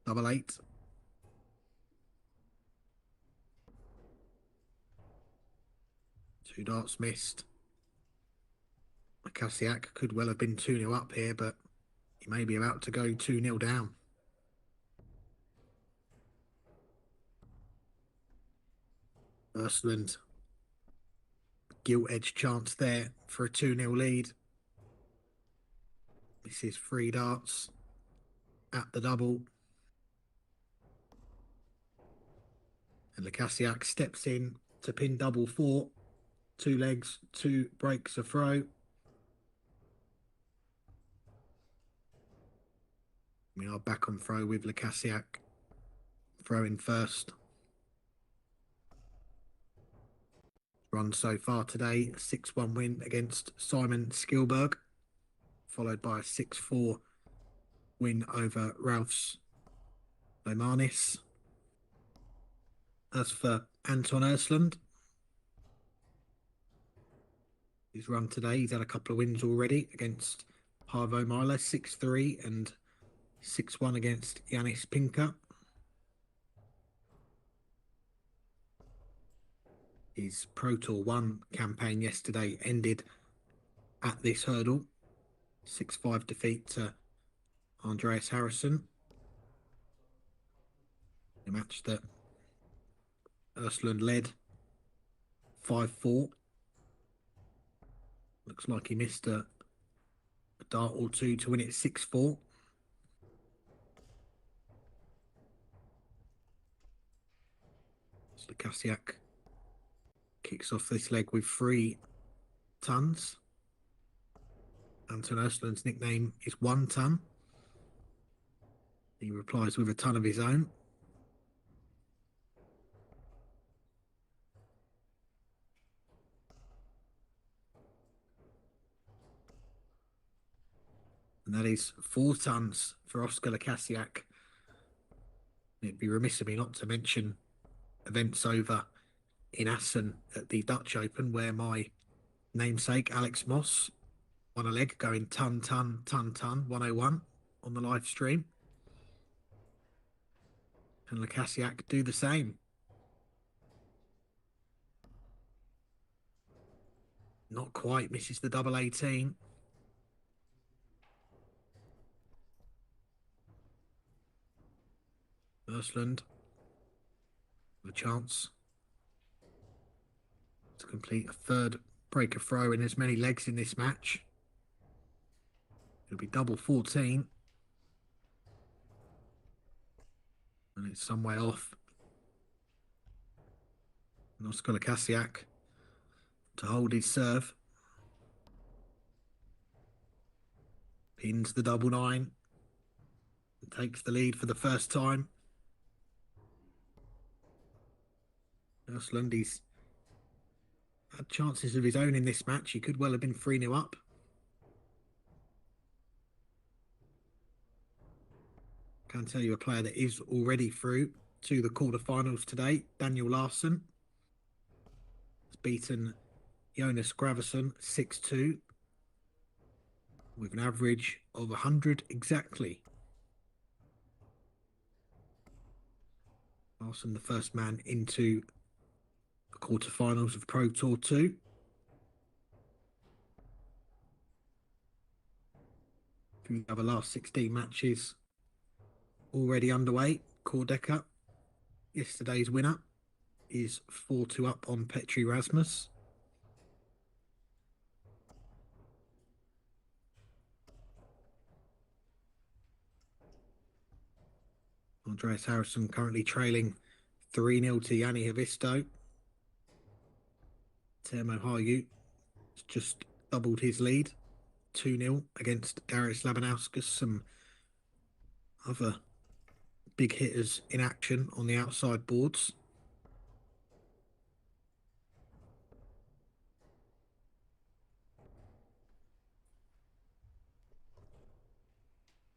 Double 8. 2 darts missed. Lassiaak could well have been 2-0 up here, but he may be about to go 2-0 down. Ursland, gilt-edged chance there for a 2-0 lead. This is 3 darts at the double. And Lassiaak steps in to pin double 4. 2 legs, 2 breaks a throw. We are back on throw with Lassiaak throwing first. Run so far today, 6-1 win against Simon Skilberg, followed by a 6-4 win over Ralph's Lomanis. As for Anton Ursland, his run today, he's had a couple of wins already against Harvo Myla, 6-3 and 6-1 against Yanis Pinka. His Pro Tour 1 campaign yesterday ended at this hurdle. 6-5 defeat to Andreas Harrison. A match that Ursland led 5-4. Looks like he missed a dart or two to win it 6-4. So Lassiaak kicks off this leg with 3 tons. Anton Ursland's nickname is 1 ton. He replies with a ton of his own. And that is 4 tons for Oscar Lassiaak. It'd be remiss of me not to mention events over in Assen at the Dutch Open, where my namesake Alex Moss won a leg going ton 101 on the live stream. And Lassiaak do the same. Not quite, misses the double 18. Ursland with a chance to complete a 3rd breaker throw in as many legs in this match. It'll be double 14. And it's some way off. And Oscar Lassiaak to hold his serve. Pins the double 9. And takes the lead for the first time. Ursland, he's had chances of his own in this match. He could well have been 3-0 up. Can tell you a player that is already through to the quarterfinals today. Daniel Larson has beaten Jonas Gravesen 6-2 with an average of 100 exactly. Larson, the first man into the quarterfinals of Pro Tour 2. Through the other last 16 matches already underway. Core Deca, yesterday's winner, is 4-2 up on Petri Rasmus. Andreas Harrison currently trailing 3-0 to Yanni Havisto. Teemu Harju has just doubled his lead, 2-0 against Darius Labanauskas. Some other big hitters in action on the outside boards.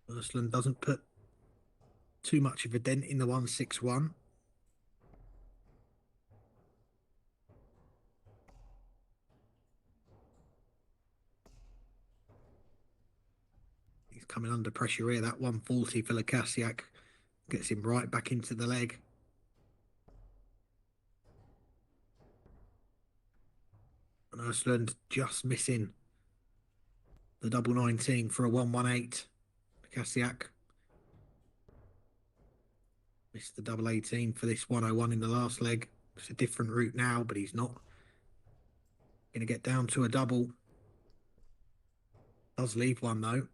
Ursland doesn't put too much of a dent in the 161. He's coming under pressure here. That 140 for Lassiaak gets him right back into the leg. Ursland just missing the double 19 for a 118. Lassiaak missed the double 18 for this 101 in the last leg. It's a different route now, but he's not going to get down to a double. Does leave one though,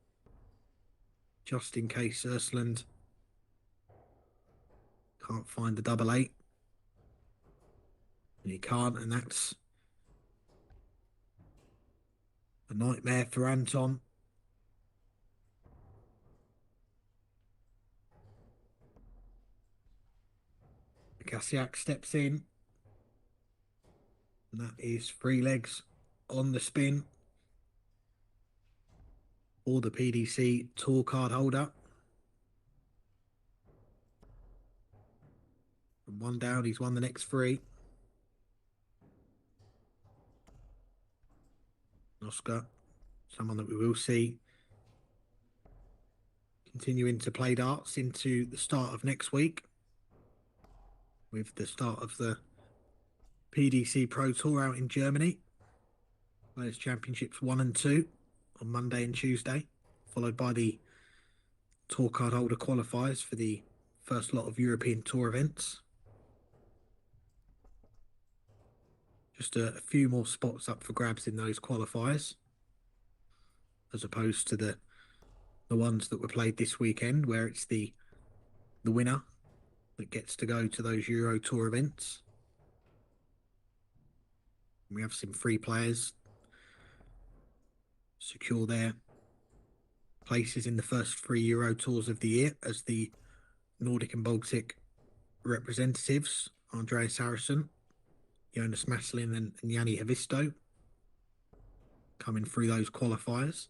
just in case Ursland can't find the double 8. And he can't, and that's a nightmare for Anton. Lassiaak steps in. And that is 3 legs on the spin for the PDC tour card holder. And 1 down, he's won the next 3. Oscar, someone that we will see continuing to play darts into the start of next week, with the start of the PDC Pro Tour out in Germany. Players Championships 1 and 2 on Monday and Tuesday, followed by the tour card holder qualifiers for the first lot of European Tour events. Just a few more spots up for grabs in those qualifiers, as opposed to the ones that were played this weekend, where it's the winner that gets to go to those Euro Tour events. We have some free players secure their places in the first 3 Euro Tours of the year as the Nordic and Baltic representatives. Andreas Harrison, Jonas Masslin and Yanni Havisto coming through those qualifiers.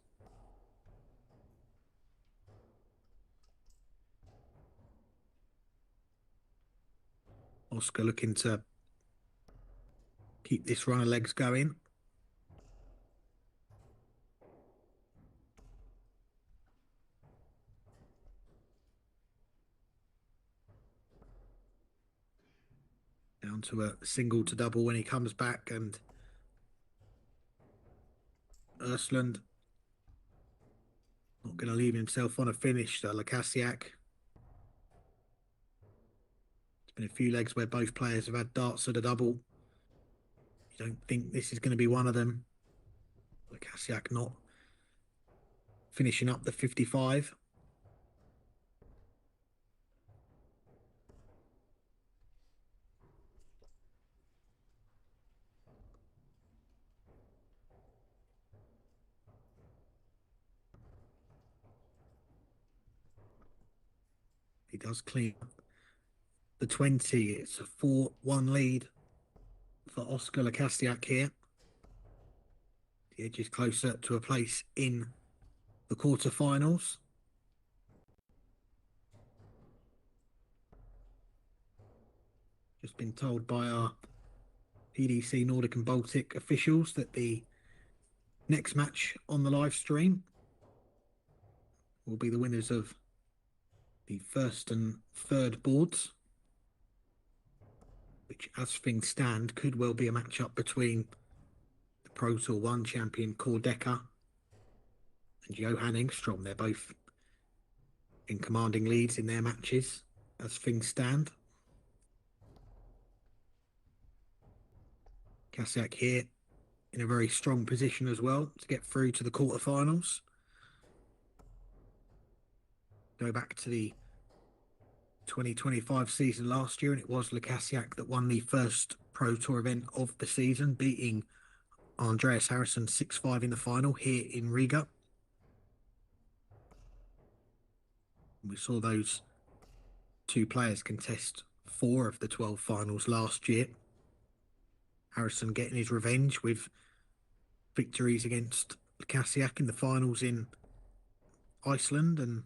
Oscar looking to keep this run of legs going. Down to a single to double when he comes back, and Ursland not going to leave himself on a finish. So Lassiaak. It's been a few legs where both players have had darts at a double. You don't think this is going to be one of them. Lassiaak not finishing up the 55. He does clean up the 20. It's a 4-1 lead for Oscar Lassiaak here. The edge is closer to a place in the quarterfinals. Just been told by our PDC Nordic and Baltic officials that the next match on the live stream will be the winners of the first and third boards, which, as things stand, could well be a matchup between the Pro Tour 1 champion Deca and Johan Enstrom. They're both in commanding leads in their matches as things stand. Lassiaak here in a very strong position as well to get through to the quarterfinals. Go back to the 2025 season last year, and it was Lassiaak that won the first Pro Tour event of the season, beating Andreas Harrison 6-5 in the final here in Riga. We saw those 2 players contest 4 of the 12 finals last year. Harrison getting his revenge with victories against Lassiaak in the finals in Iceland and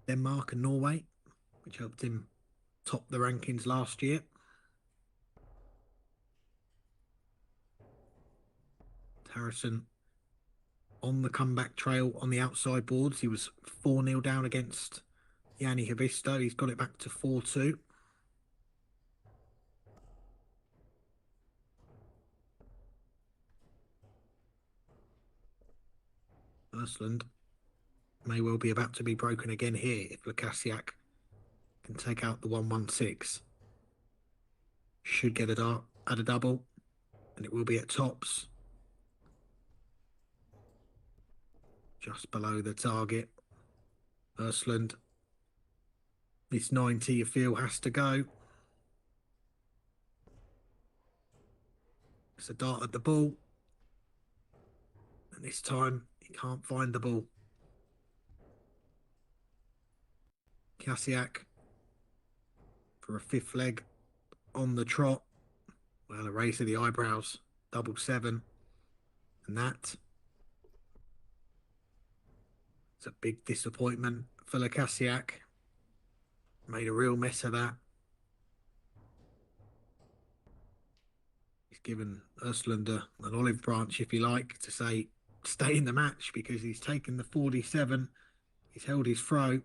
Denmark and Norway, which helped him top the rankings last year. Harrison on the comeback trail on the outside boards. He was 4-0 down against Yanni Havisto. He's got it back to 4-2. Ursland may well be about to be broken again here if Lassiaak can take out the 116. Should get a dart at a double, and it will be at tops. Just below the target. Ursland. This 90 you feel has to go. It's a dart at the ball. And this time he can't find the ball. Lassiaak for a fifth leg on the trot. Well, a raise to the eyebrows. 7-7. And that is a big disappointment for Lassiaak. Made a real mess of that. He's given Ursland an olive branch, if you like, to say stay in the match because he's taken the 47. He's held his throw.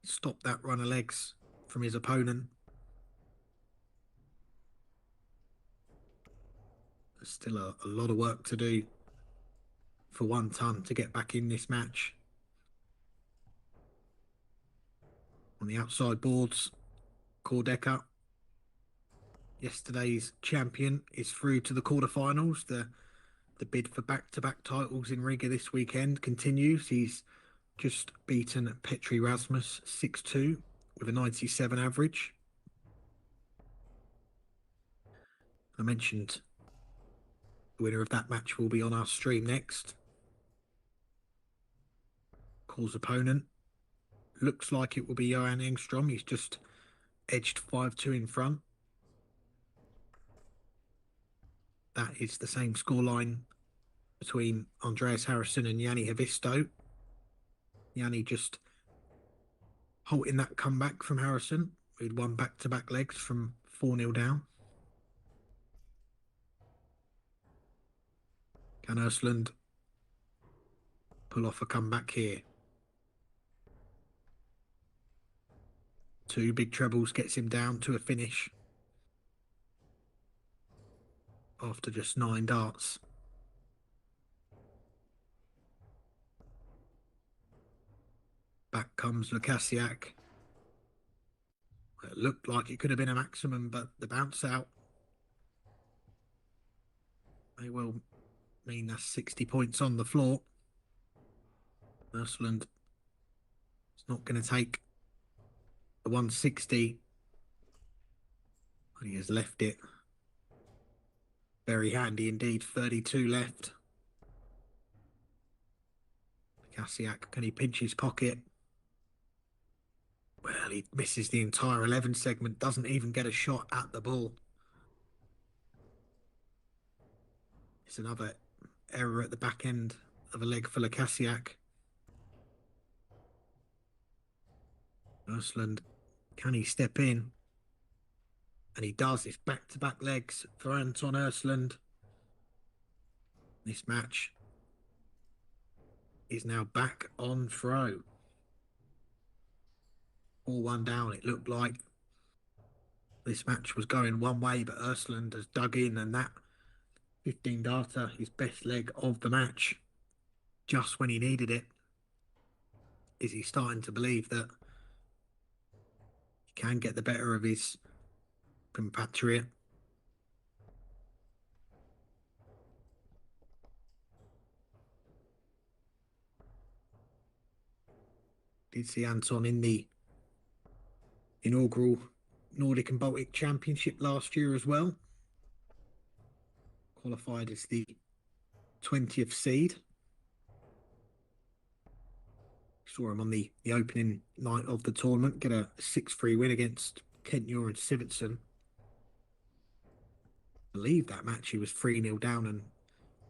Stopped that run of legs from his opponent. There's still a lot of work to do for 1 ton to get back in this match. On the outside boards, Deca, yesterday's champion, is through to the quarterfinals. The bid for back-to-back titles in Riga this weekend continues. He's just beaten Petri Rasmus 6-2 with a 97 average. I mentioned the winner of that match will be on our stream next. Calls opponent. Looks like it will be Johansen Enstrom. He's just edged 5-2 in front. That is the same scoreline between Andreas Harrison and Yanni Havisto. Yanni just halting that comeback from Harrison. We'd won back-to-back legs from 4-0 down. Can Ursland pull off a comeback here? 2 big trebles gets him down to a finish after just 9 darts. Back comes Lassiaak. It looked like it could have been a maximum, but the bounce out may well mean that's 60 points on the floor. Ursland is not going to take the 160, but he has left it very handy indeed. 32 left. Lassiaak, can he pinch his pocket? Well, he misses the entire 11 segment, doesn't even get a shot at the ball. It's another error at the back end of a leg for Lassiaak. Ursland, can he step in? And he does. It's back-to-back legs for Anton Ursland. This match is now back on throw. 4-1 down, it looked like. This match was going one way, but Ursland has dug in, and that 15 darter, his best leg of the match, just when he needed it. Is he starting to believe that he can get the better of his compatriot? Did see Anton in the inaugural Nordic and Baltic Championship last year as well. Qualified as the 20th seed. Saw him on the opening night of the tournament get a 6-3 win against Kent Muir and Sivertson. I believe that match he was 3-0 down and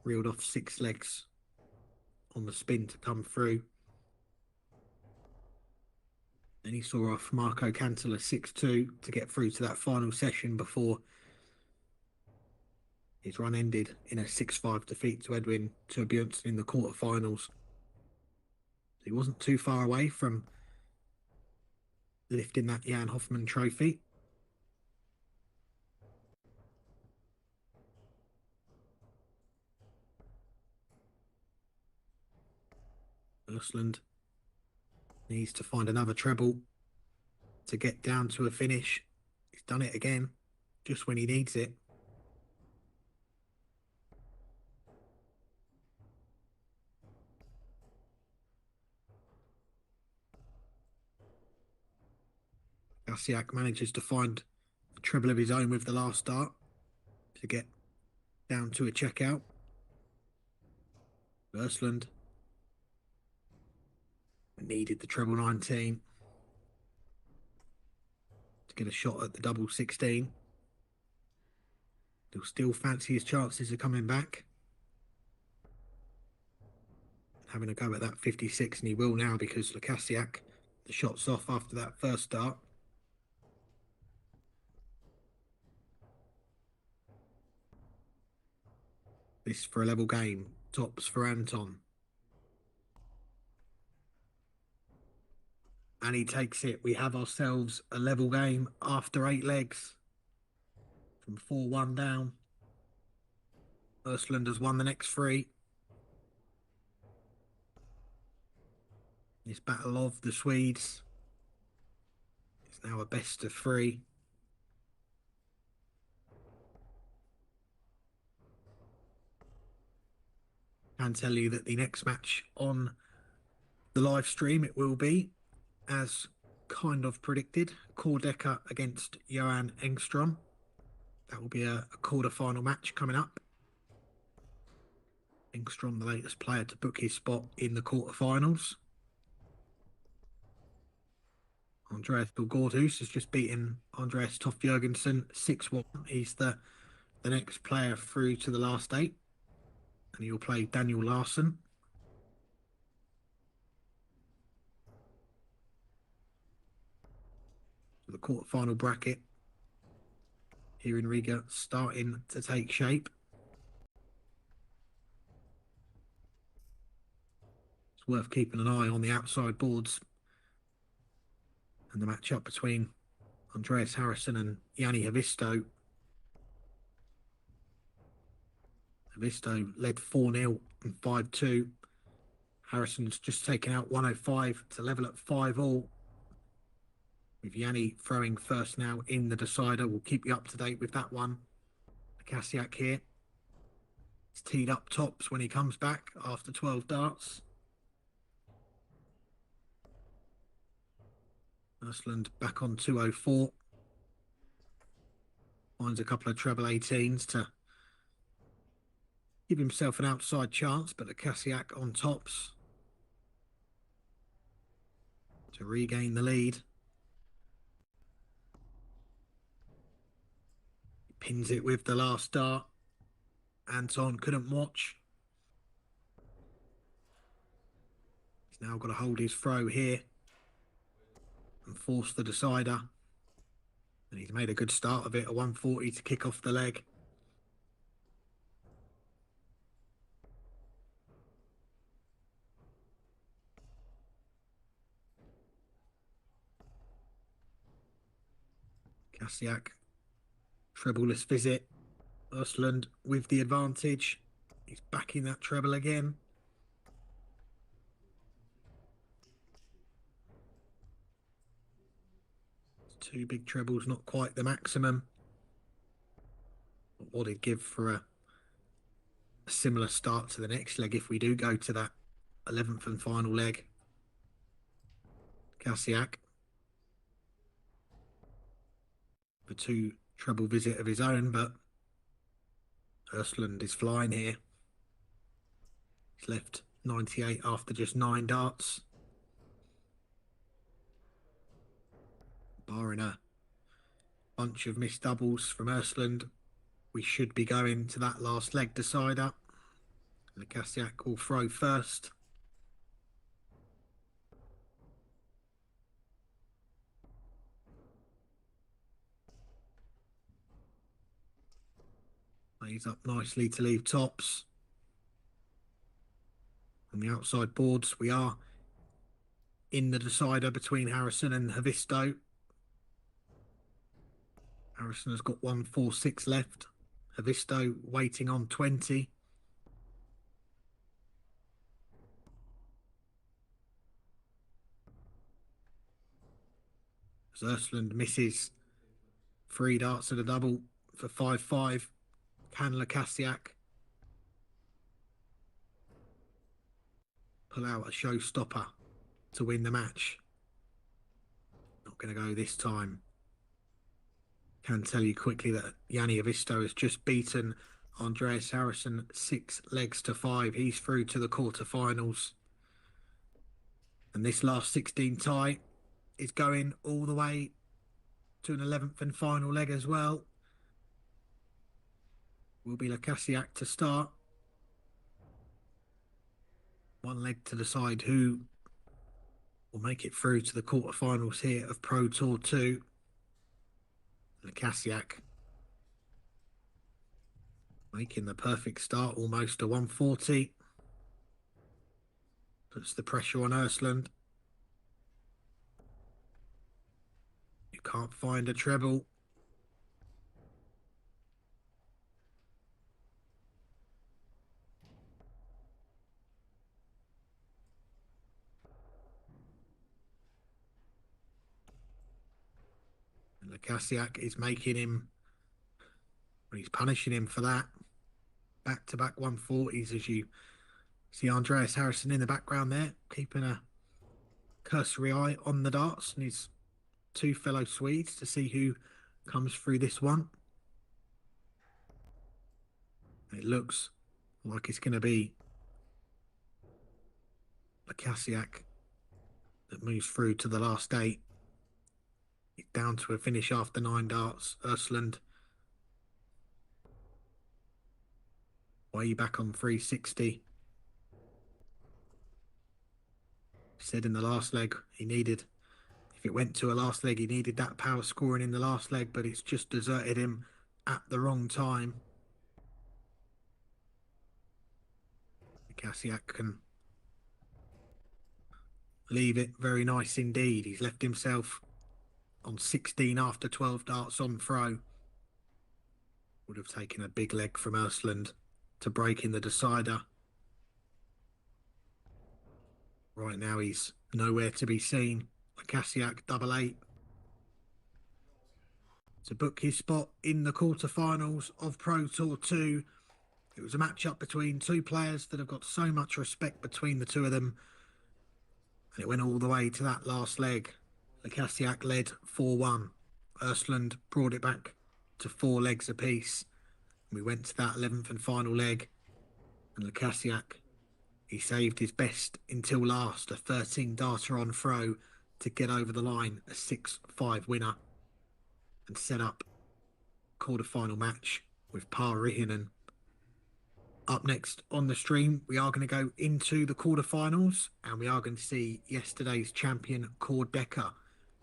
reeled off 6 legs on the spin to come through. Then he saw off Marco Cantala 6-2 to get through to that final session before his run ended in a 6-5 defeat to Edwin Bjørnsen in the quarterfinals. He wasn't too far away from lifting that Jan Hoffman trophy. Ursland needs to find another treble to get down to a finish. He's done it again, just when he needs it. Lassiaak manages to find a treble of his own with the last start to get down to a checkout. Ursland needed the treble 19 to get a shot at the double 16. He'll still fancy his chances of coming back, having a go at that 56, and he will now because Lassiaak, the shot's off after that first start. This for a level game. Tops for Anton. And he takes it. We have ourselves a level game after 8 legs. From 4-1 down. Ursland has won the next 3. This battle of the Swedes is now a best of 3. Can tell you that the next match on the live stream, it will be, as kind of predicted, Deca against Johan Enstrom. That will be a quarter-final match coming up. Enstrom, the latest player to book his spot in the quarter-finals. Andreas Bilgordhus has just beaten Andreas Toff Jørgensen 6-1. He's the next player through to the last 8. And he'll play Daniel Larson. So the quarter-final bracket here in Riga starting to take shape. It's worth keeping an eye on the outside boards and the matchup between Andreas Harrison and Yanni Hvisto. Hvisto led 4-0 and 5-2. Harrison's just taken out 105 to level at 5-all. With Yanni throwing first now in the decider. We'll keep you up to date with that one. Lassiaak here. He's teed up tops when he comes back after 12 darts. Ursland back on 204. Finds a couple of treble 18s to give himself an outside chance, but Lassiaak on tops to regain the lead. He pins it with the last dart. Anton couldn't watch. He's now got to hold his throw here and force the decider. And he's made a good start of it, a 140 to kick off the leg. Lassiaak, trebleless visit. Ursland with the advantage. He's backing that treble again. It's 2 big trebles, not quite the maximum. But what he'd give for a similar start to the next leg if we do go to that 11th and final leg. Lassiaak for 2 treble visit of his own, but Ursland is flying here. He's left 98 after just 9 darts. Barring a bunch of missed doubles from Ursland, we should be going to that last leg decider. Lassiaak will throw first. Lays up nicely to leave tops. On the outside boards, we are in the decider between Harrison and Hvisto. Harrison has got 146 left. Hvisto waiting on 20. As Ursland misses 3 darts at a double for 5-5. Can Lassiaak pull out a showstopper to win the match? Not going to go this time. Can tell you quickly that Yanni Aisto has just beaten Andreas Harrison 6 legs to 5. He's through to the quarterfinals. And this last 16 tie is going all the way to an 11th and final leg as well. Will be Lassiaak to start. One leg to decide who will make it through to the quarterfinals here of Pro Tour 2. Lassiaak making the perfect start, almost a 140. Puts the pressure on Ursland. You can't find a treble. And Lassiaak is making him, well, he's punishing him for that. Back-to-back 140s, as you see Andreas Harrison in the background there, keeping a cursory eye on the darts and his 2 fellow Swedes to see who comes through this one. It looks like it's going to be Lassiaak that moves through to the last 8. He's down to a finish after 9 darts. Ursland way back on 360. Said in the last leg he needed, if it went to a last leg, he needed that power scoring in the last leg, but it's just deserted him at the wrong time. Lassiaak can leave it very nice indeed. He's left himself on 16 after 12 darts on throw. Would have taken a big leg from Ursland to break in the decider. Right now he's nowhere to be seen. Lassiaak double 8 to book his spot in the quarterfinals of Pro Tour 2. It was a match-up between 2 players that have got so much respect between the 2 of them. And it went all the way to that last leg. Lassiaak led 4-1. Ursland brought it back to 4 legs apiece. We went to that 11th and final leg. And Lassiaak, he saved his best until last, a 13 darter on throw to get over the line, a 6-5 winner, and set up quarter-final match with Par Rihinen. Up next on the stream, we are going to go into the quarterfinals, and we are going to see yesterday's champion Deca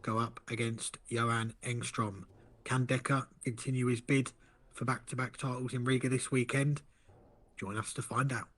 go up against Johan Enstrom. Can Deca continue his bid for back-to-back titles in Riga this weekend? Join us to find out.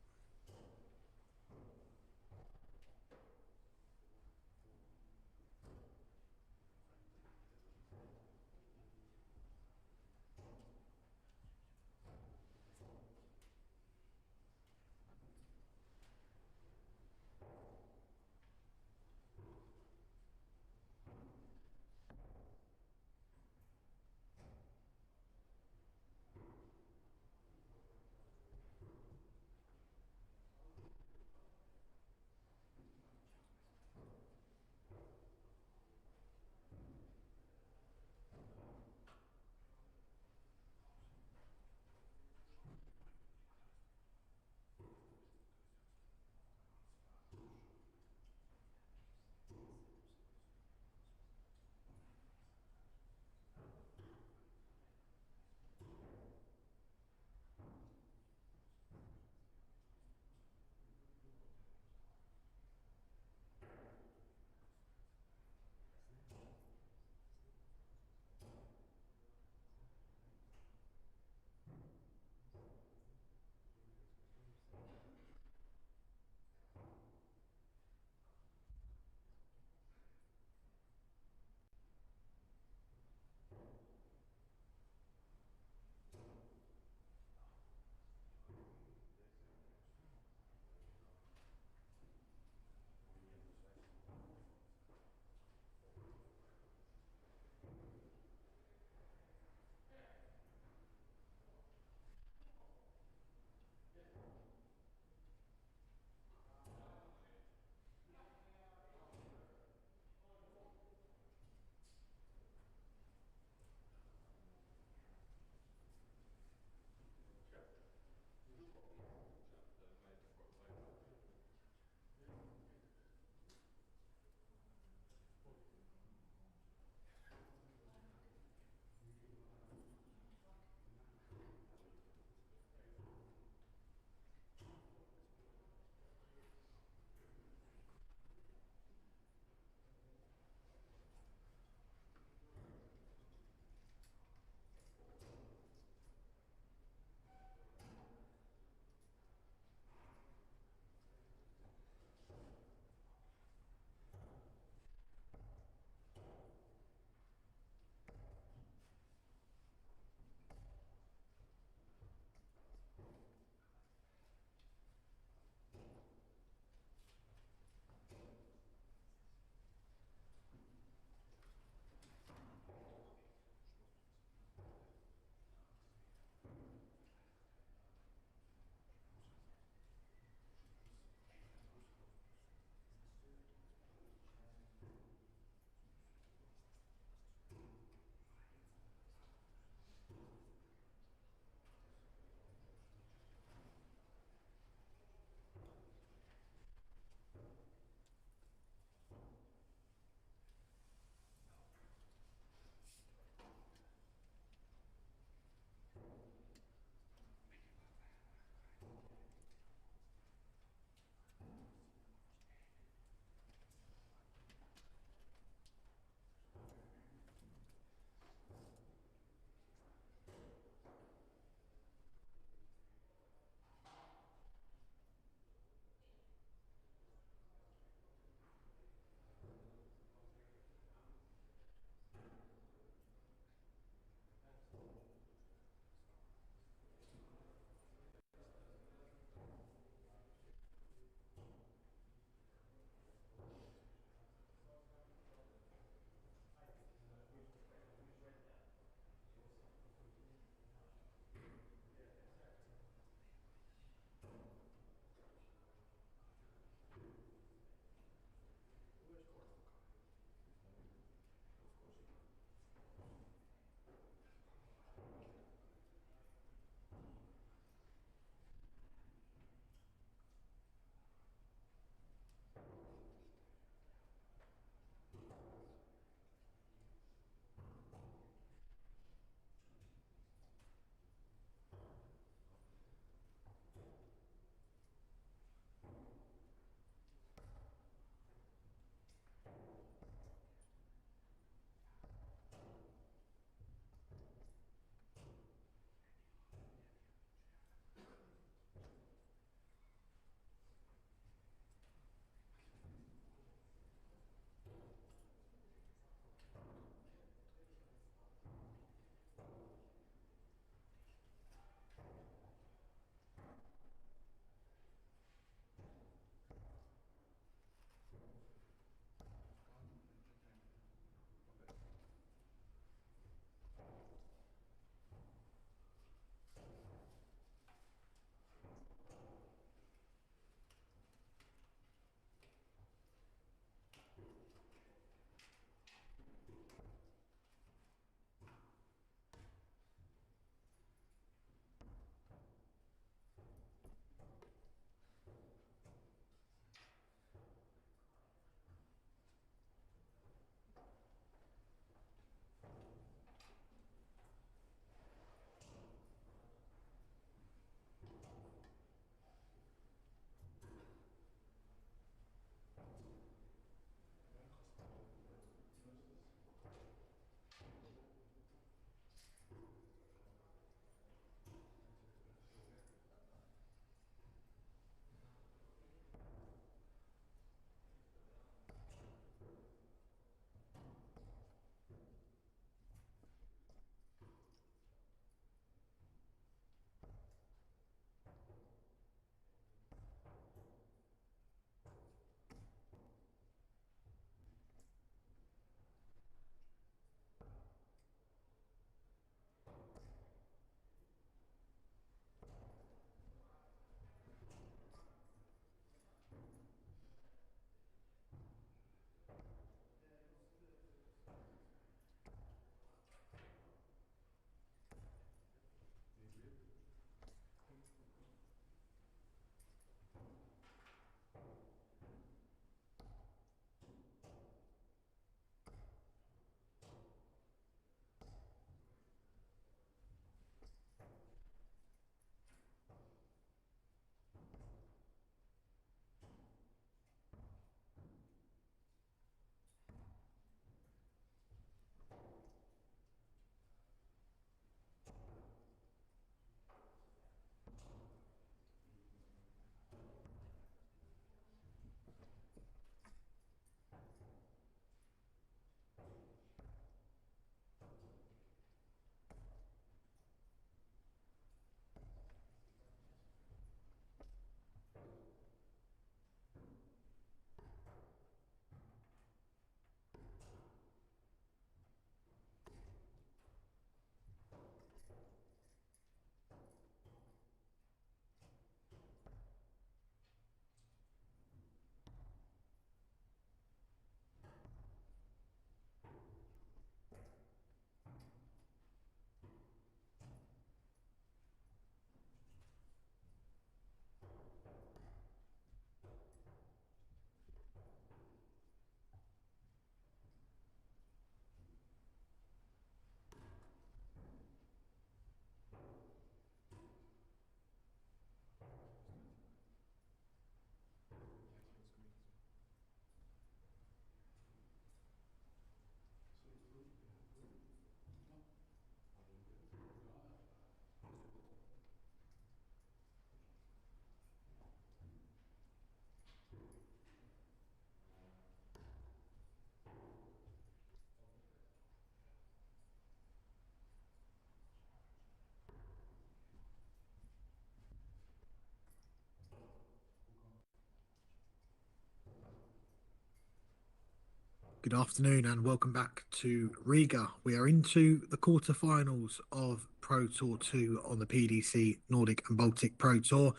Good afternoon and welcome back to Riga. We are into the quarterfinals of Pro Tour 2 on the PDC Nordic and Baltic Pro Tour.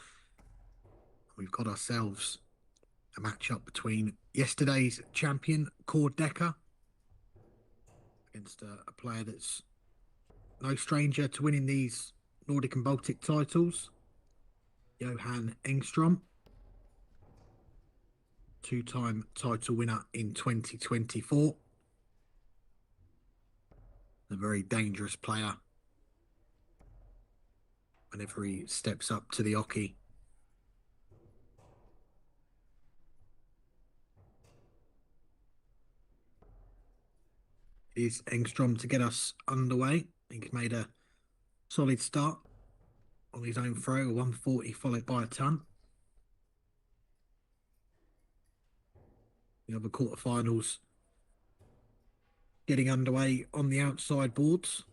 We've got ourselves a matchup between yesterday's champion, Deca, against a player that's no stranger to winning these Nordic and Baltic titles, Johansen, Enstrom, two-time title winner in 2024. A very dangerous player whenever he steps up to the hockey. Is Enstrom to get us underway. I think he's made a solid start on his own throw, a 140 followed by a ton. The other quarterfinals getting underway on the outside boards.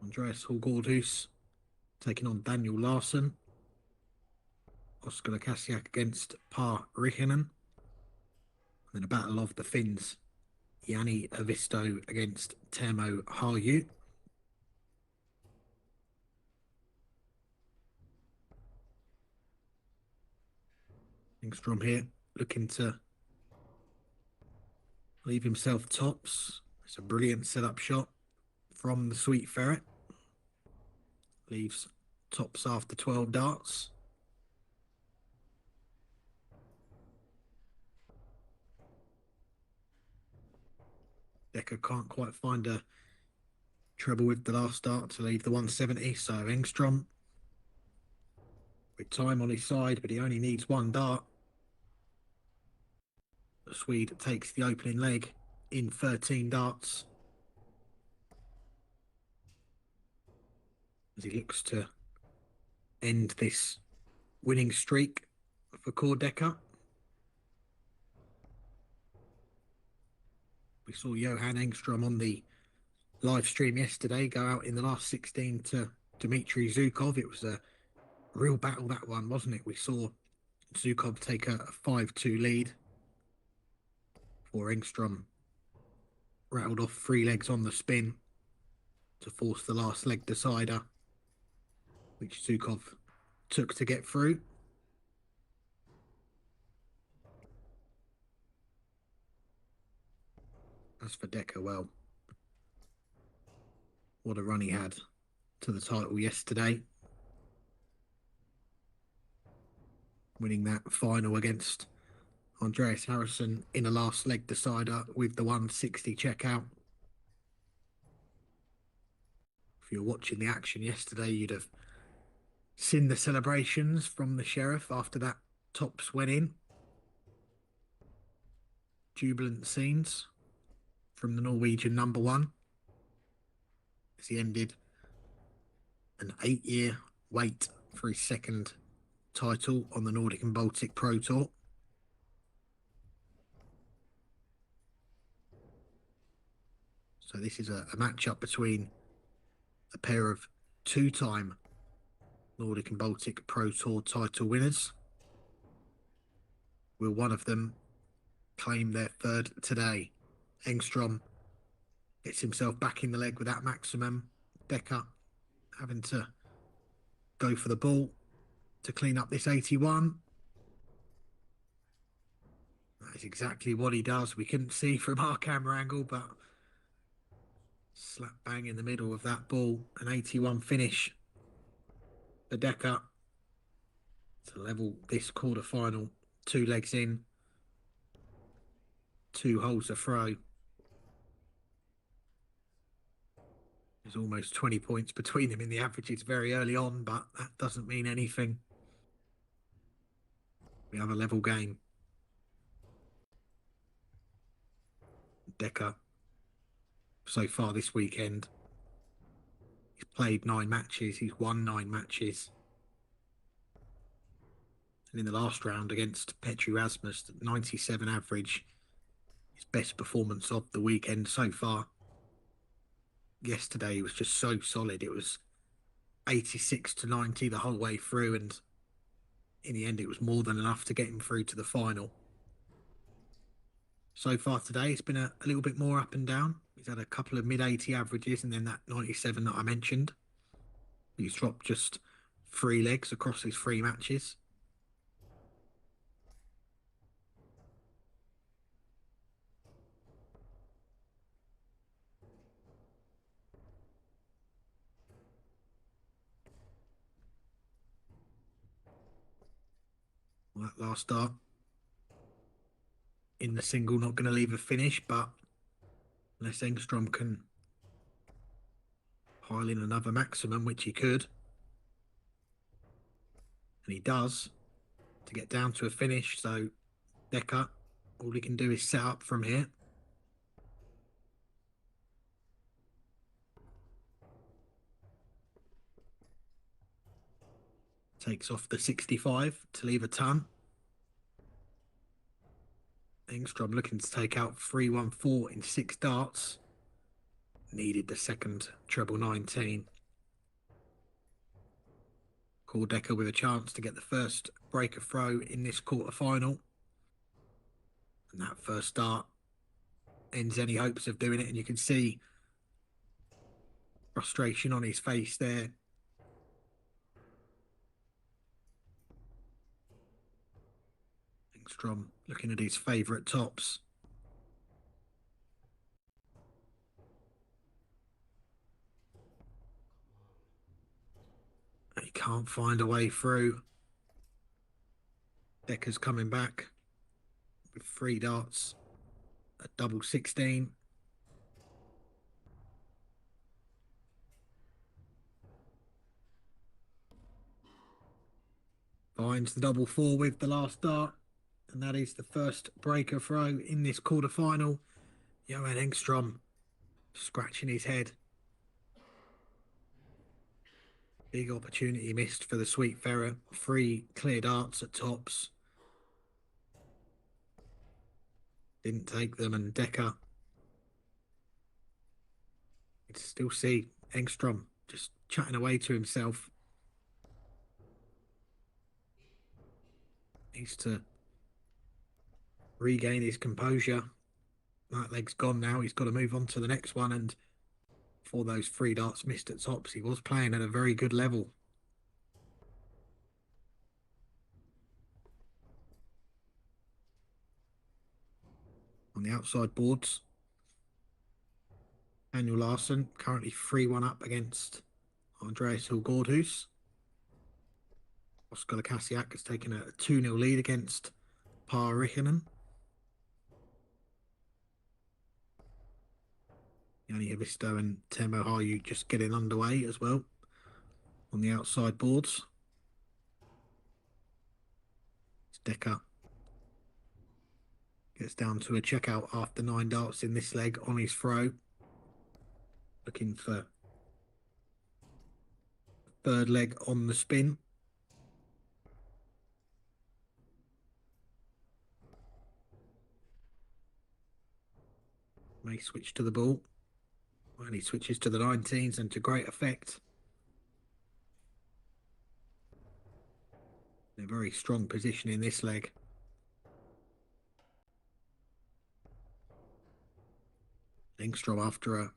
Andreas Hallgårdhus taking on Daniel Larson. Oscar Lassiaak against Pa Rihinen. And then a battle of the Finns. Jani Avisto against Teemu Harju. Enstrom here looking to leave himself tops. It's a brilliant setup shot from the Sweet Ferret. Leaves tops after 12 darts. Deca can't quite find a treble with the last dart to leave the 170. So Enstrom with time on his side, but he only needs one dart. The Swede takes the opening leg in 13 darts as he looks to end this winning streak for Deca. We saw Johan Enstrom on the live stream yesterday go out in the last 16 to Dmitry Zhukov. It was a real battle, that one, wasn't it? We saw Zhukov take a 5-2 lead before Enstrom rattled off 3 legs on the spin to force the last leg decider, which Zhukov took to get through. As for Deca, well, what a run he had to the title yesterday. Winning that final against Andreas Harrison in a last leg decider with the 160 checkout. If you were watching the action yesterday, you'd have seen the celebrations from the sheriff after that tops went in. Jubilant scenes from the Norwegian number 1 as he ended an 8-year wait for his second title on the Nordic and Baltic Pro Tour. So this is a matchup between a pair of 2-time Nordic and Baltic Pro Tour title winners. Will one of them claim their third today? Enstrom gets himself back in the leg with that maximum. Deca having to go for the ball to clean up this 81. That is exactly what he does. We couldn't see from our camera angle, but slap bang in the middle of that ball. An 81 finish for Deca to level this quarterfinal. 2 legs in, 2 holes to throw. There's almost 20 points between them in the averages very early on, but that doesn't mean anything. We have a level game. Deca, so far this weekend, he's played 9 matches, he's won 9 matches. And in the last round against Petri Rasmus, 97 average, his best performance of the weekend so far. Yesterday was just so solid. It was 86 to 90 the whole way through, and in the end it was more than enough to get him through to the final. so far today. It's been a little bit more up and down. He's had a couple of mid-80 averages and then that 97 that I mentioned. He's dropped just 3 legs across his 3 matches. Well, that last start in the single, not going to leave a finish, but unless Enstrom can pile in another maximum, which he could, and he does, to get down to a finish. So Deca, all he can do is set up from here. Takes off the 65 to leave a ton. Enstrom looking to take out 314 in 6 darts. Needed the second treble 19. Call Deca with a chance to get the first breaker throw in this quarter-final. And that first dart ends any hopes of doing it. And you can see frustration on his face there. Enstrom looking at his favourite tops. He can't find a way through. Deca's coming back with 3 darts at double 16. Finds the double 4 with the last dart. And that is the first breaker throw in this quarter-final. Johan Enstrom scratching his head. Big opportunity missed for the Sweet Ferret. 3 clear darts at tops. Didn't take them, and Deca. You can still see Enstrom just chatting away to himself. Needs to regain his composure. That leg's gone now. He's got to move on to the next one, and for those 3 darts missed at tops, he was playing at a very good level. On the outside boards, Daniel Larson currently 3-1 up against Andreas Hilgordhus. Oscar Lassiaak has taken a 2-0 lead against Par Rikkonen. Yanni Havisto and Temo Harju just getting underway as well on the outside boards. Deca gets down to a checkout after 9 darts in this leg on his throw. Looking for third leg on the spin. May switch to the ball. And he switches to the 19s and to great effect. In a very strong position in this leg. Enstrom, after a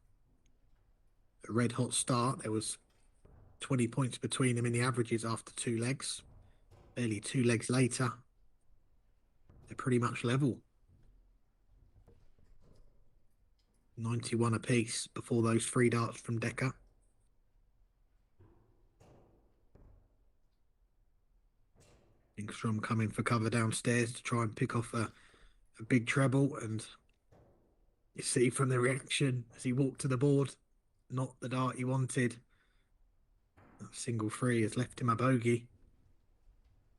red hot start, there was 20 points between them in the averages after 2 legs. Barely 2 legs later, they're pretty much level. 91 apiece before those 3 darts from Deca. Enstrom coming for cover downstairs to try and pick off a big treble, and you see from the reaction as he walked to the board, not the dart he wanted. That single 3 has left him a bogey.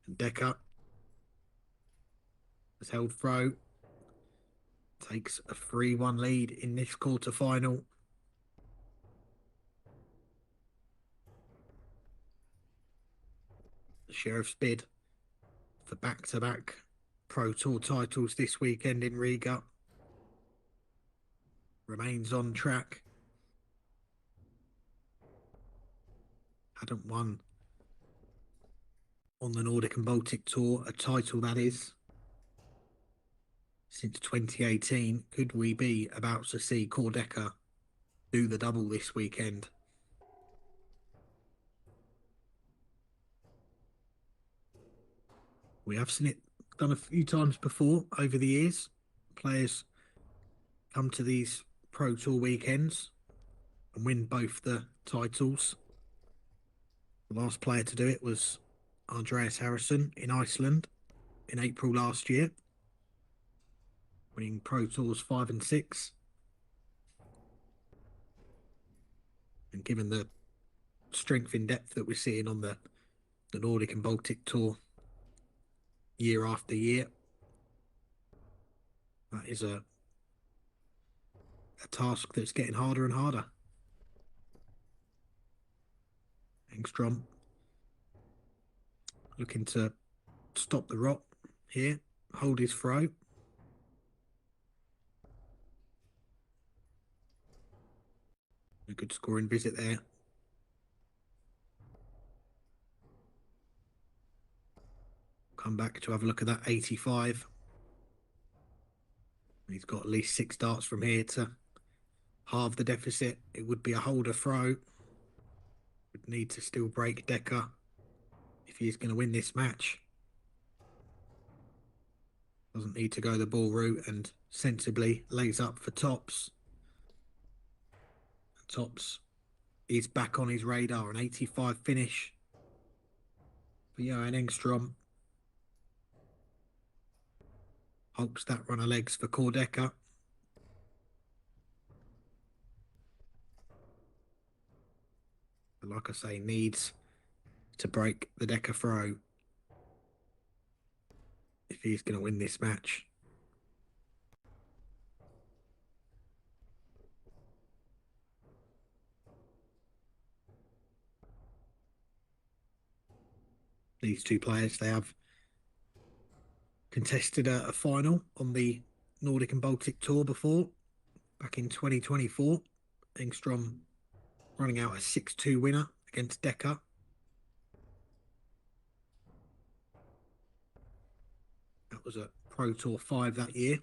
And Deca has held throw. Takes a 3-1 lead in this quarter-final. The Sheriff's bid for back-to-back Pro Tour titles this weekend in Riga remains on track. Hadn't won on the Nordic and Baltic Tour, a title that is, since 2018. Could we be about to see Deca do the double this weekend? We have seen it done a few times before over the years. Players come to these Pro Tour weekends and win both the titles. The last player to do it was Andreas Harrison in Iceland in April last year, winning Pro Tours 5 and 6. And given the strength in depth that we're seeing on the Nordic and Baltic Tour year after year, that is a task that's getting harder and harder. Enstrom looking to stop the rot here, hold his throw. A good scoring visit there. Come back to have a look at that 85. He's got at least 6 darts from here to halve the deficit. It would be a holder throw. Would need to still break Deca if he's going to win this match. Doesn't need to go the ball route and sensibly lays up for Tops. Tops is back on his radar, an 85 finish for Johan Enstrom. Hopes that run of legs for Deca. But like I say, needs to break the Deca throw if he's going to win this match. These two players, they have contested a final on the Nordic and Baltic Tour before, back in 2024. Enstrom running out a 6-2 winner against Deca. That was a Pro Tour 5 that year.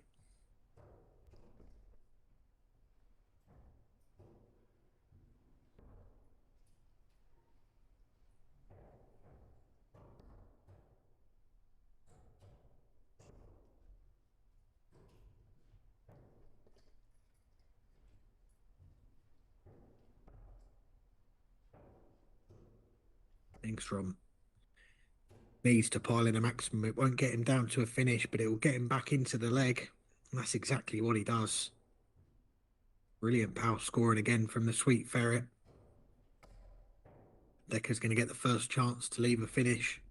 Enstrom needs to pile in a maximum. It won't get him down to a finish, but it will get him back into the leg. And that's exactly what he does. Brilliant power scoring again from the Sweet Ferret. Deca's going to get the first chance to leave a finish.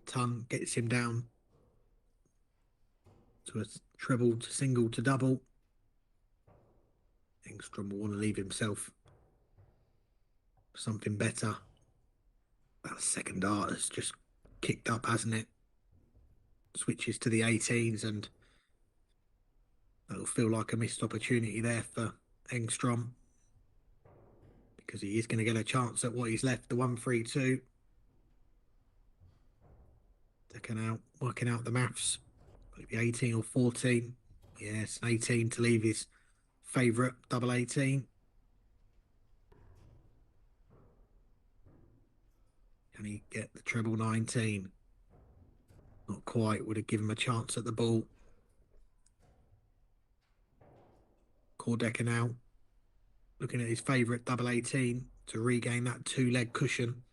Ton gets him down to a treble, to single, to double. Enstrom will want to leave himself something better. That second dart has just kicked up, hasn't it? Switches to the 18s, and that'll feel like a missed opportunity there for Enstrom, because he is going to get a chance at what he's left, the 1-3-2. Deca now working out the maths. Will it be 18 or 14? Yes, 18 to leave his favourite double 18. Can he get the treble 19? Not quite. Would have given him a chance at the ball. Deca now looking at his favourite double 18 to regain that 2-leg cushion.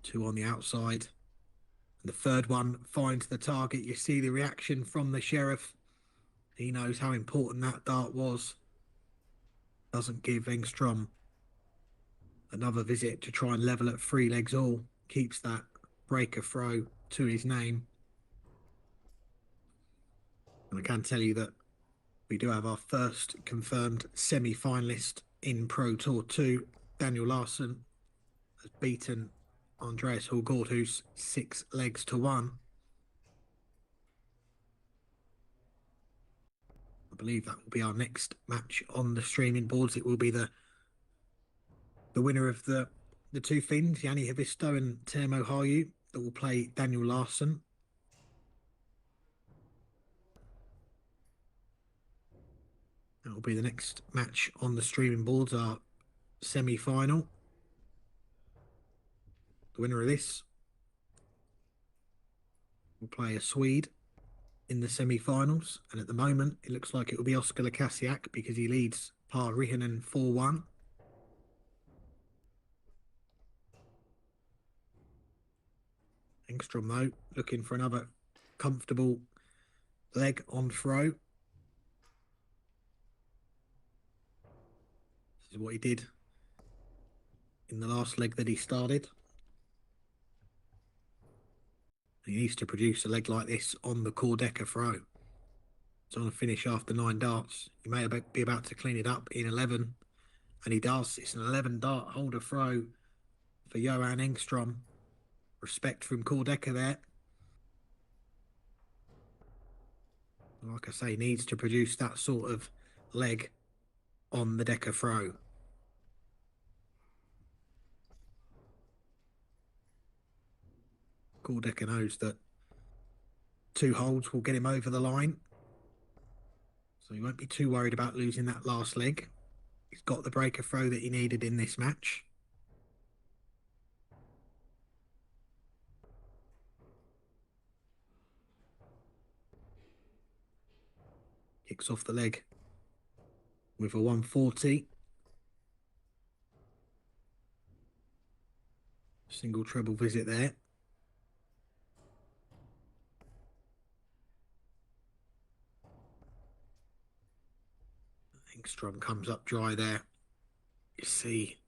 2 on the outside. And the third one finds the target. You see the reaction from the Sheriff. He knows how important that dart was. Doesn't give Enstrom another visit to try and level at 3 legs all. Keeps that breaker throw to his name. And I can tell you that we do have our first confirmed semi-finalist in Pro Tour 2. Daniel Larson has beaten Andreas Hulgårdhus 6 legs to 1. I believe that will be our next match on the streaming boards. It will be the winner of the the two Finns, Jani Havisto and Teemu Harju, that will play Daniel Larson. That will be the next match on the streaming boards, our semi-final. The winner of this will play a Swede in the semi-finals, and at the moment it looks like it will be Oskar Lassiaak because he leads Par Rihanen 4-1. Enstrom, though, looking for another comfortable leg on throw. This is what he did in the last leg that he started. He needs to produce a leg like this on the core Deca throw. It's on a finish after 9 darts. He may be about to clean it up in 11, and he does. It's an 11 dart holder throw for Johan Engstrom. Respect from core Deca there. Like I say, needs to produce that sort of leg on the Deca throw. Core Deca knows that 2 holds will get him over the line, so he won't be too worried about losing that last leg. He's got the breaker throw that he needed in this match. Kicks off the leg with a 140. Single treble visit there. Engstrom comes up dry there. You see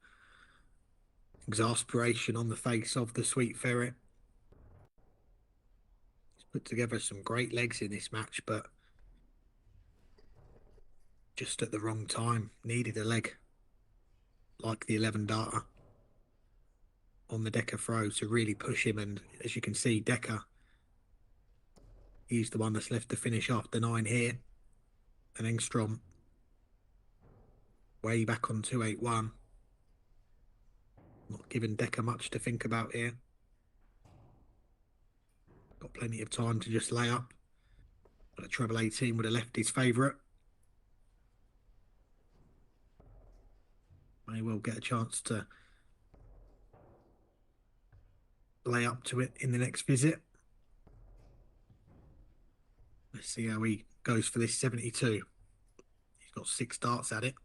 exasperation on the face of the Sweet Ferret. He's put together some great legs in this match, but just at the wrong time. Needed a leg like the 11 darter on the Deca throw to really push him, and as you can see, Deca, he's the one that's left to finish after 9 here, and Engstrom way back on 281. Not giving Deca much to think about here. Got plenty of time to just lay up, but a treble 18 would have left his favourite. May well get a chance to lay up to it in the next visit. Let's see how he goes for this 72. He's got 6 darts at it.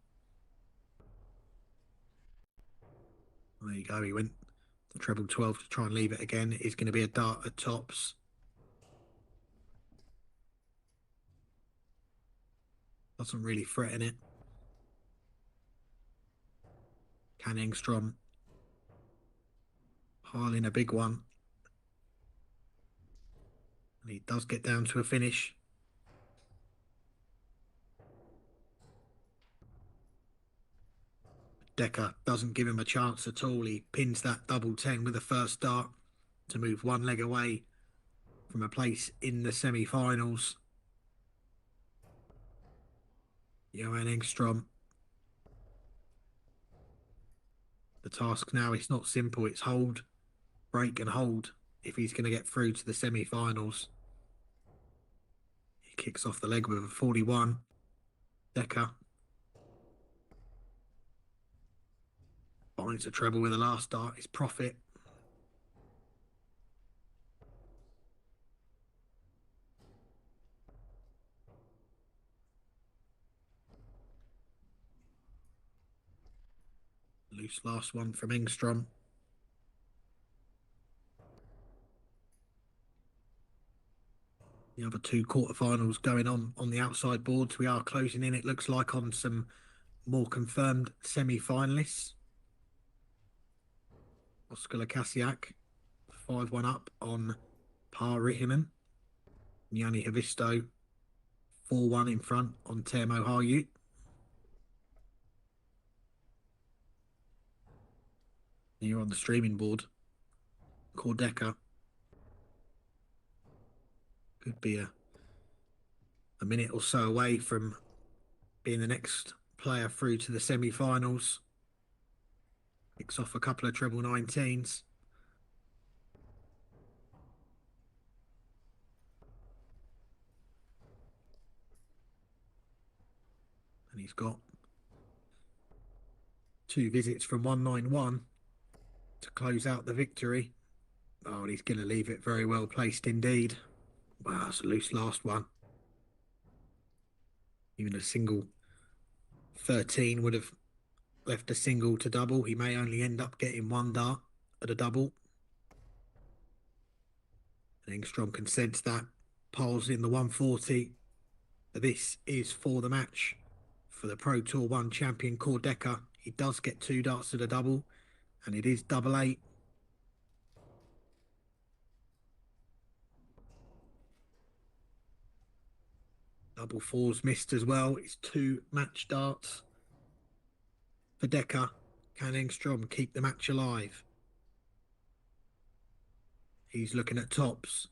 There you go. He went the treble 12 to try and leave it again. It is going to be a dart at tops. Doesn't really threaten it. Can Engstrom pile in a big one? And he does get down to a finish. Deca doesn't give him a chance at all. He pins that double 10 with the first dart to move 1 leg away from a place in the semi-finals. Johan Engstrom. The task now is not simple. It's hold, break and hold if he's going to get through to the semi-finals. He kicks off the leg with a 41. Deca finds a treble with the last dart. His profit. Loose last one from Engstrom. The other 2 quarterfinals going on the outside boards. We are closing in, it looks like, on some more confirmed semi-finalists. Oskar Lassiaak 5-1 up on Par Rihanen. Jani Havisto 4-1 in front on Teemu Harju. Here on the streaming board, core Deca could be a minute or so away from being the next player through to the semi-finals. Picks off a couple of treble 19s. And he's got 2 visits from 191 to close out the victory. Oh, and he's going to leave it very well placed indeed. Wow, it's a loose last one. Even a single 13 would have left a single to double. He may only end up getting 1 dart at a double. And Enstrom can sense that. Piles in the 140. This is for the match for the Pro Tour 1 champion Deca. He does get 2 darts at a double, and it is double 8. Double 4's missed as well. It's 2 match darts for Deca. Can Enstrom keep the match alive? He's looking at tops.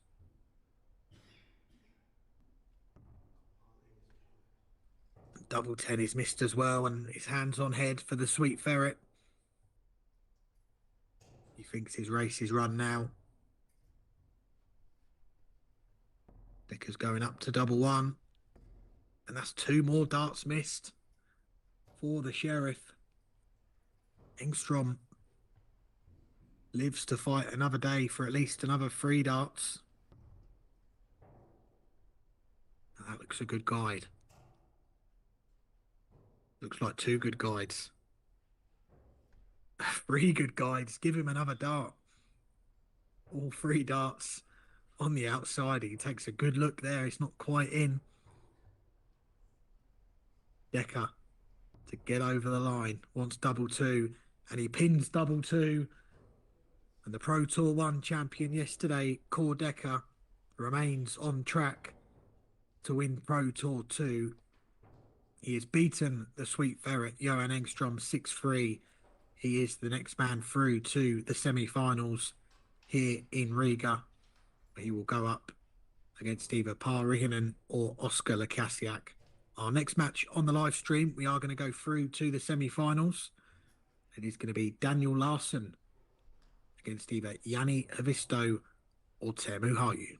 Double 10 is missed as well, and his hands on head for the Sweet Ferret. He thinks his race is run now. Deca's going up to double 1. And that's 2 more darts missed for the Sheriff. Enstrom lives to fight another day for at least another 3 darts. That looks a good guide. Looks like 2 good guides. 3 good guides. Give him another dart. All 3 darts on the outside. He takes a good look there. It's not quite in. Deca to get over the line. Wants double 2. And he pins double 2. And the Pro Tour 1 champion yesterday, Deca, remains on track to win Pro Tour 2. He has beaten the Sweet Ferret, Johan Engstrom, 6-3. He is the next man through to the semi-finals here in Riga. He will go up against either Pa Rihanen or Oscar Lassiaak. Our next match on the live stream, we are going to go through to the semi-finals. It is going to be Daniel Larson against either Yanni Havisto or Teemu Harju.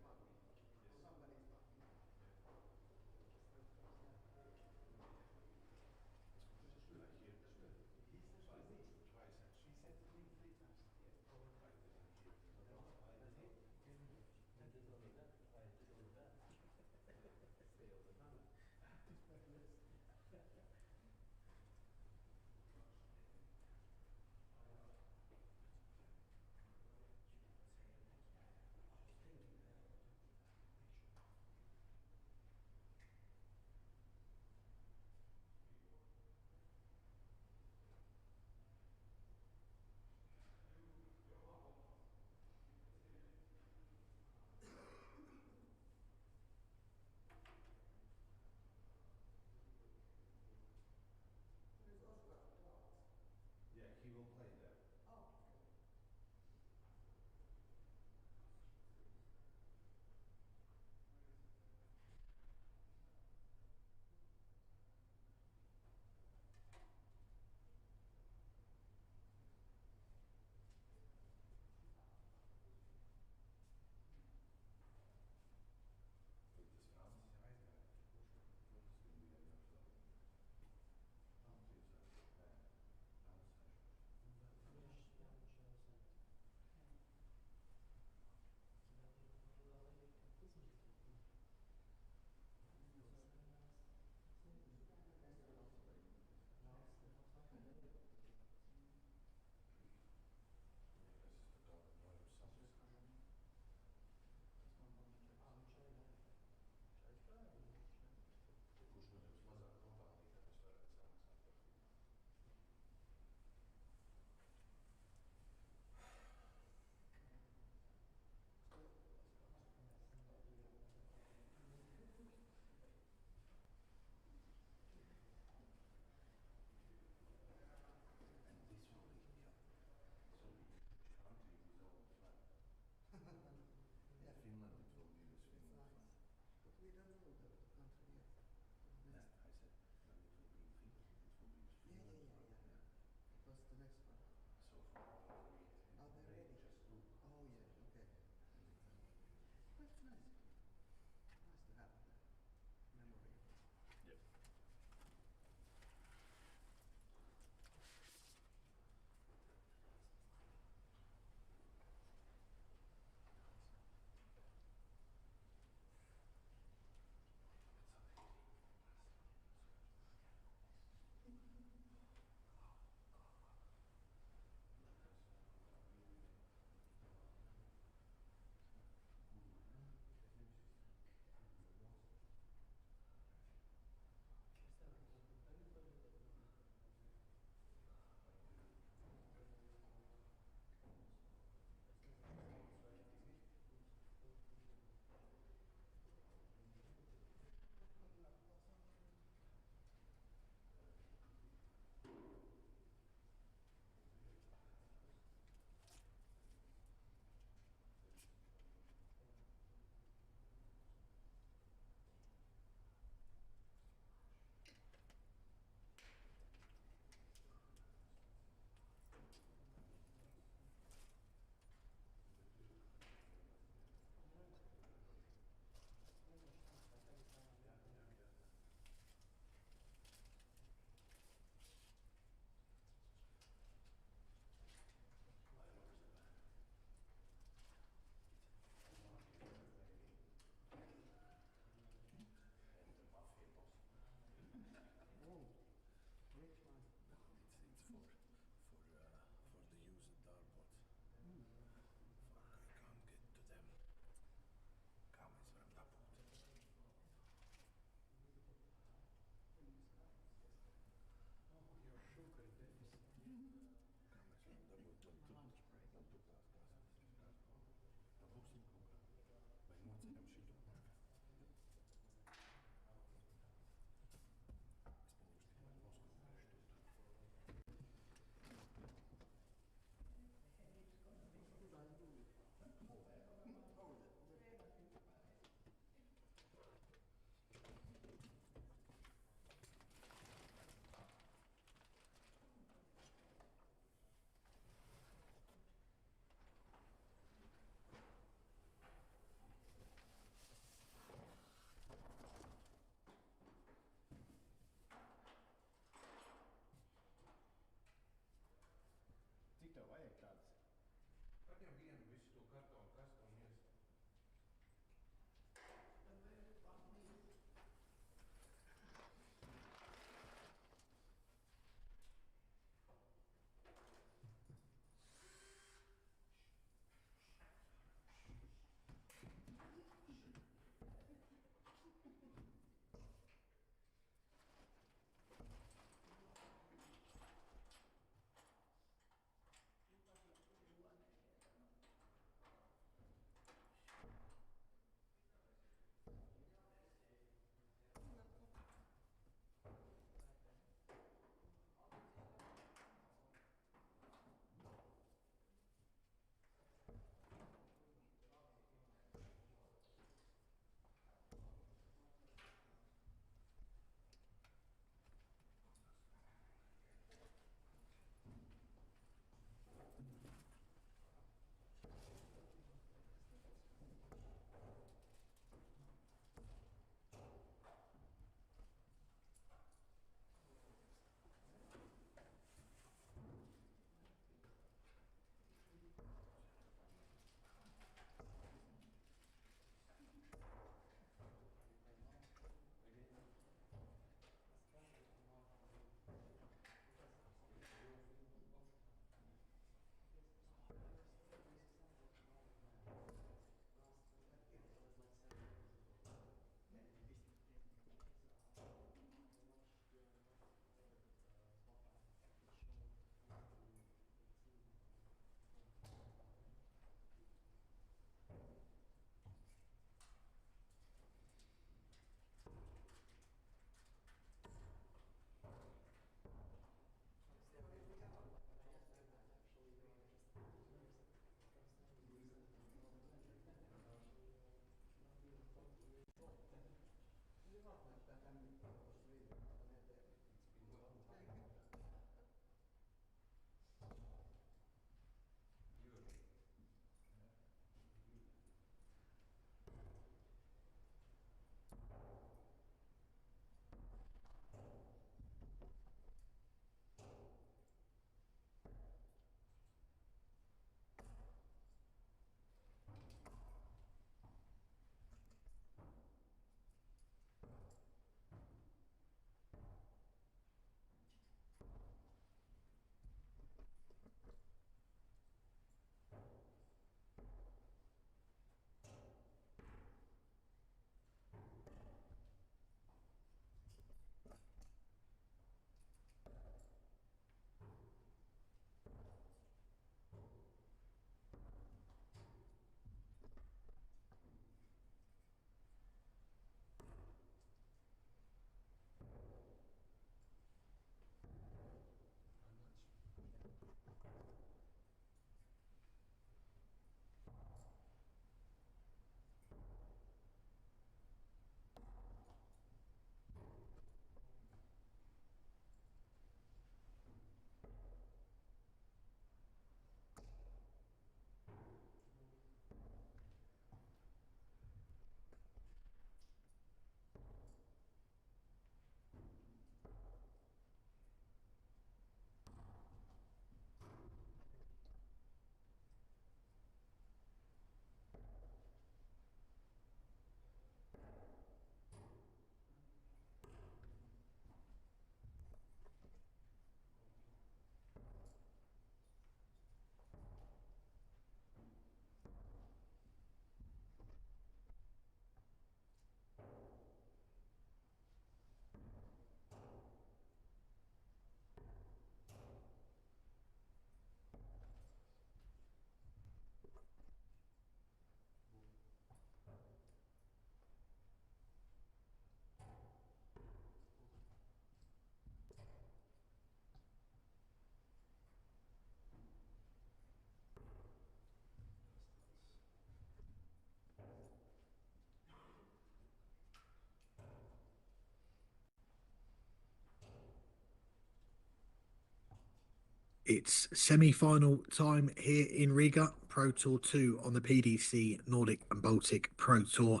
It's semi-final time here in Riga, Pro Tour 2 on the PDC Nordic and Baltic Pro Tour.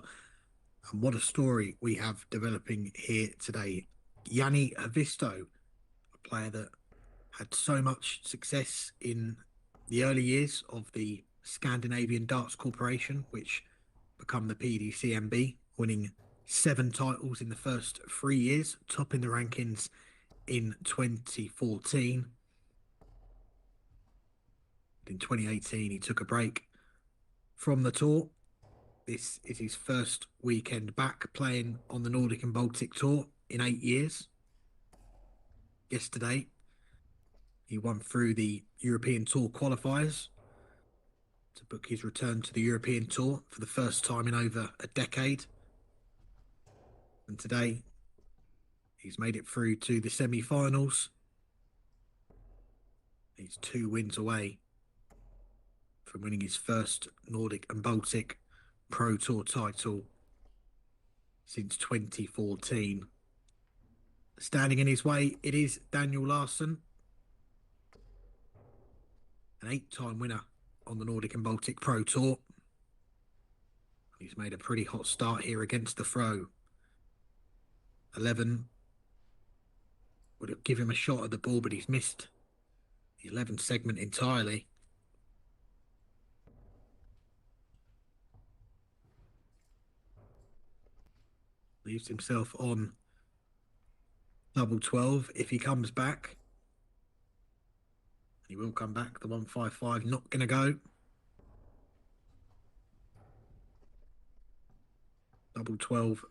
And what a story we have developing here today. Jani Haavisto, a player that had so much success in the early years of the Scandinavian Darts Corporation, which become the PDCMB, winning 7 titles in the first 3 years, topping the rankings in 2014. In 2018, he took a break from the tour. This is his first weekend back playing on the Nordic and Baltic Tour in 8 years. Yesterday, he won through the European Tour qualifiers to book his return to the European Tour for the first time in over a decade. And today, he's made it through to the semi-finals. He's 2 wins away from winning his first Nordic and Baltic Pro Tour title since 2014. Standing in his way, it is Daniel Larson, an 8-time winner on the Nordic and Baltic Pro Tour. He's made a pretty hot start here against the throw. 11 would have given him a shot at the ball, but he's missed the 11 segment entirely. Leaves himself on double 12 if he comes back. He will come back. The 155 not going to go. Double 12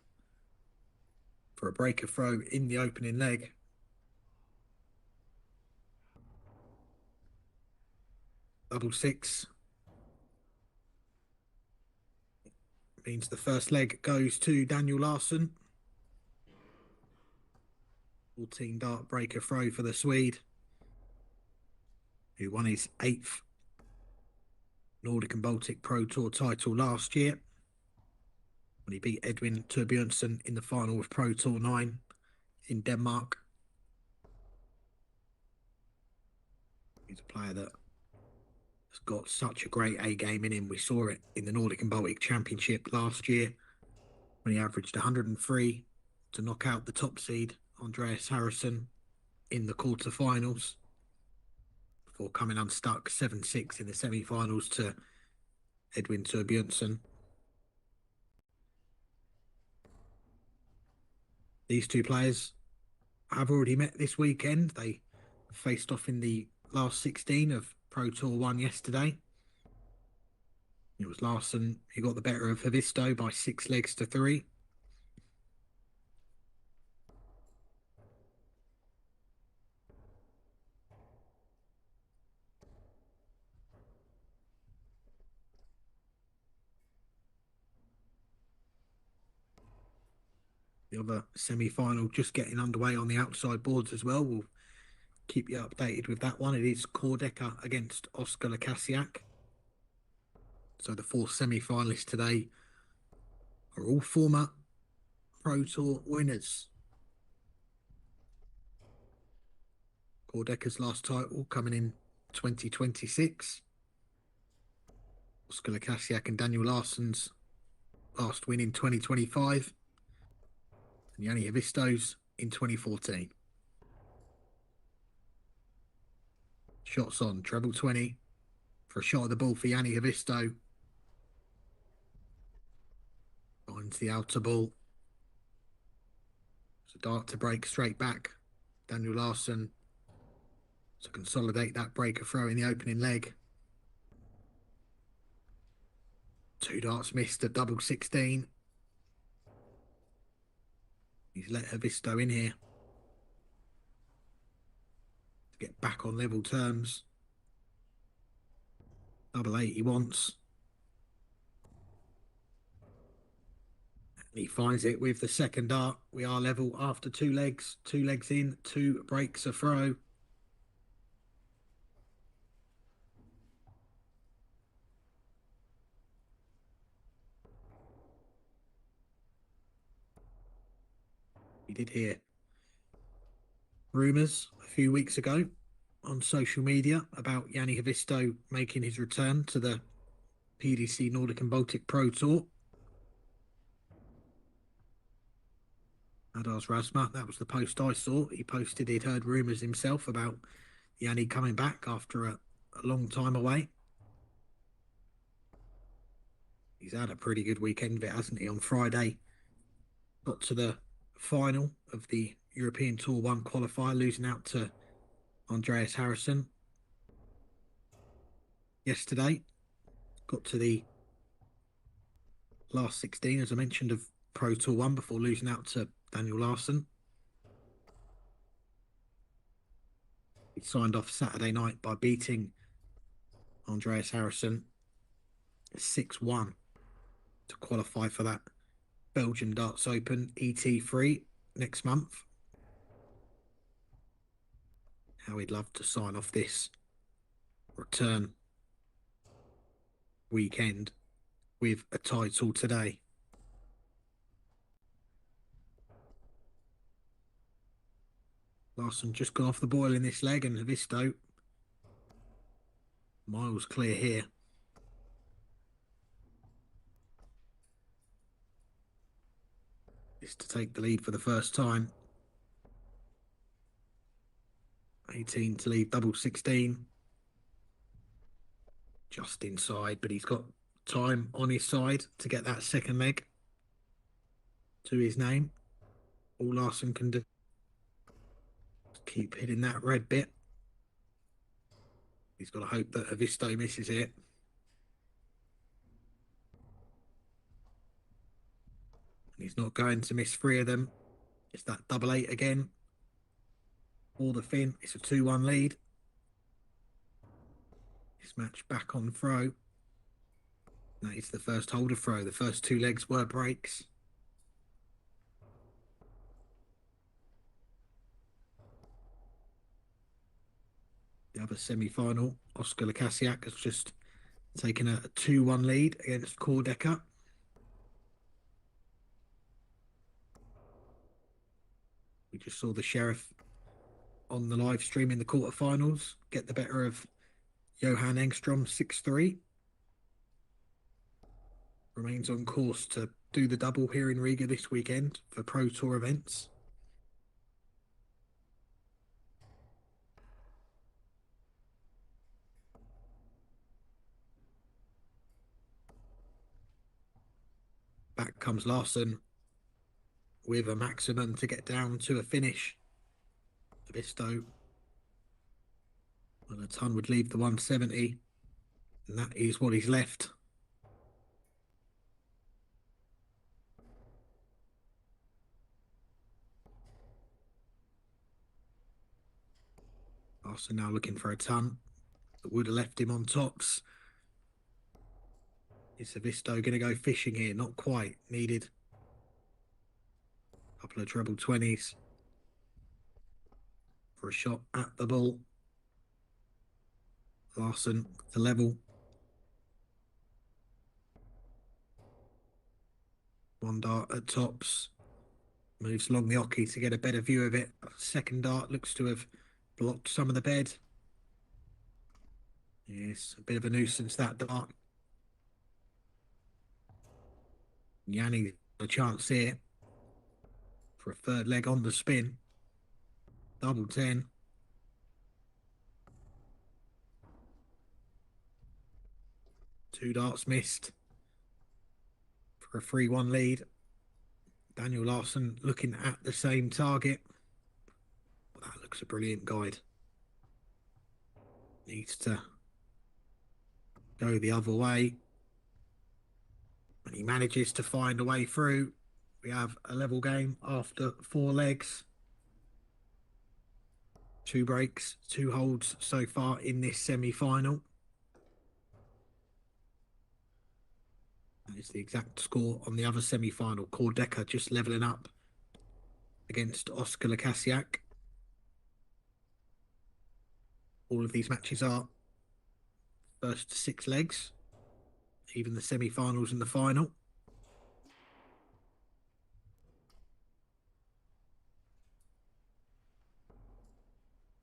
for a breaker throw in the opening leg. Double 6 means the first leg goes to Daniel Larson. 14 dart breaker throw for the Swede, who won his 8th Nordic and Baltic Pro Tour title last year when he beat Edwin Jørgensen in the final of Pro Tour 9 in Denmark. He's a player that has got such a great A game in him. We saw it in the Nordic and Baltic Championship last year when he averaged 103 to knock out the top seed Andreas Harrison in the quarterfinals before coming unstuck 7-6 in the semi-finals to Edwin Jørgensen. These two players have already met this weekend. They faced off in the last 16 of Pro Tour 1 yesterday. It was Larson who got the better of Haavisto by 6 legs to 3. The other semi-final just getting underway on the outside boards as well. We'll keep you updated with that one. It is Deca against Oscar Lassiaak. So the 4 semi-finalists today are all former Pro Tour winners. Deca's last title coming in 2026. Oscar Lassiaak and Daniel Larson's last win in 2025. And Jani Haavisto's in 2014. Shots on, treble 20 for a shot at the ball for Jani Haavisto. Finds the outer ball. It's a dart to break straight back. Daniel Larson to consolidate that breaker throw in the opening leg. 2 darts missed at double 16. He's let Haavisto in here to get back on level terms. Double 8 he wants. And he finds it with the second dart. We are level after 2 legs. 2 legs in, 2 breaks a throw. We did hear rumours a few weeks ago on social media about Yanni Havisto making his return to the PDC Nordic and Baltic Pro Tour. Adars Rasma, that was the post I saw. He posted he'd heard rumours himself about Yanni coming back after a long time away. He's had a pretty good weekend of it, hasn't he? On Friday, got to the final of the European Tour 1 qualifier, losing out to Andreas Harrison. Yesterday, got to the last 16, as I mentioned, of Pro Tour 1 before losing out to Daniel Larson. He signed off Saturday night by beating Andreas Harrison 6-1 to qualify for that Belgian Darts Open ET3 next month. How he'd love to sign off this return weekend with a title today. Larson just got off the boil in this leg, and Havisto miles clear here. This to take the lead for the first time. 18 to lead, double 16. Just inside, but he's got time on his side to get that second leg to his name. All Larson can do is keep hitting that red bit. He's got to hope that Havisto misses it. And he's not going to miss 3 of them. It's that double 8 again. Or the fin. It's a 2-1 lead. This match back on throw. That is the first holder throw. The first 2 legs were breaks. The other semi-final, Oscar Lassiaak has just taken a 2-1 lead against Deca. We just saw the Sheriff on the live stream in the quarterfinals get the better of Johansen 6-3. Remains on course to do the double here in Riga this weekend for Pro Tour events. Back comes Larson with a maximum to get down to a finish. Havisto, well, a ton would leave the 170, and that is what he's left. Larson now looking for a ton that would have left him on tops. Is Havisto going to go fishing here? Not quite. Needed a couple of treble 20s for a shot at the ball. Larson the level. One dart at tops. Moves along the hockey to get a better view of it. Second dart looks to have blocked some of the bed. Yes, a bit of a nuisance, that dart. Yanni a chance here for a third leg on the spin. Double 10. Two darts missed for a 3-1 lead. Daniel Larson looking at the same target. Well, that looks a brilliant guide. Needs to go the other way. And he manages to find a way through. We have a level game after 4 legs. 2 breaks, 2 holds so far in this semi-final. That is the exact score on the other semi-final. Deca just levelling up against Oscar Lassiaak. All of these matches are first 6 legs, even the semi-finals and the final.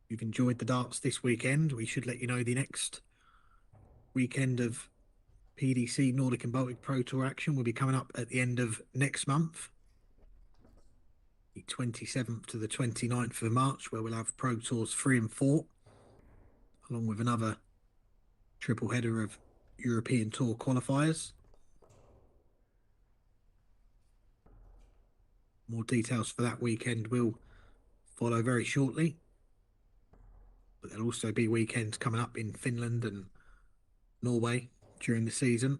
you've enjoyed the darts this weekend, we should let you know the next weekend of PDC Nordic and Baltic Pro Tour action will be coming up at the end of next month, the 27th to the 29th of March, where we'll have Pro Tours 3 and 4, along with another triple header of European Tour qualifiers. More details for that weekend will follow very shortly. But there'll also be weekends coming up in Finland and Norway during the season.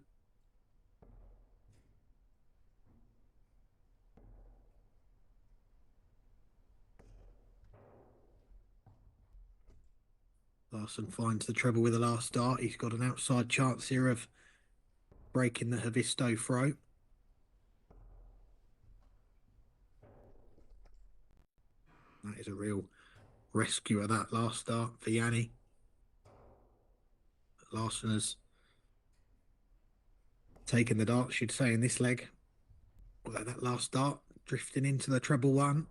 Larson finds the treble with the last dart. He's got an outside chance here of breaking the Aisto throw. That is a real rescue of that last dart for Yanni. Larson has taken the dart, should say, in this leg. Although that last dart drifting into the treble one.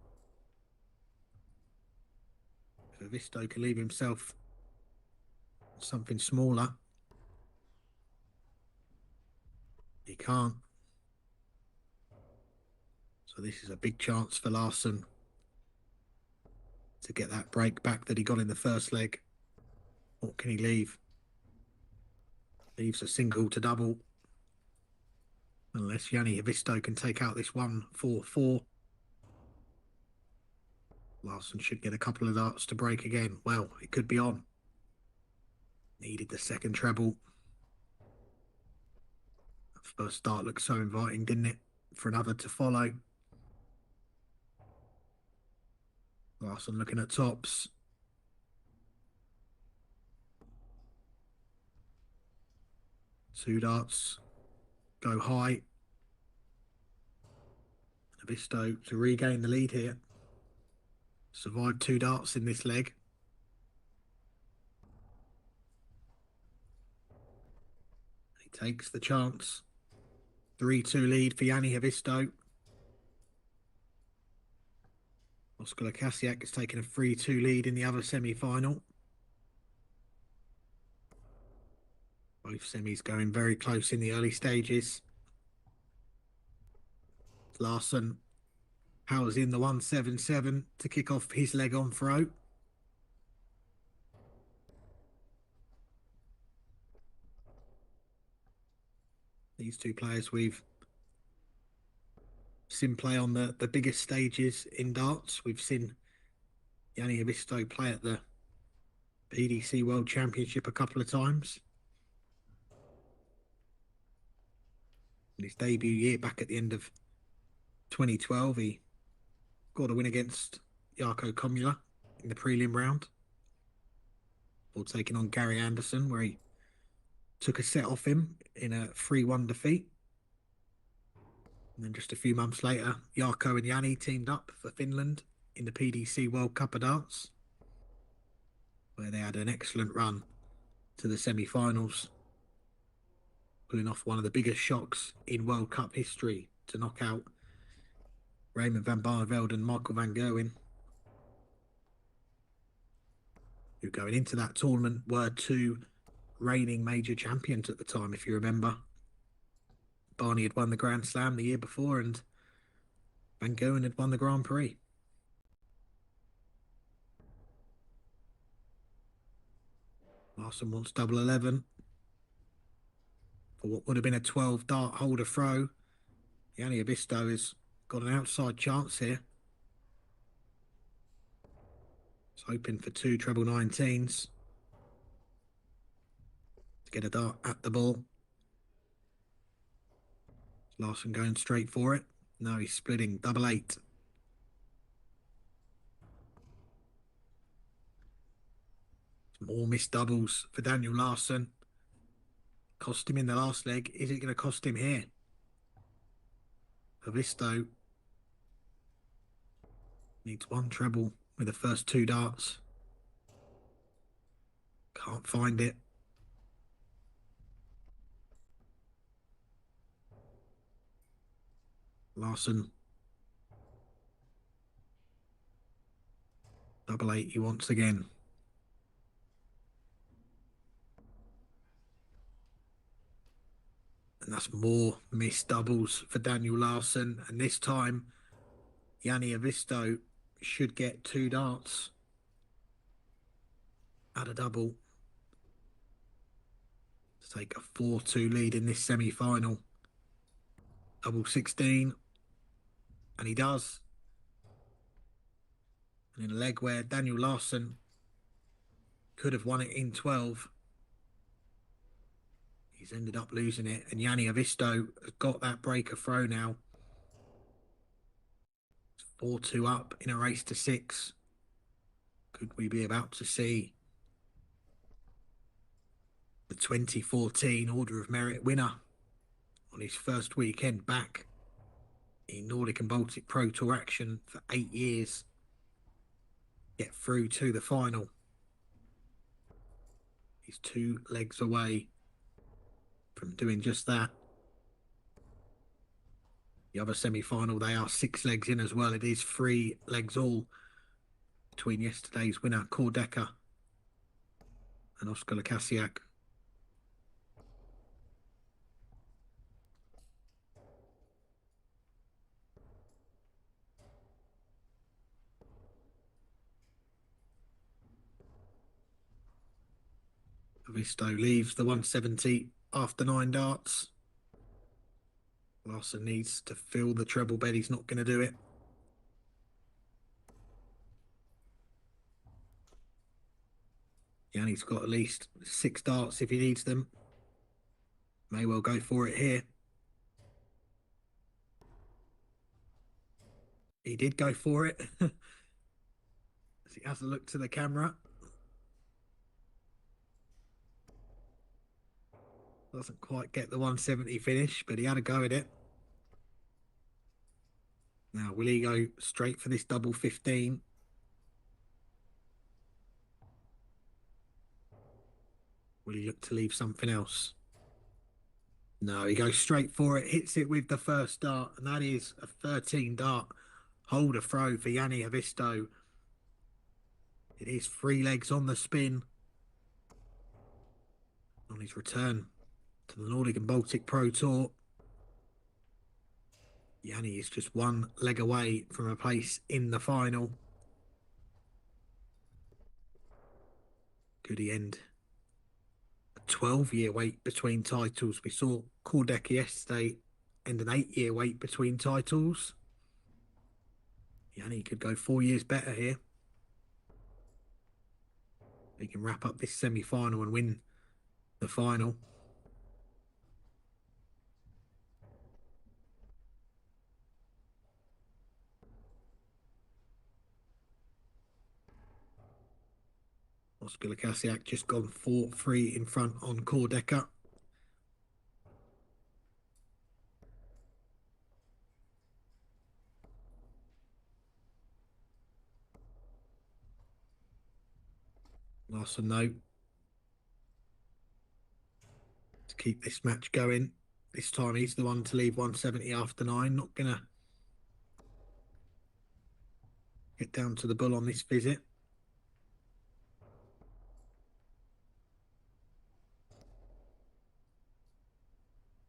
Aisto can leave himself something smaller. He can't. So this is a big chance for Larson to get that break back that he got in the first leg. What can he leave? Leaves a single to double. Unless Yanni Aisto can take out this 1-4-4. Larson should get a couple of darts to break again. Well, it could be on. Needed the second treble. That first dart looked so inviting, didn't it? For another to follow. Larson looking at tops. Two darts go high. Aisto to regain the lead here. Survived two darts in this leg. He takes the chance. 3-2 lead for Yanni Aisto. Oscar Lassiaak has taken a 3-2 lead in the other semi-final. Both semis going very close in the early stages. Larson powers in the 1-7-7 to kick off his leg on throw. These two players we've seen play on the biggest stages in darts. We've seen Yanni Aisto play at the PDC World Championship a couple of times. In his debut year back at the end of 2012, he got a win against Jarkko Komula in the prelim round, before taking on Gary Anderson, where he took a set off him in a 3-1 defeat. And then just a few months later, Jarkko and Yanni teamed up for Finland in the PDC World Cup of Darts, where they had an excellent run to the semi-finals, pulling off one of the biggest shocks in World Cup history to knock out Raymond van Barneveld and Michael van Gerwen, who going into that tournament were two reigning major champions at the time, if you remember. Barney had won the Grand Slam the year before and van Gerwen had won the Grand Prix. Larson wants double 11 for what would have been a 12 dart holder throw. Yanni Aisto has got an outside chance here. He's hoping for two treble 19s to get a dart at the ball. Larson going straight for it. No, he's splitting double 8. More missed doubles for Daniel Larson. Cost him in the last leg. Is it going to cost him here? Aisto needs one treble with the first two darts. Can't find it. Larson. Double 8 he wants again. that's more missed doubles for Daniel Larson. And this time, Yanni Aisto should get 2 darts at a double to take a 4-2 lead in this semi-final. Double 16. And he does. And in a leg where Daniel Larson could have won it in 12, he's ended up losing it. And Yanni Aisto has got that breaker throw now. 4-2 up in a race to 6. Could we be about to see the 2014 Order of Merit winner on his first weekend back in Nordic and Baltic Pro Tour action for 8 years get through to the final? He's 2 legs away from doing just that. The other semi-final, they are 6 legs in as well. It is 3 legs all between yesterday's winner, Deca, and Oscar Lassiaak. Aisto leaves the 170 after 9 darts. Larson needs to fill the treble bed. He's not going to do it. Yanni's got at least 6 darts if he needs them. May well go for it here. He did go for it. As he has a look to the camera. Doesn't quite get the 170 finish, but he had a go at it. Now, will he go straight for this double 15? Will he look to leave something else? No, he goes straight for it, hits it with the first dart, and that is a 13 dart holder throw for Yanni Aisto. It is 3 legs on the spin on his return to the Nordic and Baltic Pro Tour. Yanni is just 1 leg away from a place in the final. Could he end a 12-year wait between titles? We saw Deca yesterday end an 8-year wait between titles. Yanni could go 4 years better here. He can wrap up this semi-final and win the final. Oscar Lassiaak just gone 4-3 in front on Deca. Larson, though, to keep this match going. This time he's the one to leave 170 after 9. Not going to get down to the bull on this visit.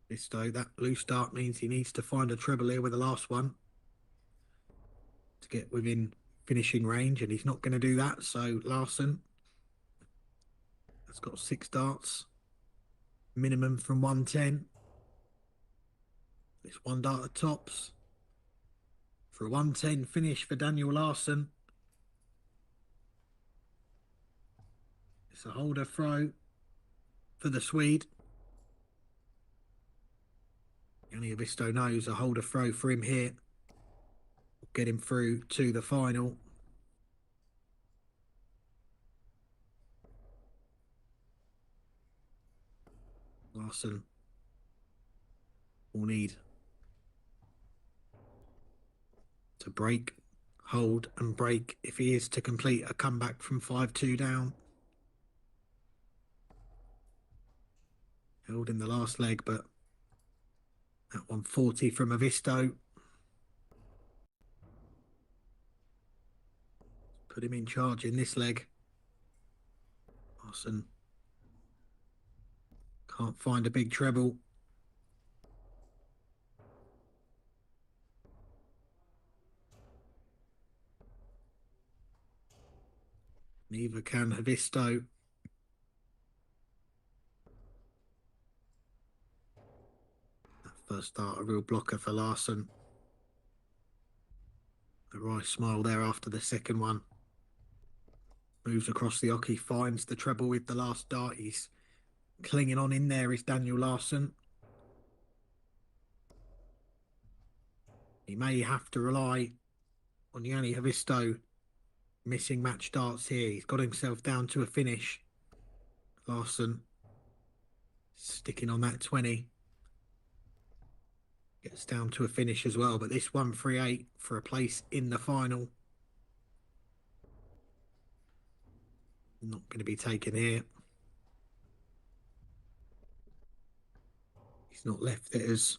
Aisto, that loose start means he needs to find a treble here with the last one to get within finishing range, and he's not going to do that. So Larson has got 6 darts minimum from 110. It's 1 dart at tops for a 110 finish for Daniel Larson. It's a holder throw for the Swede. Yanni Aisto knows a holder throw for him here will get him through to the final. Larson will need to break, hold and break if he is to complete a comeback from 5-2 down. Held in the last leg, but that 140 from Aisto put him in charge in this leg. Larson can't find a big treble. Neither can Aisto. That first start, a real blocker for Larson. A wry smile there after the second one. Moves across the hockey, finds the treble with the last dart. He's clinging on in there is Daniel Larson. He may have to rely on Yanni Aisto missing match darts here. He's got himself down to a finish. Larson sticking on that 20. Gets down to a finish as well, but this 138 for a place in the final. Not going to be taken here. He's not left it as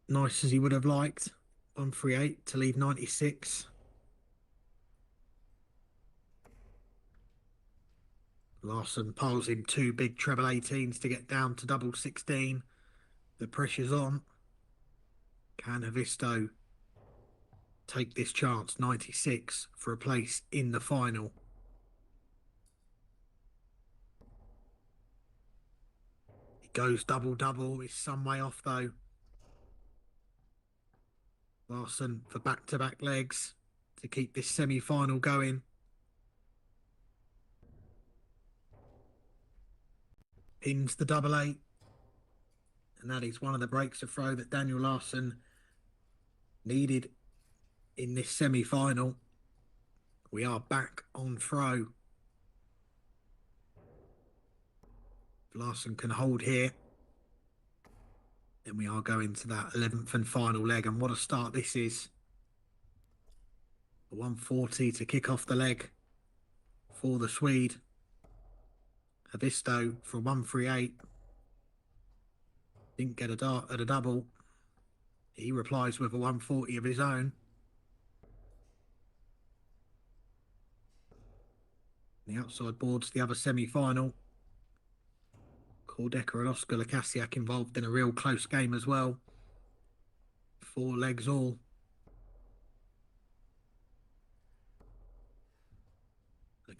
nice as he would have liked. 138 to leave 96. Larson piles in two big treble 18s to get down to double 16. The pressure's on. Can Aisto take this chance? 96 for a place in the final. He goes double-double. He's some way off though. Larson for back-to-back legs to keep this semi-final going. Pins the double 8. And that is one of the breaks of throw that Daniel Larson needed in this semi-final. We are back on throw. If Larson can hold here, then we are going to that 11th and final leg. And what a start this is. A 140 to kick off the leg for the Swede. Aisto for 138. Didn't get a dart at a double. He replies with a 140 of his own. The outside boards, the other semi-final. Deca and Oscar Lassiaak involved in a real close game as well. 4 legs all.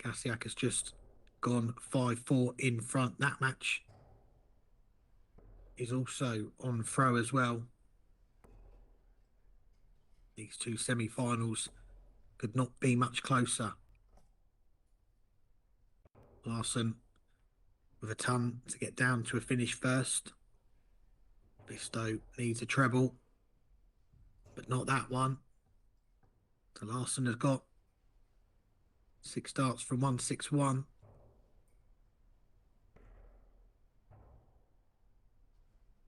Lassiaak has just gone 5-4 in front. That match is also on throw as well. These two semi-finals could not be much closer. Larson with a ton to get down to a finish first. Aisto needs a treble, but not that one. So Larson has got 6 darts from 161.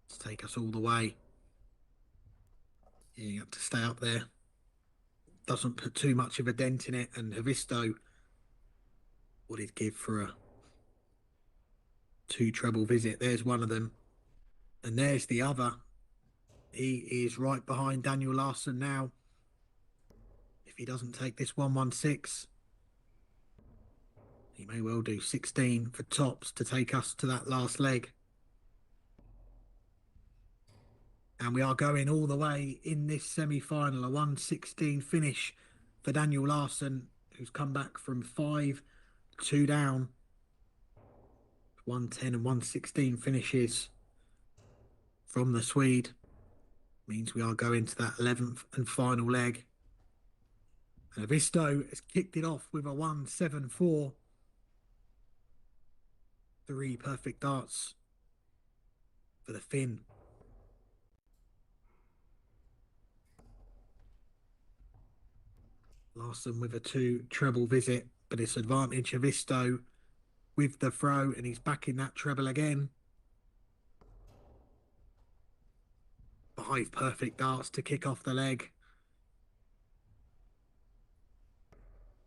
Let's take us all the way. Yeah, you have to stay up there. Doesn't put too much of a dent in it, and Aisto, what he'd give for a 2 treble visit. There's one of them. And there's the other. He is right behind Daniel Larson now. If he doesn't take this 116, he may well do 16 for tops to take us to that last leg. And we are going all the way in this semi-final. A 116 finish for Daniel Larson, who's come back from 5-2 down. 110 and 116 finishes from the Swede. Means we are going to that 11th and final leg. And Aisto has kicked it off with a 174. 3 perfect darts for the Finn. Larson with a 2 treble visit, but it's advantage Aisto with the throw, and he's back in that treble again. 5 perfect darts to kick off the leg.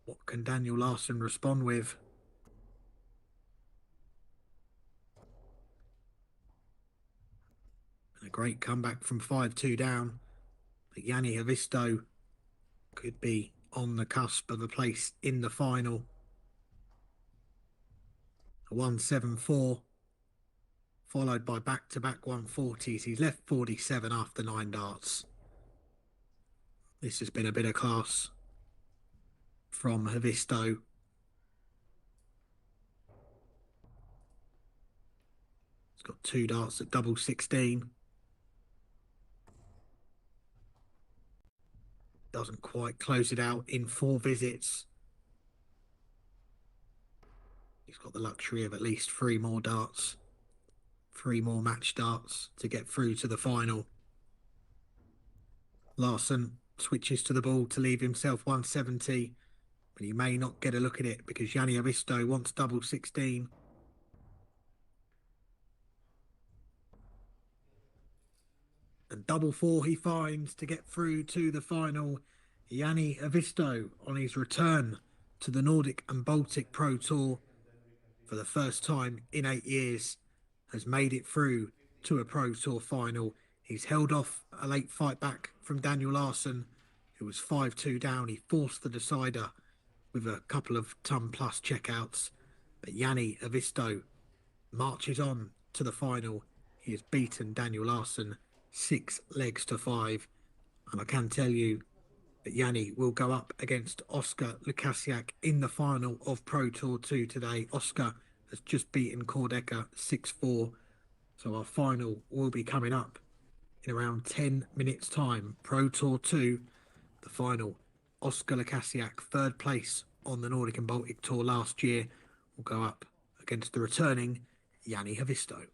What can Daniel Larson respond with? And a great comeback from 5-2 down. But Yanni Aisto could be on the cusp of a place in the final. A 174, followed by back-to-back 140s. He's left 47 after 9 darts. This has been a bit of class from Aisto. got 2 darts at double 16. Doesn't quite close it out in 4 visits. He's got the luxury of at least 3 more darts, 3 more match darts to get through to the final. Larson switches to the ball to leave himself 170, but he may not get a look at it because Yanni Aisto wants double 16. And double 4 he finds to get through to the final. Yanni Aisto on his return to the Nordic and Baltic Pro Tour for the first time in 8 years has made it through to a Pro Tour final. He's held off a late fight back from Daniel Larson, who was 5-2 down. He forced the decider with a couple of ton-plus checkouts. But Yanni Aisto marches on to the final. He has beaten Daniel Larson 6 legs to 5. And I can tell you that Yanni will go up against Oscar Lassiaak in the final of Pro Tour 2 today. Oscar has just beaten Deca 6-4. So our final will be coming up in around 10 minutes time. Pro Tour 2, the final. Oscar Lassiaak, 3rd place on the Nordic and Baltic Tour last year, will go up against the returning Yanni Aisto.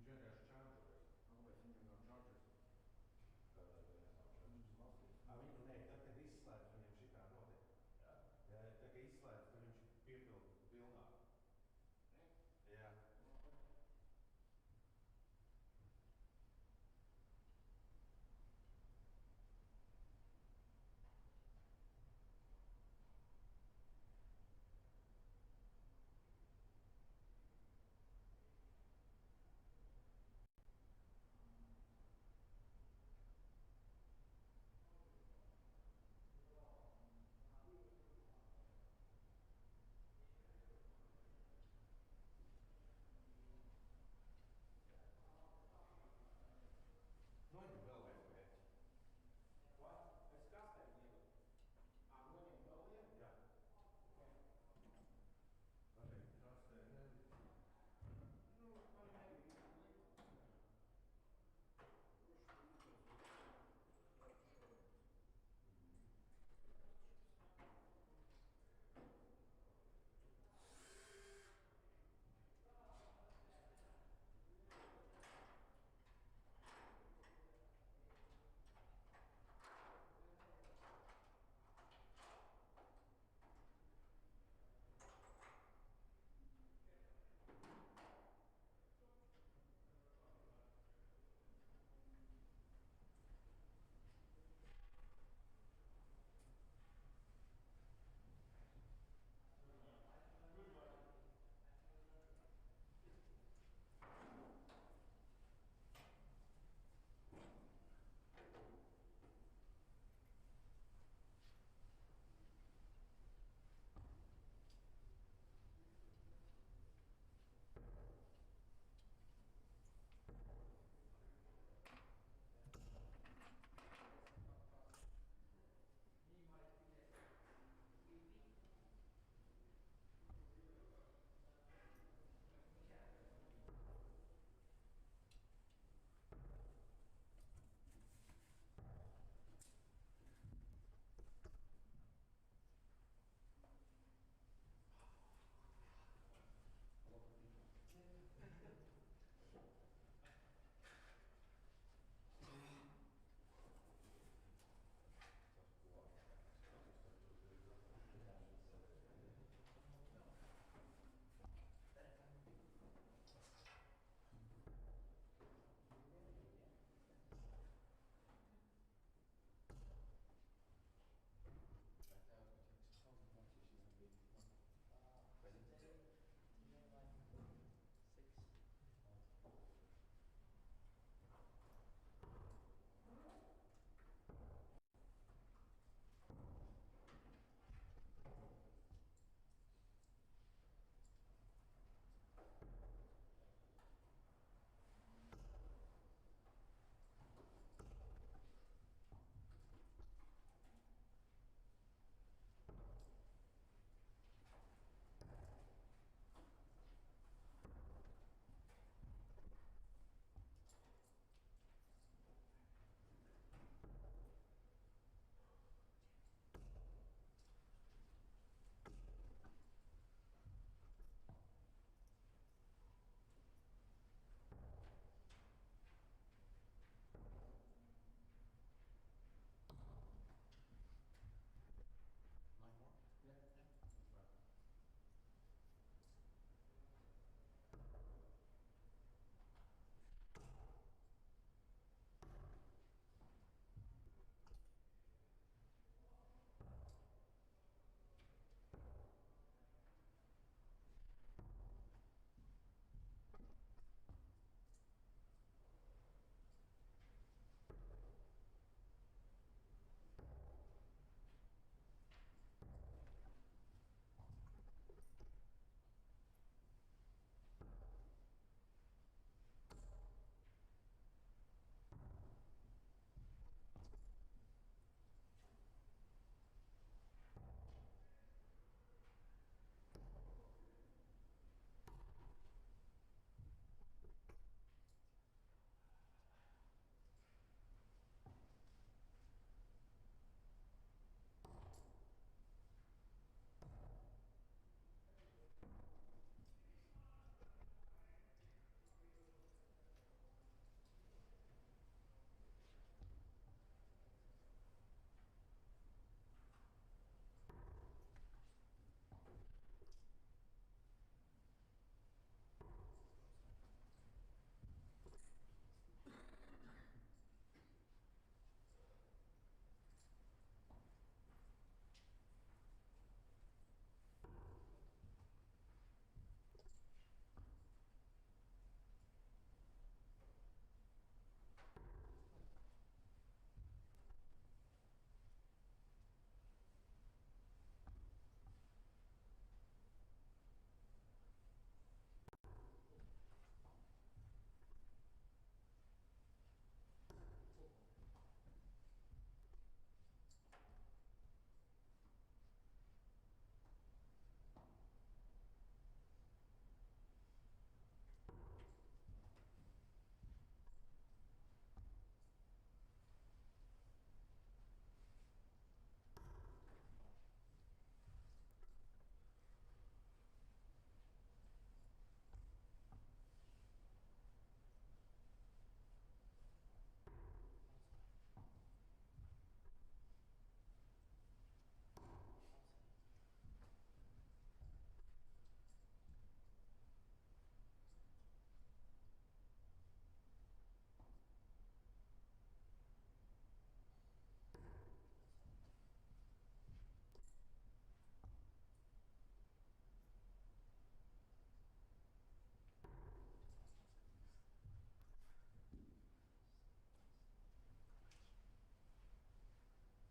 vienkārši čārģojas. Kāpēc viņam nav čārģers? Tātad viņam nav čārģers. Viņi, nē, tad, kad izslēdz, viņam šitā notiek. Jā? Jā, tā kā izslēdz, tad viņš piepild pilnāk. Jā.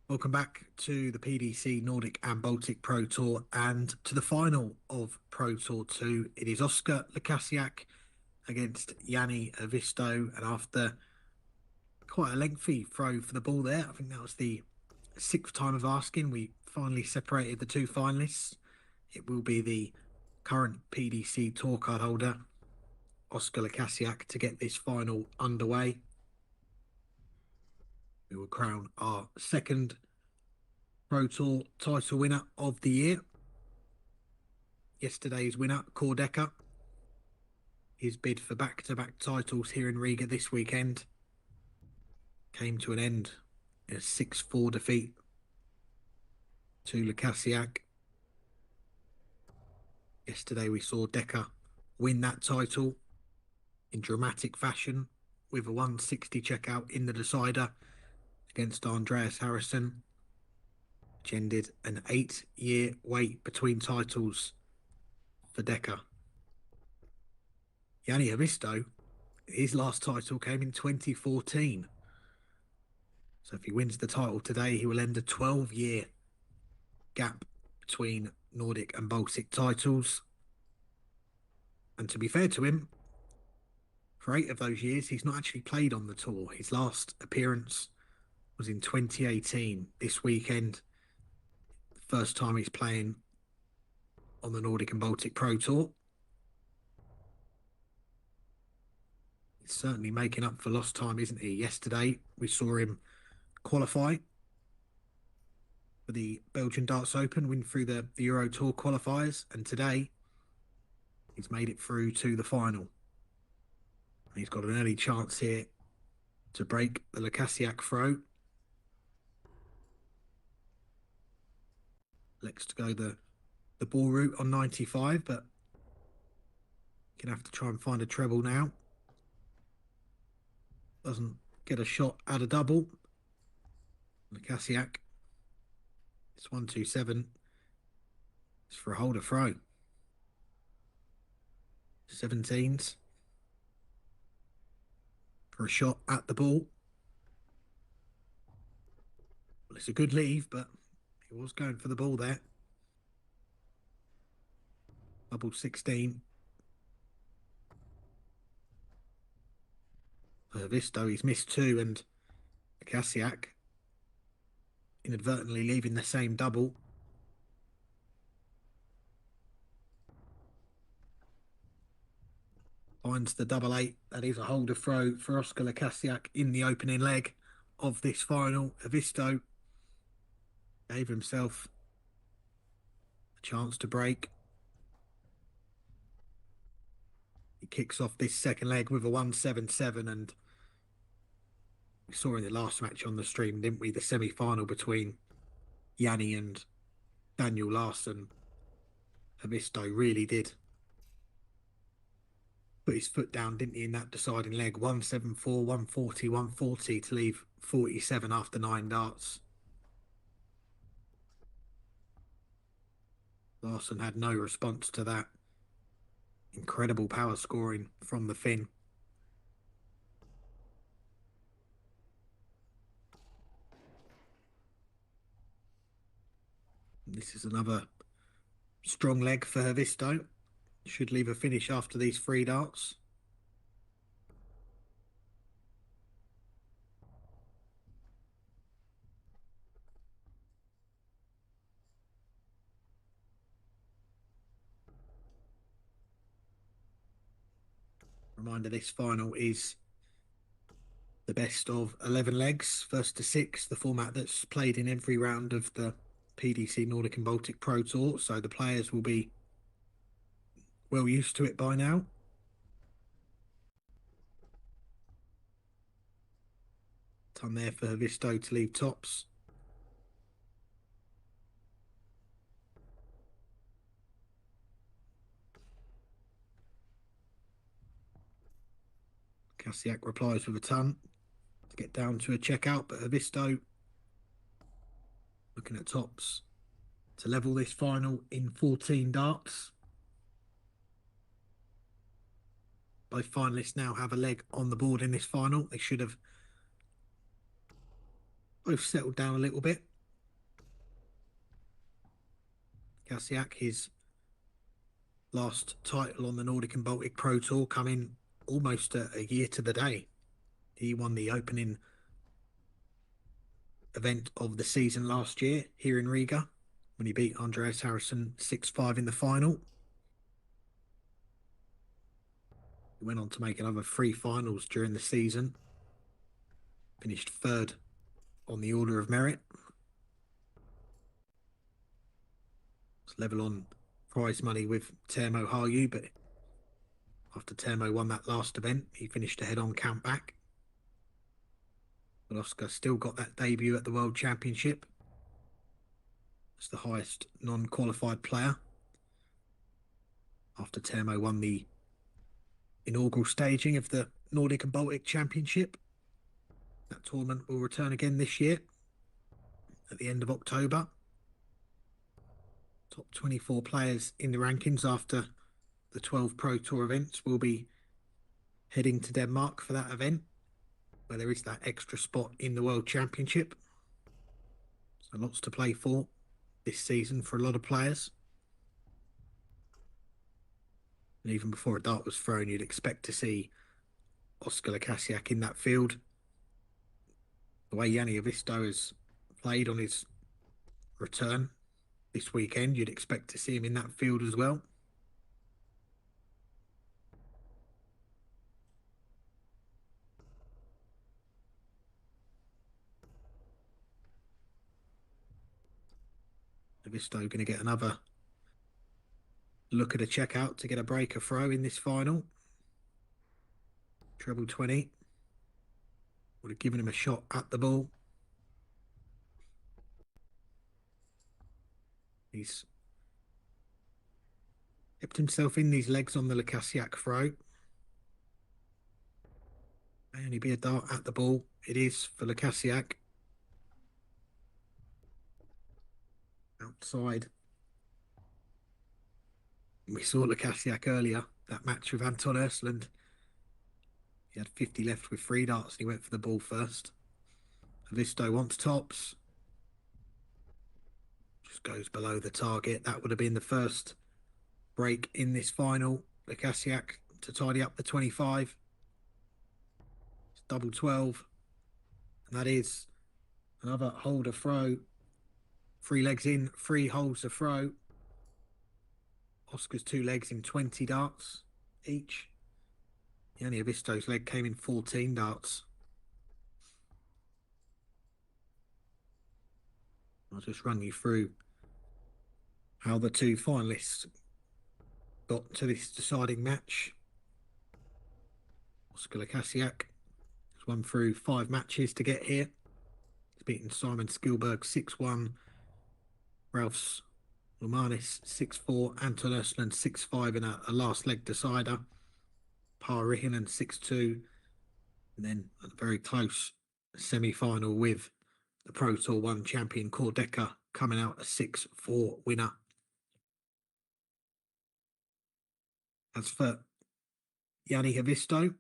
Welcome back to the PDC Nordic and Baltic Pro Tour and to the final of Pro Tour 2. It is Oscar Lassiaak against Yanni Aisto, and after quite a lengthy throw for the ball there, I think that was the 6th time of asking, we finally separated the two finalists. It will be the current PDC Tour card holder, Oscar Lassiaak, to get this final underway. We will crown our second Pro Tour title winner of the year. Yesterday's winner, Deca, his bid for back-to-back titles here in Riga this weekend came to an end in a 6-4 defeat to Lassiaak. Yesterday we saw Deca win that title in dramatic fashion with a 160 checkout in the decider against Andreas Harrison, which ended an 8-year wait between titles for Deca. Yanni Aisto, his last title came in 2014. So if he wins the title today, he will end a 12-year gap between Nordic and Baltic titles. And to be fair to him, for 8 of those years, he's not actually played on the tour. His last appearance was in 2018, this weekend. The first time he's playing on the Nordic and Baltic Pro Tour. He's certainly making up for lost time, isn't he? Yesterday, we saw him qualify for the Belgian Darts Open, win through the Euro Tour qualifiers, and today he's made it through to the final. He's got an early chance here to break the Lassiaak throw. Looks to go the ball route on 95, but gonna have to try and find a treble now. Doesn't get a shot at a double. Lassiaak, it's 127. It's for a holder throw. 17s for a shot at the ball. Well, it's a good leave, but he was going for the ball there. Double 16. For Aisto, he's missed 2, and Lassiaak inadvertently leaving the same double. Finds the double 8. That is a holder throw for Oscar Lassiaak in the opening leg of this final. Aisto gave himself a chance to break. He kicks off this second leg with a 177, and we saw in the last match on the stream, didn't we? The semi-final between Yanni and Daniel Larson. Aisto really did put his foot down, didn't he, in that deciding leg. 174, 140, 140 to leave 47 after 9 darts. Larson had no response to that. Incredible power scoring from the Finn. This is another strong leg for Aisto. Should leave a finish after these 3 darts. Reminder, this final is the best of 11 legs, first to 6, the format that's played in every round of the PDC Nordic and Baltic Pro Tour, so the players will be well used to it by now. Time there for Aisto to leave tops. Lassiaak replies with a ton to get down to a checkout, but Aisto looking at tops to level this final in 14 darts. Both finalists now have a leg on the board in this final. They should have both settled down a little bit. Lassiaak, his last title on the Nordic and Baltic Pro Tour, coming almost a year to the day. He won the opening event of the season last year here in Riga when he beat Andreas Harrison 6-5 in the final. He went on to make another 3 finals during the season. Finished third on the order of merit. It's level on prize money with Teemu Harju, but after Teemu won that last event, he finished ahead on count back. But Oscar still got that debut at the World Championship. It's the highest non-qualified player. After Teemu won the inaugural staging of the Nordic and Baltic Championship. That tournament will return again this year at the end of October. Top 24 players in the rankings after the 12 Pro Tour events will be heading to Denmark for that event, where there is that extra spot in the World Championship. So lots to play for this season for a lot of players. And even before a dart was thrown, you'd expect to see Oscar Lassiaak in that field. The way Jani Aisto has played on his return this weekend, you'd expect to see him in that field as well. Aisto going to get another look at a checkout to get a breaker throw in this final. Treble 20. Would have given him a shot at the ball. He's kept himself in these legs on the Lassiaak throw. May only be a dart at the ball. It is for Lassiaak. Outside. We saw Lassiaak earlier, that match with Anton Ursland. He had 50 left with 3 darts and he went for the ball first. Aisto wants tops. Just goes below the target. That would have been the first break in this final. Lassiaak to tidy up the 25. It's double 12. And that is another holder throw. 3 legs in, 3 holes to throw. Oscar's 2 legs in 20 darts each. Jani Aisto's leg came in 14 darts. I'll just run you through how the 2 finalists got to this deciding match. Oscar Lassiaak has won through 5 matches to get here. He's beaten Simon Skilberg 6-1, Ralph's Lomanis 6-4, Anton Ursland 6-5 in a last leg decider. Par Rihinen 6-2, and then a very close semi-final with the Pro Tour 1 champion Deca coming out a 6-4 winner. As for Jani Aisto,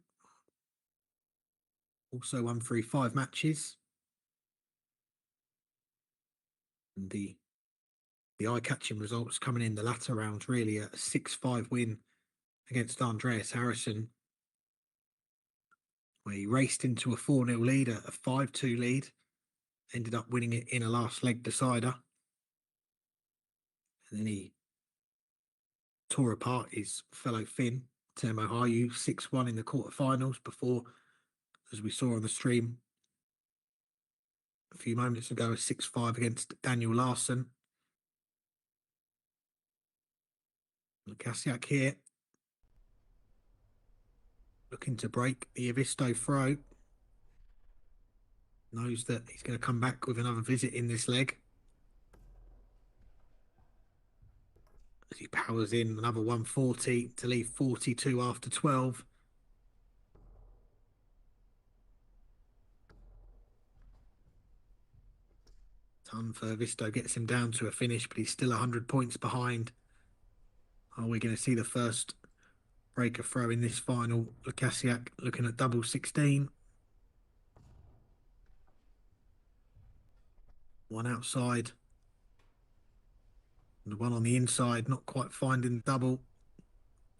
also won through 5 matches. And the eye-catching results coming in the latter rounds, really a 6-5 win against Andreas Harrison, where he raced into a 4-0 lead, a 5-2 lead, ended up winning it in a last leg decider. And then he tore apart his fellow Finn, Teemu Harju, 6-1 in the quarterfinals before, as we saw on the stream a few moments ago, a 6-5 against Daniel Larson. Lassiaak here, looking to break the Aisto throw. Knows that he's going to come back with another visit in this leg. As he powers in another 140 to leave 42 after 12. Ton for Aisto gets him down to a finish, but he's still 100 points behind. Are we going to see the first breaker throw in this final? Lassiaak looking at double 16. One outside. And the one on the inside, not quite finding the double.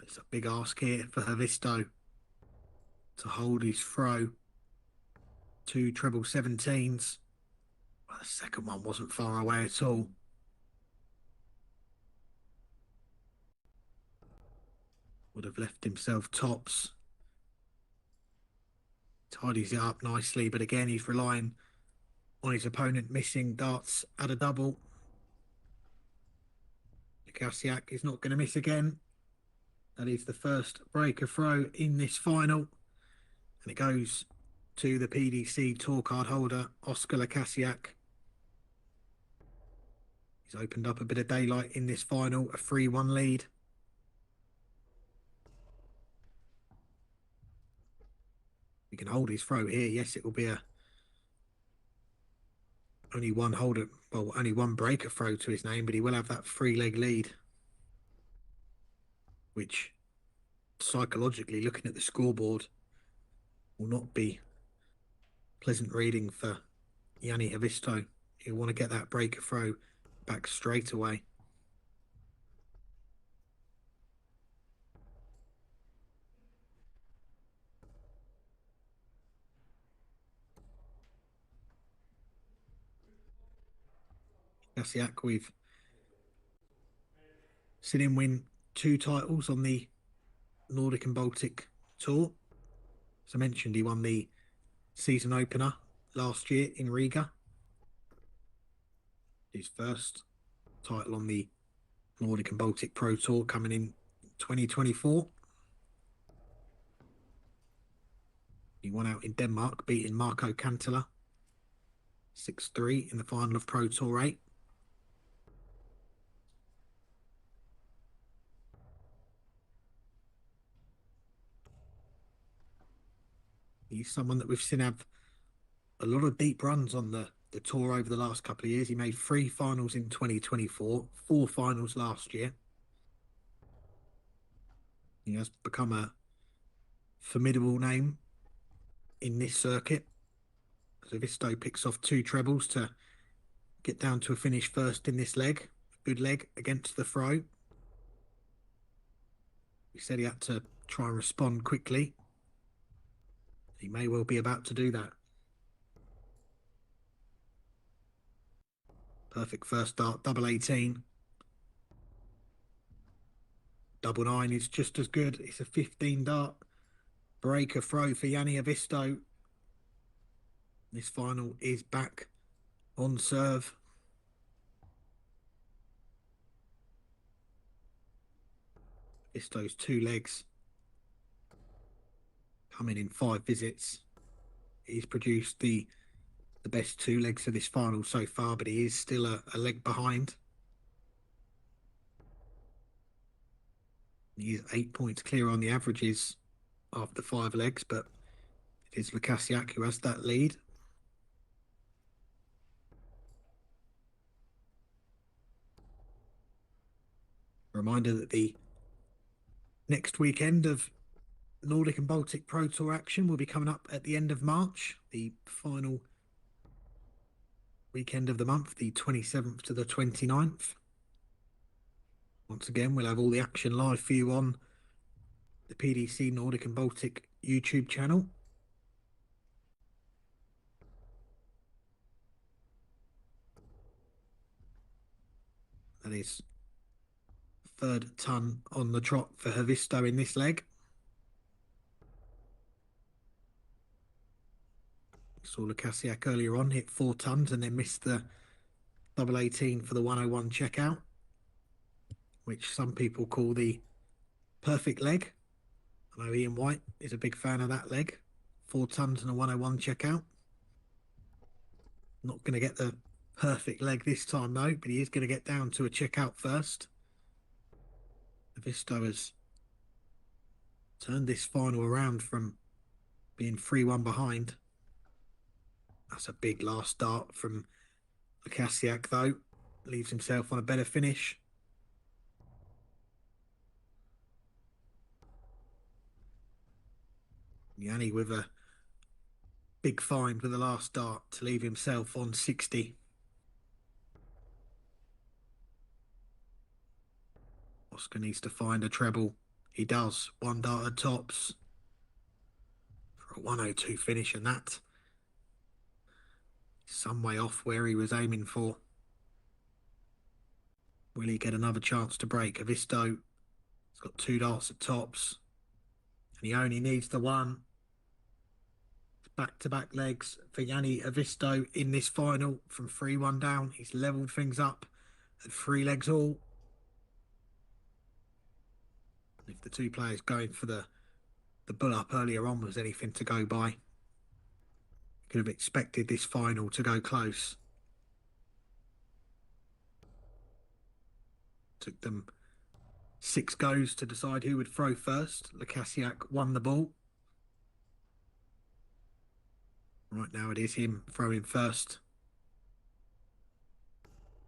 It's a big ask here for Haavisto to hold his throw. 2 treble 17s. Well, the second one wasn't far away at all. Would have left himself tops. Tidies it up nicely, but again, he's relying on his opponent missing darts at a double. Lassiaak is not going to miss again. That is the first breaker throw in this final. And it goes to the PDC tour card holder, Oscar Lassiaak. He's opened up a bit of daylight in this final, a 3-1 lead. He can hold his throw here. Yes, it will be only one holder, well, only one breaker throw to his name, but he will have that 3-leg lead, which psychologically, looking at the scoreboard, will not be pleasant reading for Yanni Haavisto. He'll want to get that breaker throw back straight away. Lassiaak, we've seen him win 2 titles on the Nordic and Baltic Tour. As I mentioned, he won the season opener last year in Riga. His first title on the Nordic and Baltic Pro Tour coming in 2024. He won out in Denmark, beating Marco Kantela 6-3 in the final of Pro Tour 8. He's someone that we've seen have a lot of deep runs on the tour over the last couple of years. He made 3 finals in 2024, 4 finals last year. He has become a formidable name in this circuit. Haavisto picks off 2 trebles to get down to a finish first in this leg. Good leg against the throw. He said he had to try and respond quickly. He may well be about to do that. Perfect first dart, double 18. Double 9 is just as good. It's a 15 dart breaker throw for Yanni Haavisto. This final is back on serve. Haavisto's 2 legs coming in 5 visits. He's produced the best 2 legs of this final so far, but he is still a leg behind. He is 8 points clear on the averages after 5 legs, but it is Lassiaak who has that lead. Reminder that the next weekend of Nordic and Baltic Pro Tour action will be coming up at the end of March, the final weekend of the month, the 27th to the 29th. Once again, we'll have all the action live for you on the PDC Nordic and Baltic YouTube channel. That is 3rd ton on the trot for Haavisto in this leg. Saw Lassiaak earlier on hit 4 tons and then missed the double 18 for the 101 checkout, which some people call the perfect leg. I know Ian White is a big fan of that leg. 4 tons and a 101 checkout. Not going to get the perfect leg this time though, but he is going to get down to a checkout first. Haavisto has turned this final around from being 3-1 behind. That's a big last dart from Lassiaak though. Leaves himself on a better finish. Yanni with a big find with the last dart to leave himself on 60. Oscar needs to find a treble. He does. 1 dart at tops for a 102 finish, and that is some way off where he was aiming for. Will he get another chance to break? Aisto, he's got 2 darts at tops, and he only needs the 1. Back-to-back legs for Yanni Aisto in this final from 3-1 down. He's levelled things up at 3 legs all. If the 2 players going for the bull-up earlier on was anything to go by, could have expected this final to go close. Took them 6 goes to decide who would throw first. Lassiaak won the ball. Right now it is him throwing first.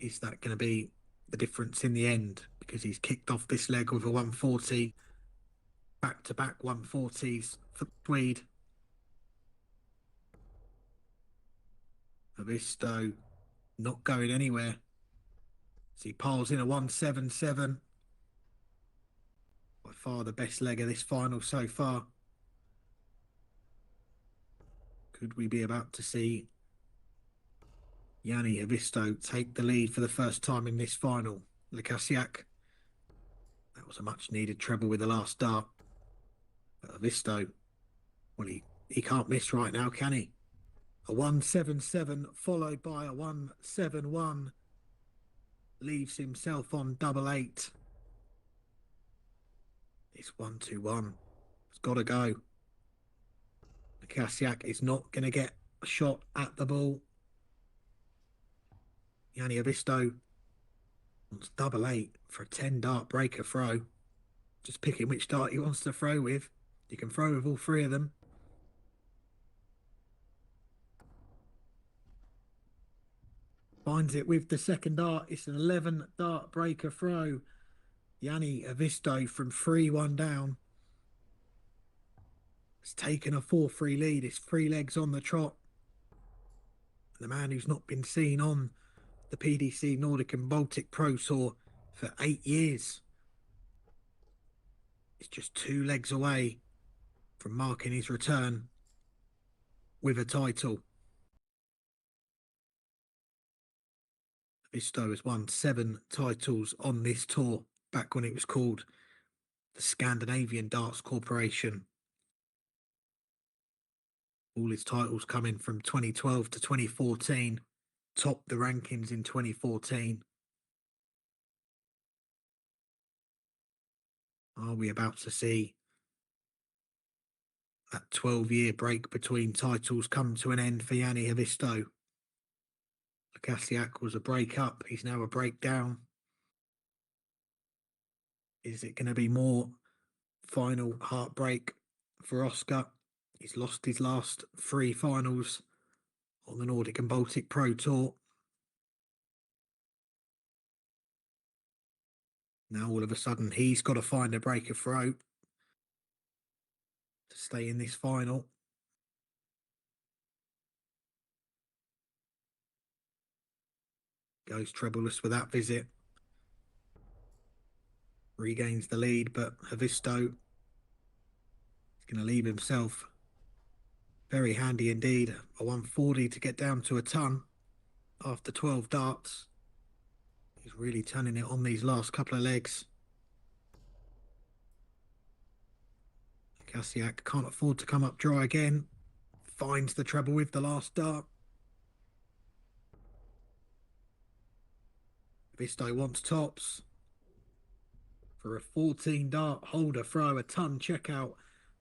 Is that going to be the difference in the end? Because he's kicked off this leg with a 140. Back-to-back 140s for Swede. Aisto not going anywhere. So he piles in a 177. By far the best leg of this final so far. Could we be about to see Yanni Aisto take the lead for the first time in this final? Lassiaak. That was a much needed treble with the last dart. But Aisto, well, he can't miss right now, can he? A 177 followed by a 171 leaves himself on 88. It's 121. It's got to go. Lassiaak is not going to get a shot at the ball. Yanni Aisto wants 88 for a 10 dart breaker throw. Just picking which dart he wants to throw with. You can throw with all 3 of them. Finds it with the second dart. It's an 11 dart breaker throw. Yanni Aisto from 3-1 down. Has taken a 4-3 lead. It's 3 legs on the trot. The man who's not been seen on the PDC Nordic and Baltic Pro Tour for 8 years is just 2 legs away from marking his return with a title. Aisto has won 7 titles on this tour back when it was called the Scandinavian Darts Corporation. All his titles coming from 2012 to 2014. Topped the rankings in 2014. Are we about to see that 12-year break between titles come to an end for Yanni Aisto? Lassiaak was a break-up. He's now a breakdown. Is it going to be more final heartbreak for Oscar? He's lost his last 3 finals on the Nordic and Baltic Pro Tour. Now all of a sudden he's got to find a breaker throw to stay in this final. Goes trebleless with that visit. Regains the lead, but Aisto is going to leave himself very handy indeed. A 140 to get down to a ton after 12 darts. He's really turning it on these last couple of legs. Lassiaak can't afford to come up dry again. Finds the treble with the last dart. Aisto wants tops for a 14 dart holder throw, a ton checkout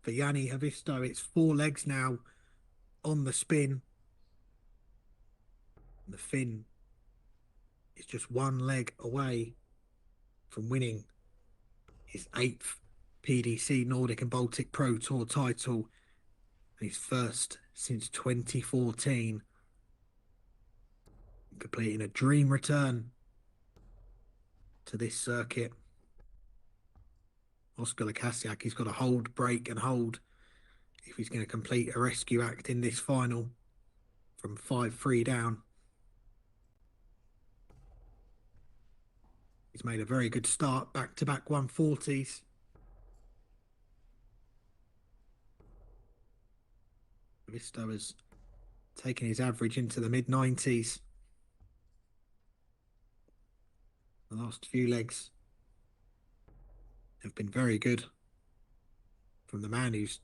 for Yanni Aisto. It's 4 legs now on the spin. And the Finn is just 1 leg away from winning his 8th PDC Nordic and Baltic Pro Tour title, and his first since 2014. Completing a dream return to this circuit. Oscar Lassiaak, he's got to hold, break and hold if he's going to complete a rescue act in this final from 5-3 down. He's made a very good start, back-to-back 140s. Aisto has taken his average into the mid-90s. The last few legs have been very good from the man who's,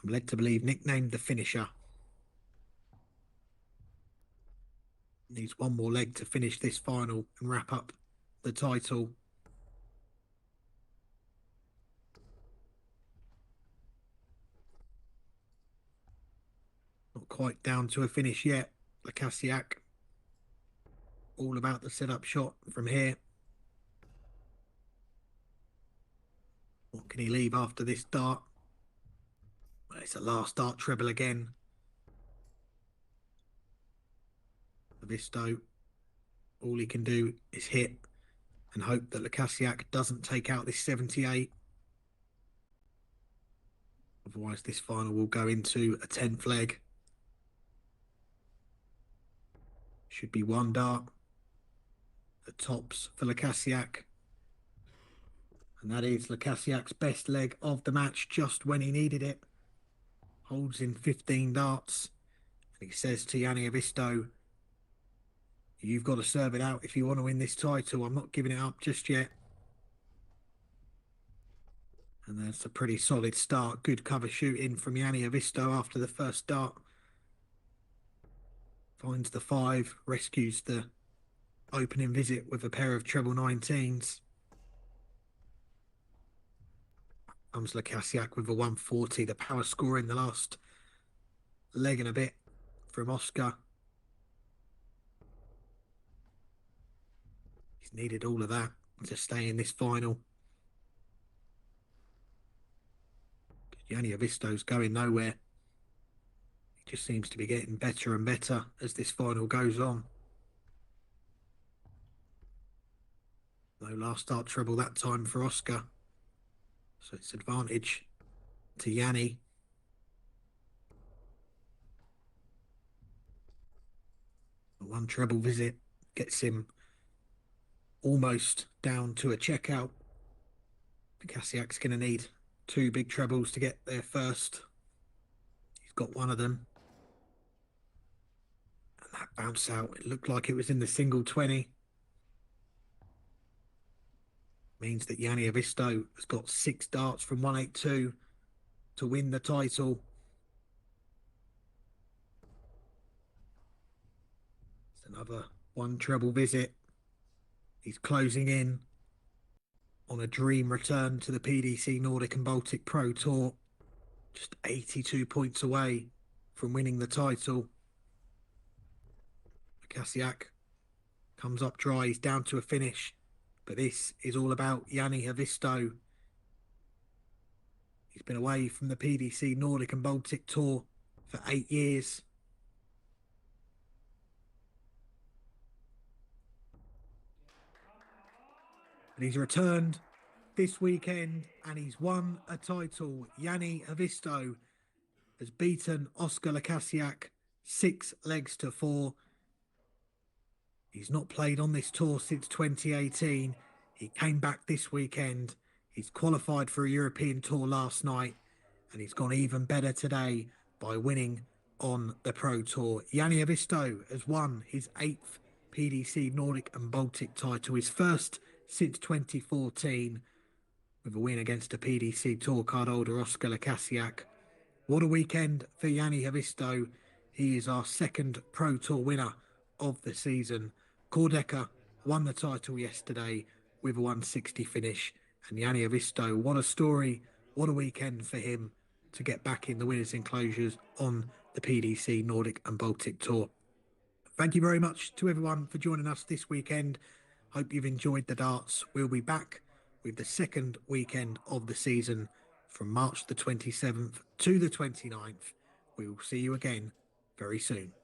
I'm led to believe, nicknamed the finisher. Needs one more leg to finish this final and wrap up the title. Not quite down to a finish yet. Lassiaak, all about the set-up shot from here. What can he leave after this dart? Well, it's a last dart treble again. Aisto, all he can do is hit and hope that Lassiaak doesn't take out this 78. Otherwise, this final will go into a 10th leg. Should be one dart at tops for Lassiaak. And that is Lassiaak's best leg of the match, just when he needed it. Holds in 15 darts. And he says to Yanni Aisto, you've got to serve it out if you want to win this title. I'm not giving it up just yet. And that's a pretty solid start. Good cover shooting from Yanni Aisto after the first dart. Finds the 5, rescues the opening visit with a pair of treble 19s. Comes Lassiaak with a 140. The power score in the last leg and a bit from Oscar. He's needed all of that to stay in this final. Yanni Aisto's going nowhere. He just seems to be getting better and better as this final goes on. No last start treble that time for Oscar. So it's advantage to Yanni. One treble visit gets him almost down to a checkout. Lassiaak's going to need 2 big trebles to get there first. He's got one of them. And that bounce out, it looked like it was in the single 20. Means that Yanni Aisto has got 6 darts from 182 to win the title. It's another 1 treble visit. He's closing in on a dream return to the PDC Nordic and Baltic Pro Tour. Just 82 points away from winning the title. Lassiaak comes up dry. He's down to a finish. But this is all about Yanni Aisto. He's been away from the PDC Nordic and Baltic Tour for 8 years. And he's returned this weekend and he's won a title. Yanni Aisto has beaten Oscar Lassiaak 6 legs to 4. He's not played on this tour since 2018. He came back this weekend. He's qualified for a European tour last night. And he's gone even better today by winning on the Pro Tour. Yanni Aisto has won his 8th PDC Nordic and Baltic title. His first since 2014. With a win against a PDC Tour card holder, Oscar Lassiaak. What a weekend for Yanni Aisto. He is our 2nd Pro Tour winner of the season. Deca won the title yesterday with a 160 finish. And Yanni Aisto, what a story, what a weekend for him to get back in the winners' enclosures on the PDC Nordic and Baltic Tour. Thank you very much to everyone for joining us this weekend. Hope you've enjoyed the darts. We'll be back with the 2nd weekend of the season from March the 27th to the 29th. We will see you again very soon.